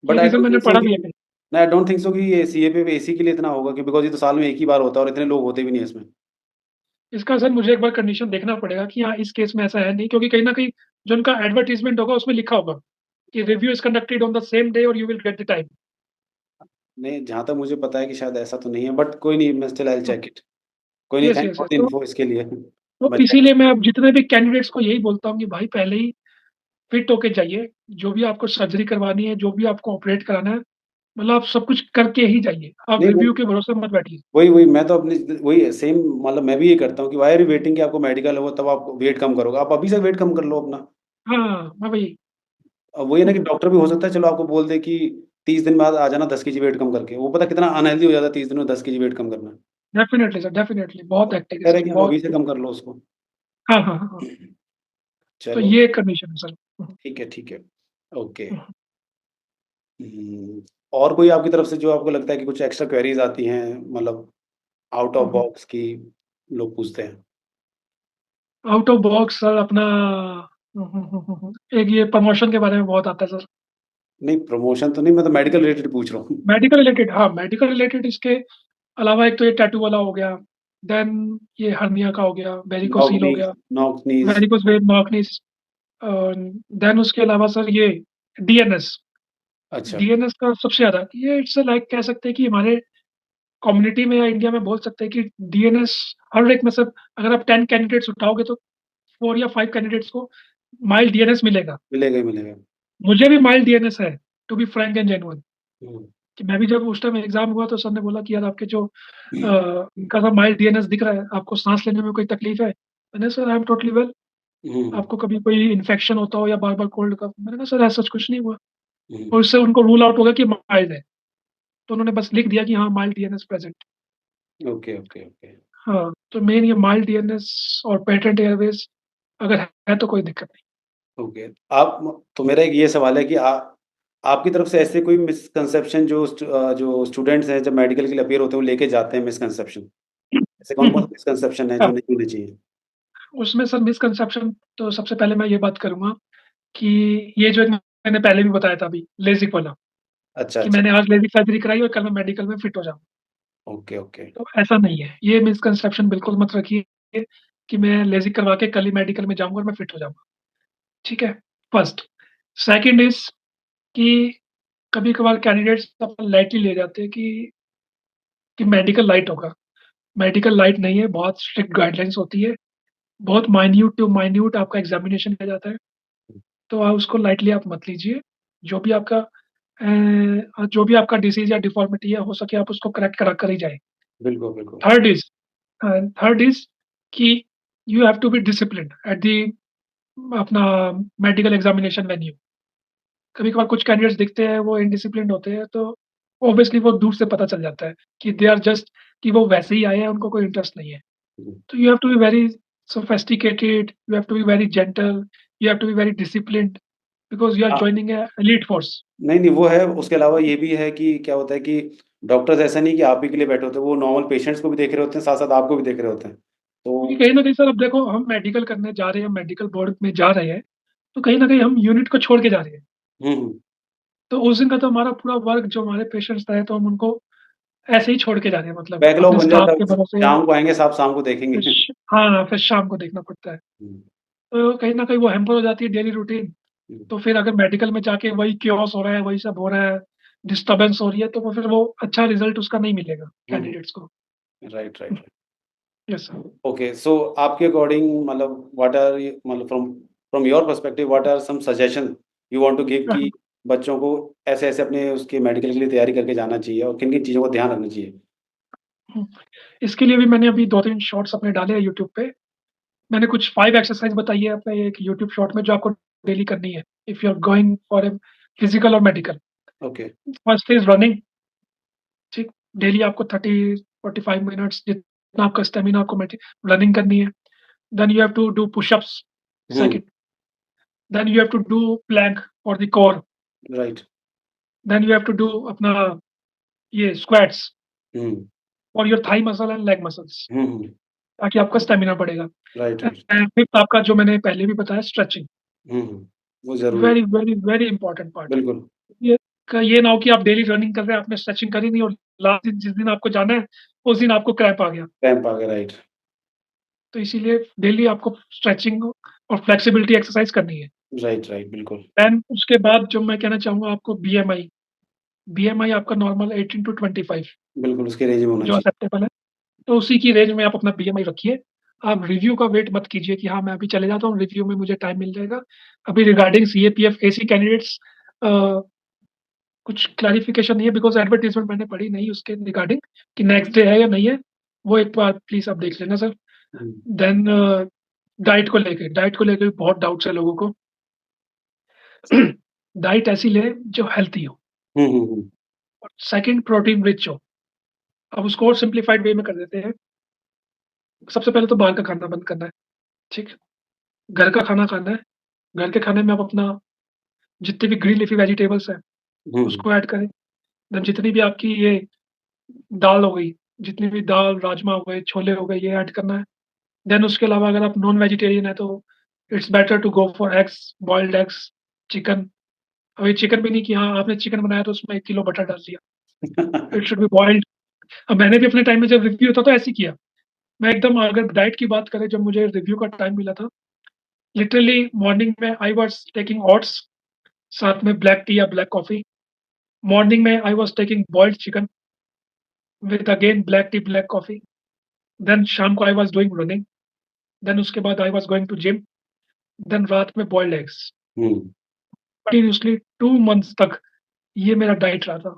बट आई रीज़न डोंट मैंने थिंक सो पढ़ा कि भी है कहीं। नहीं, आई डोंट थिंक सो कि ये सीए पे एसी के लिए इतना होगा, कि बिकॉज़ ये तो साल में एक ही बार होता है और इतने लोग होते भी नहीं है इसमें। इसका सर मुझे एक बार कंडीशन देखना पड़ेगा कि हाँ, इस केस में ऐसा है नहीं, क्योंकि कहीं न कहीं जो उनका एडवर्टाइज़मेंट होगा उसमें लिखा होगा कि review is conducted on the same day और you will get the time. नहीं, जहाँ तक मुझे पता है कि शायद ऐसा तो नहीं है, बट कोई नहीं, मैं स्टिल आई विल तो चेक इट। कोई नहीं, yes, thanks yes, for yes. The तो इन्फो इसके लिए। तो मैं चेक इसीलिए मैं अब जितने भी कैंडिडेट्स को यही बोलता हूँ कि भाई पहले ही फिट होके जाइए। जो भी आपको सर्जरी करवानी है, जो भी आपको ऑपरेट कराना है, मतलब आप सब कुछ करके ही जाइए। आप नहीं, रिव्यू के भरोसे मत बैठिए। वही मैं तो अपनी वही सेम, मतलब मैं भी ये करता हूँ कि व्हाई आर यू वेटिंग कि आपको मेडिकल हो तब आप वेट कम करोगे। आप अभी से वेट कम कर लो अपना। हाँ, मैं वही। अब वही है ना कि डॉक्टर भी हो सकता है चलो आपको बोल दे कि 30 दिन बाद आ जाना 10 केजी वेट कम करके। वो पता कितना अनहेल्दी हो जाता है 30 दिन में 10 केजी वेट कम करना। डेफ़िनिटली सर, डेफ़िनिटली बहुत हेक्टिक है कह रहे सर, हैं कि आप बहुत। अभी से कम कर लो उसको। हाँ, हाँ, हाँ, हाँ। तो चलो, ये एक कंडीशन है सर। ठीक है, ठीक है। ओके। हुँ, हुँ, और कोई आपकी तरफ से जो आपको लगता है कि कुछ एक्स्ट्रा क्वेरीज़ आती हैं, मतलब out hmm, of hmm. Box की लोग पूछते हैं? आउट ऑफ बॉक्स सर अपना एक ये प्रमोशन के बारे में बहुत आता है सर। नहीं, प्रमोशन तो नहीं, मैं तो मेडिकल रिलेटेड पूछ रहा हूँ। मेडिकल रिलेटेड, हाँ, मेडिकल रिलेटेड इसके अलावा एक तो ये टैटू वाला हो गया, देन ये हर्निया का हो गया, वेरिकोसील हो गया, नॉक नीज़। वेरिकोस वेन, मार्कनीज, देन उसके अलावा सर ये डीएनएस। अच्छा, डीएनएस का सबसे ज़्यादा ये इट्स लाइक कह सकते हैं कि हमारे कम्युनिटी में या इंडिया में बोल सकते हैं कि डीएनएस हर एक में से अगर आप 10 कैंडिडेट्स उठाओगे तो 4 या 5 कैंडिडेट्स को माइल्ड डीएनएस मिलेगा। मिलेगा ही मिलेगा। मुझे भी माइल्ड डीएनएस है, to be frank and genuine. Hmm. कि मैं भी जब उस टाइम एग्ज़ाम हुआ तो सर ने बोला कि यार आपके जो इनका सा माइल्ड डीएनएस दिख रहा है, आपको साँस लेने में कोई तकलीफ है? मैंने sir I am totally well. Hmm, आपको कभी कोई इन्फेक्शन होता हो या बार-बार कोल्ड कफ? मैंने कहा सर ऐसा कुछ नहीं हुआ। हुँ। और उससे उनको रूल आउट हो गया कि माइल्ड है। तो उन्होंने बस लिख दिया कि हाँ, mild DNS present. Okay, okay, okay, हाँ, तो मेन ये माइल्ड डीएनएस और पेटेंट एयरवेज़ अगर है तो कोई दिक्कत नहीं। ओके। आप तो मेरा एक ये सवाल है कि आपकी तरफ से ऐसे कोई मिसकंसेप्शन जो स्टूडेंट्स हैं जब मेडिकल के लिए अपीयर होते हैं वो लेके जाते हैं मिसकंसेप्शन, ऐसे कौन-कौन से मिसकंसेप्शन है जो हाँ, नहीं होने चाहिए? उसमें सर मिसकंसेप्शन तो सबसे पहले मैं ये बात करूँगा कि ये जो एक मैंने पहले भी बताया था अभी लेज़िक वाला, अच्छा, कि अच्छा। मैंने आज लेज़िक सर्जरी कराई और कल मैं मेडिकल में फिट हो जाऊँ। Okay, okay. तो ऐसा नहीं है। ये मिसकंसेप्शन बिल्कुल मत रखिए कि मैं लेज़िक करवा के कल ही मेडिकल में जाऊँगा और मैं फिट हो जाऊँगा। ठीक है? फर्स्ट। सेकंड इज़ कि कभी-कभार कैंडिडेट्स अपन लाइटली ले जाते हैं कि मेडिकल लाइट होगा। मेडिकल लाइट नहीं है, बहुत स्ट्रिक्ट गाइडलाइंस होती है। बहुत माइन्यूट टू माइन्यूट आपका एग्ज़ामिनेशन किया जाता है। तो उसको लाइटली आप मत लीजिए। जो भी आपका जो भी आपका डिसीज़ या डिफ़ॉर्मिटी है, हो सके आप उसको करेक्ट करा कर ही जाएँ। बिल्कुल, बिल्कुल। थर्ड इज़ थर्ड इज़ कि you have to be disciplined at the अपना मेडिकल एग्ज़ामिनेशन वेन्यू। कभी-कभार कुछ कैंडिडेट्स दिखते हैं, वो इनडिसिप्लिन्ड होते हैं, तो ऑब्वियसली वो दूर से पता चल जाता है कि दे आर जस्ट कि वो वैसे ही आए हैं, उनको कोई इंटरेस्ट नहीं है। हुँ। So you have to be very sophisticated, you have to be very gentle, you have to be very disciplined because you are हाँ, joining a elite force. नहीं, नहीं वो है, उसके अलावा ये भी है कि क्या होता है कि डॉक्टर्स ऐसा नहीं कि आप ही के लिए बैठे होते हैं, वो नॉर्मल पेशेंट्स को भी देख रहे होते हैं, साथ-साथ आपको भी देख रहे होते हैं। क्योंकि तो कहीं न कहीं सर अब देखो हम मेडिकल करने जा रहे हैं, मेडिकल बोर्ड में जा रहे हैं, तो कहीं न कहीं हम यूनिट को छोड़ के जा रहे हैं। हुँ, हुँ। तो उस दिन का तो हमारा पूरा वर्क जो हमारे पेशेंट्स हैं, तो हम उनको ऐसे ही छोड़ के जा रहे हैं मतलब बैकलॉग अपने बन स्टाफ जाता के है, भरोसे। शाम को आएँगे साहब, शाम को देखेंगे। हाँ, फिर शाम को देखना पड़ता है। हुँ, तो कहीं न कहीं वो हैम्पर हो जाती है डेली रूटीन। हुँ, तो फिर अगर मेडिकल में जाके वही chaos हो रहा है, वही सब हो रहा है, डिस्टर्बेंस हो रही है, तो वो फिर वो अच्छा रिज़ल्ट उसका नहीं मिलेगा हुँ, हुँ। कैंडिडेट्स को। Right, hmm, right, right. Yes sir. Okay, so आपके अकॉर्डिंग मतलब व्हाट आर यू मतलब from from your perspective what are some suggestion you want to give कि बच्चों को ऐसे-ऐसे अपने उसके मेडिकल के लिए तैयारी करके जाना चाहिए और किन-किन चीज़ों का ध्यान रखना चाहिए? हुँ, इसके लिए भी मैंने अभी 2-3 शॉर्ट्स अपने डाले हैं यूट्यूब पे। मैंने कुछ 5 एक्सरसाइज़ बताई है अपने एक यूट्यूब शॉर्ट में जो आपको डेली करनी है, if you are going for a physical और medical. Okay, first is running, ठीक? डेली आपको 30-45 मिनट्स जितना आपका स्टैमिना आपको रनिंग करनी है। Then you have to do pushups, hmm, second. Then you have to do plank for the core. Right, then you have to do अपना ये squats, hmm. For your thigh muscle and leg muscles, hmm, hmm. ताकि आपका stamina बढ़ेगा। Right, right. And fifth आपका जो मैंने पहले भी बताया स्ट्रेचिंग, हुँ, हुँ। वो ज़रूरी very, very, very important part है। बिल्कुल, ये ये ना हो कि आप डेली रनिंग कर रहे हैं, आपने स्ट्रेचिंग करी नहीं और लास्ट दिन जिस दिन आपको जाना है, उस दिन आपको क्रैम्प आ गया। क्रैम्प आ गया, राइट। तो इसीलिए डेली आपको स्ट्रेचिंग और फ्लेक्सिबिलिटी एक्सरसाइज करनी है। राइट, राइट, बिल्कुल। देन उसके बाद जो मैं कहना चाहूँगा आपको बीएमआई, बीएमआई आपका नॉर्मल 18 टू 25 बिल्कुल, उसके रेंज में होना जो चाहिए। एक्सेप्टेबल है। तो उसी की रेंज में आप अपना बीएमआई रखिए। आप रिव्यू का वेट मत कीजिए कि हाँ, मैं अभी चले जाता हूँ, रिव्यू में मुझे टाइम मिल जाएगा। अभी रिगार्डिंग सीएपीएफ एसी कैंडिडेट्स अ, कुछ क्लैरिफिकेशन नहीं है बिकॉज़ एडवर्टाइज़मेंट मैंने पढ़ी नहीं उसके रिगार्डिंग कि नेक्स्ट डे है या नहीं है। वो एक बार प्लीज़ आप देख लेना सर। हुँ। देन डाइट को लेके भी बहुत डाउट्स है लोगों को। डाइट ऐसी लें जो हेल्थी हो हुँ, हुँ, हुँ। और सेकंड प्रोटीन रिच हो। अब उसको और सिम्प्लिफाइड वे में कर देते हैं। सबसे पहले तो बाहर का खाना बंद करना है, ठीक है? घर का खाना खाना है। घर के खाने में आप अपना जितनी भी ग्रीन लीफी वेजिटेबल्स हैं, हुँ। उसको ऐड करें। देन जितनी भी आपकी ये दाल हो गई, जितनी भी दाल, राजमा हो गए, छोले हो गए, ये ऐड करना है। देन उसके अलावा अगर आप नॉन वेजिटेरियन हैं, तो it's better to go for eggs, boiled eggs, chicken. अब ये चिकन भी नहीं कि हाँ, आपने चिकन बनाया तो उसमें 1 किलो बटर डाल दिया। It should be boiled. अब मैंने भी अपने टाइम में जब रिव्यू होता था ऐसे ही किया। मैं एकदम अगर डाइट की बात करें जब मुझे रिव्यू का टाइम मिला था, लिटरली मॉर्निंग में आई वाज़ टेकिंग ओट्स, साथ में ब्लैक टी या ब्लैक कॉफ़ी। मॉर्निंग में I was taking boiled chicken with again black tea, black coffee. Then शाम को I was doing running. Then उसके बाद I was going to gym. Then रात में बॉइल्ड एग्स। हुँ। कंटीन्यूअसली 2 मंथ्स तक ये मेरा डाइट रहा था।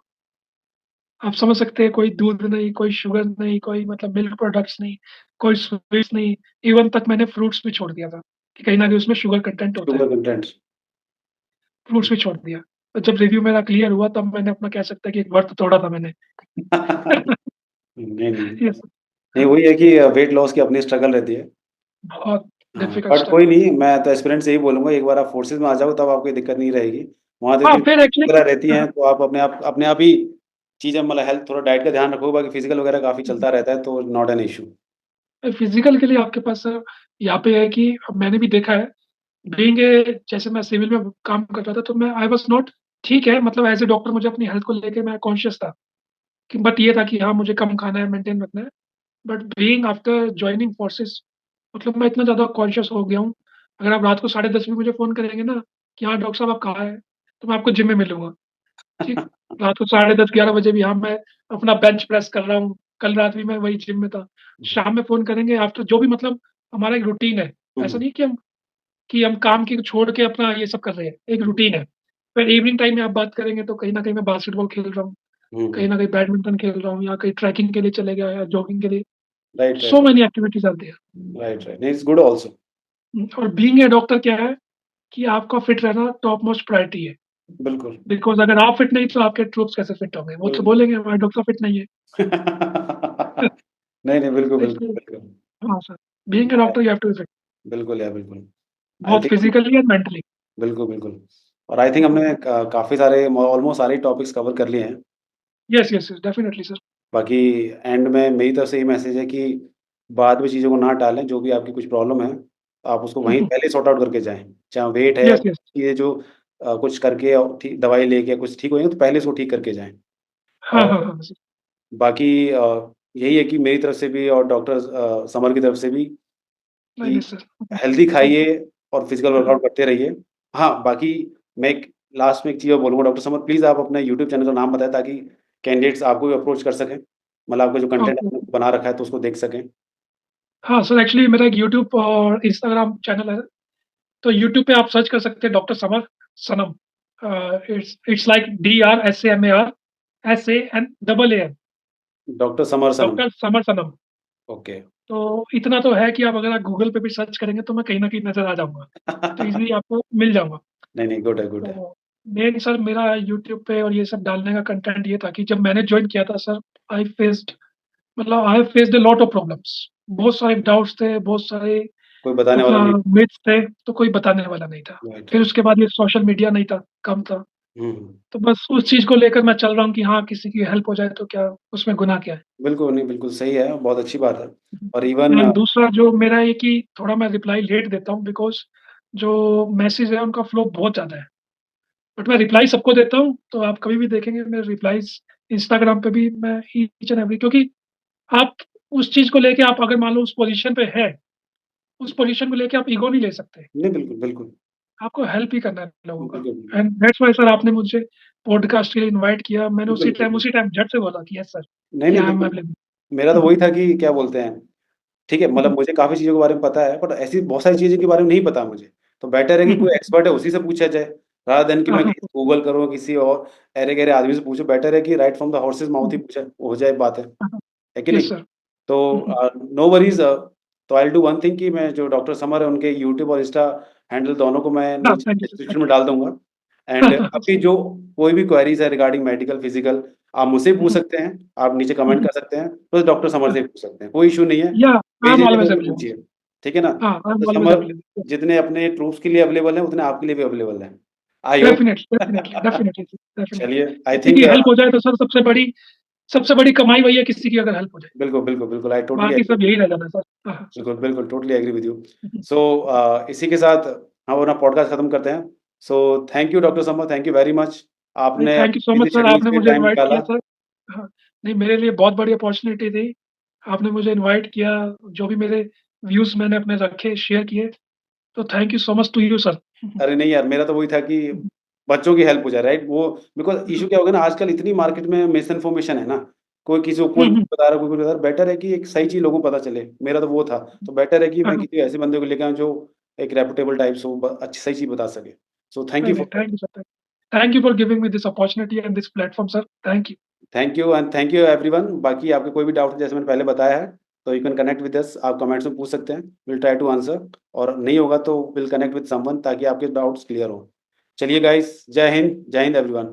आप समझ सकते हैं कोई दूध नहीं, कोई शुगर नहीं, कोई मतलब मिल्क प्रोडक्ट्स नहीं, कोई स्वीट्स नहीं, इवन तक मैंने फ्रूट्स भी छोड़ दिया था, कि कहीं न कहीं उसमें शुगर कंटेंट होता है। Sugar content. फ्रूट्स भी छोड़ दिया। तो जब रिव्यू मेरा क्लियर हुआ तब मैंने अपना कह सकते हैं कि एक वर्त तोड़ा था मैंने। नहीं, नहीं। यस। नहीं, हाँ, वही है कि वेट लॉस की अपनी स्ट्रगल रहती है। बहुत हाँ, डिफिकल्ट बट कोई स्ट्रगल। नहीं, मैं तो एस्पिरेंट से यही बोलूँगा एक बार आप फोर्सेज़ में आ जाओ तब आपको ये दिक्कत नहीं रहेगी। वहाँ तो हाँ, इतनी फिर एक्चुअली वगैरह रहती हाँ, हैं तो आप अपने आप ही चीज़ें मतलब हेल्थ थोड़ा डाइट का ध्यान रखो बाकी फिज़िकल वगैरह काफ़ी चलता रहता है तो नॉट एन इश्यू। फिज़िकल के लिए आपके पास यहाँ पे है कि अब मैंने भी देखा है, बीइंग ए जैसे मैं सिविल में काम कर रहा था तो मैं आई वाज़ नॉट ठीक है, मतलब एज़ अ डॉक्टर मुझे अपनी हेल्थ को लेके मैं कॉन्शियस था, कि बट ये था कि हाँ, मुझे कम खाना है, मेंटेन रखना है। But being after joining forces मतलब मैं इतना ज़्यादा कॉन्शियस हो गया हूँ, अगर आप रात को 10:30 बजे मुझे फ़ोन करेंगे ना कि हाँ, डॉक्टर साहब आप कहाँ हैं? तो मैं आपको जिम में मिलूँगा, ठीक? रात को 10:30-11 बजे भी हाँ, मैं अपना बेंच प्रेस कर रहा हूँ, कल रात भी मैं वही जिम में था। शाम में फ़ोन करेंगे आफ्टर जो भी मतलब हमारा एक रूटीन है, हुँ, ऐसा हुँ, नहीं कि हम काम की छोड़ के अपना ये सब कर रहे हैं, एक रूटीन है। फिर इवनिंग टाइम में आप बात करेंगे तो कहीं न कहीं मैं बास्केटबॉल खेल रहा हूँ, हुँ, कहीं हुँ। न कहीं बैडमिंटन खेल रहा हूँ या कहीं ट्रैकिंग के लिए चले गया या जॉगिंग के लिए। Right, so right, many activities are there. Right, right. नहीं इट्स गुड आल्सो। और बीइंग ए डॉक्टर क्या है कि आपका फिट रहना टॉप मोस्ट प्रायोरिटी है। बिल्कुल, बिकॉज़ अगर आप फिट नहीं तो आपके ट्रूप्स कैसे फिट होंगे? वो तो बिल्कुल। बोलेंगे हमारा डॉक्टर फिट नहीं है। नहीं, नहीं, बिल्कुल, तो बिल्कुल, इसलिए बिल्कुल। हाँ sir, being a doctor you have to be fit बिल्कुल यार, बिल्कुल। I both think physically and mentally. बिल्कुल, बिल्कुल। और आई थिंक हमने काफ़ी सारे ऑलमोस्ट सारे टॉपिक्स कवर कर लिए हैं। Yes, yes, yes, definitely sir. बाकी एंड में मेरी तरफ से ये मैसेज है कि बाद में चीज़ों को ना टालें, जो भी आपकी कुछ प्रॉब्लम है, आप उसको वहीं पहले सॉर्ट आउट करके जाएँ। चाहे वेट है या यस, यस। ये जो कुछ करके ठीक दवाई लेके कुछ ठीक होएँगे तो पहले इसको ठीक करके जाएँ। हाँ, और हाँ, हाँ, सर। बाकी यही है कि मेरी तरफ से भी और डॉक्टर समर की तरफ से भी नहीं, कि नहीं सर। हेल्दी थैंक खाइए और फिज़िकल यू। वर्कआउट करते रहिए। हाँ, बाकी मैं एक लास्ट में एक चीज़ और बोलूँगा डॉक्टर समर प्लीज़ आप अपना यूट्यूब चैनल का नाम बताएँ ताकि कैंडिडेट्स आपको भी अप्रोच कर सकें। मतलब आपका जो कंटेंट ओके। आपने बना रखा है तो उसको देख सकें। हाँ, सर एक्चुअली मेरा एक यूट्यूब और इंस्टाग्राम चैनल है। तो यूट्यूब पे आप सर्च कर सकते हैं doctor summer Sanam. It's it's like DRSAMAR SAN double AM doctor summer Sanam. Doctor summer Sanam. Okay. तो इतना तो है कि आप अगर आप गूगल पे भी सर्च करेंगे तो मैं कहीं न कहीं नज़र आ जाऊँगा। तो ईज़िली आपको मिल जाऊँगा। नहीं, नहीं, गुड है, गुड है। तो मेन सर मेरा यूट्यूब पे और ये सब डालने का कंटेंट ये था कि जब मैंने जॉइन किया था सर, आई फेस्ड मतलब I have faced a lot of problems. बहुत सारे डाउट्स थे, बहुत सारे कोई बताने अपना वाला नहीं। मिथ्स थे, तो कोई बताने वाला नहीं था। राइट, फिर राइट। उसके बाद ये सोशल मीडिया नहीं था, कम था। तो बस उस चीज़ को लेकर मैं चल रहा हूँ कि हाँ, किसी की हेल्प हो जाए तो क्या उसमें गुनाह क्या है? बिल्कुल नहीं, बिल्कुल सही है, बहुत अच्छी बात है। और इवन एंड दूसरा जो मेरा है कि थोड़ा मैं रिप्लाई लेट देता हूँ बिकॉज़ जो मैसेज है उनका फ्लो बहुत ज़्यादा है। बट मैं रिप्लाई सबको देता हूँ, तो आप कभी भी देखेंगे मेरे रिप्लाइज़ इंस्टाग्राम पे भी मैं ईच एंड एवरी क्योंकि आप उस चीज़ को लेके आप अगर मान लो उस पोज़ीशन पे है, उस पोज़ीशन को लेके आप ईगो नहीं ले सकते। नहीं, बिल्कुल, बिल्कुल। आपको हेल्प ही करना है लोगों का। बिल्कुल, एंड दैट्स व्हाई सर आपने मुझे पॉडकास्ट के लिए इनवाइट किया। मैंने बिल्कुल, बिल्कुल। उसी टाइम झट से बोला कि यस सर, नहीं, कि नहीं, आई एम बिल्कुल। अवेलेबल। मेरा तो हुँ, वही था कि क्या बोलते हैं, ठीक है, हुँ, मतलब हुँ, मुझे काफ़ी चीज़ों के बारे में पता है, बट ऐसी बहुत सारी चीज़ों के बारे में नहीं पता मुझे। तो बेटर है कि हुँ, हुँ, कोई एक्सपर्ट है, उसी से पूछा जाए, रादर देन कि हाँ, मैं हाँ, कहीं गूगल करूँ, किसी और अरे-गहरे आदमी से पूछूँ। बेटर है कि right from the horse's mouth ही हुँ, पूछा हो जाए बात हाँ, हाँ, है कि यस नहीं? सर। तो हुँ, हुँ, नो वरीज़, तो I will do one thing कि मैं जो डॉक्टर समर है, उनके यूट्यूब और इंस्टा हैंडल दोनों को मैं हाँ, नीचे thank you sir, description thank में यू। डाल दूँगा। हाँ, एंड हाँ, हाँ, आपकी जो कोई भी क्वेरीज़ है रिगार्डिंग मेडिकल, फिज़िकल, आप मुझसे भी हुँ, पूछ हुँ, सकते हैं, आप नीचे हुँ, कमेंट हुँ, कर सकते हैं, प्लस डॉक्टर समर हाँ, से भी पूछ सकते हैं, कोई इश्यू नहीं है। या आई एम बेझिझक ऑलवेज़ होके अवेलेबल। पूछिए, ठीक है ना? हाँ, I am doctor always summer available. जितने अपने ट्रूप्स के लिए अवेलेबल हैं, उतने आपके लिए भी अवेलेबल हैं। I hope definitely, definitely, definitely sir, definitely. चलिए, आई किसी की थिंक हेल्प हो जाए तो सर सबसे बड़ी कमाई वही है किसी की अगर हेल्प हो जाए। बिल्कुल, बिल्कुल, बिल्कुल, आई टोटली बाकी एग्री। सब यही रह जाता है सर। हाँ, हाँ, सर। बिल्कुल, बिल्कुल, टोटली एग्री विद यू। हुँ, हुँ। सो इसी के साथ हम अपना पॉडकास्ट खत्म करते हैं। So thank you doctor summer, thank you very much. नहीं, आपने थैंक यू सो अपने मच बिज़ी सर शेड्यूल आपने से मुझे टाइम इनवाइट निकाला। किया सर। हाँ, नहीं मेरे लिए बहुत बड़ी अपॉर्च्युनिटी थी। आपने मुझे इनवाइट किया, जो भी मेरे व्यूज़ मैंने अपने रखे, शेयर किए, तो thank you so much to you sir. Hmm, hmm, अरे नहीं यार, मेरा तो वही था कि हुँ, बच्चों की हेल्प हो जाए, राइट? वो बिकॉज़ हुँ, इश्यू क्या हो गया ना, आजकल इतनी मार्केट में मिस इन्फॉर्मेशन है ना, कोई किसी को हुँ, कोई कुछ हुँ, बता रहा है, कोई कुछ बता रहा है। बेटर है कि एक सही चीज़ लोगों को पता चले, मेरा तो वो था। तो बेटर है कि हाँ, मैं हाँ। किसी ऐसे बंदे को लेके आऊँ जो एक रेपुटेबल टाइप्स हो, ब अच्छी सही चीज़ बता सके। सो थैंक नहीं, यू नहीं, for that. Thank you sir. Thank you for giving me this opportunity and this platform sir. Thank you. Thank you and thank you everyone. बाकी आपके कोई भी डाउट है जैसे मैंने पहले बताया है, तो you can connect with us, आप कमेंट्स में पूछ सकते हैं, विल ट्राई टू आंसर, और नहीं होगा तो विल कनेक्ट विद समवन ताकि आपके डाउट्स क्लियर हो। चलिए गाइस, जय हिंद एवरीवन।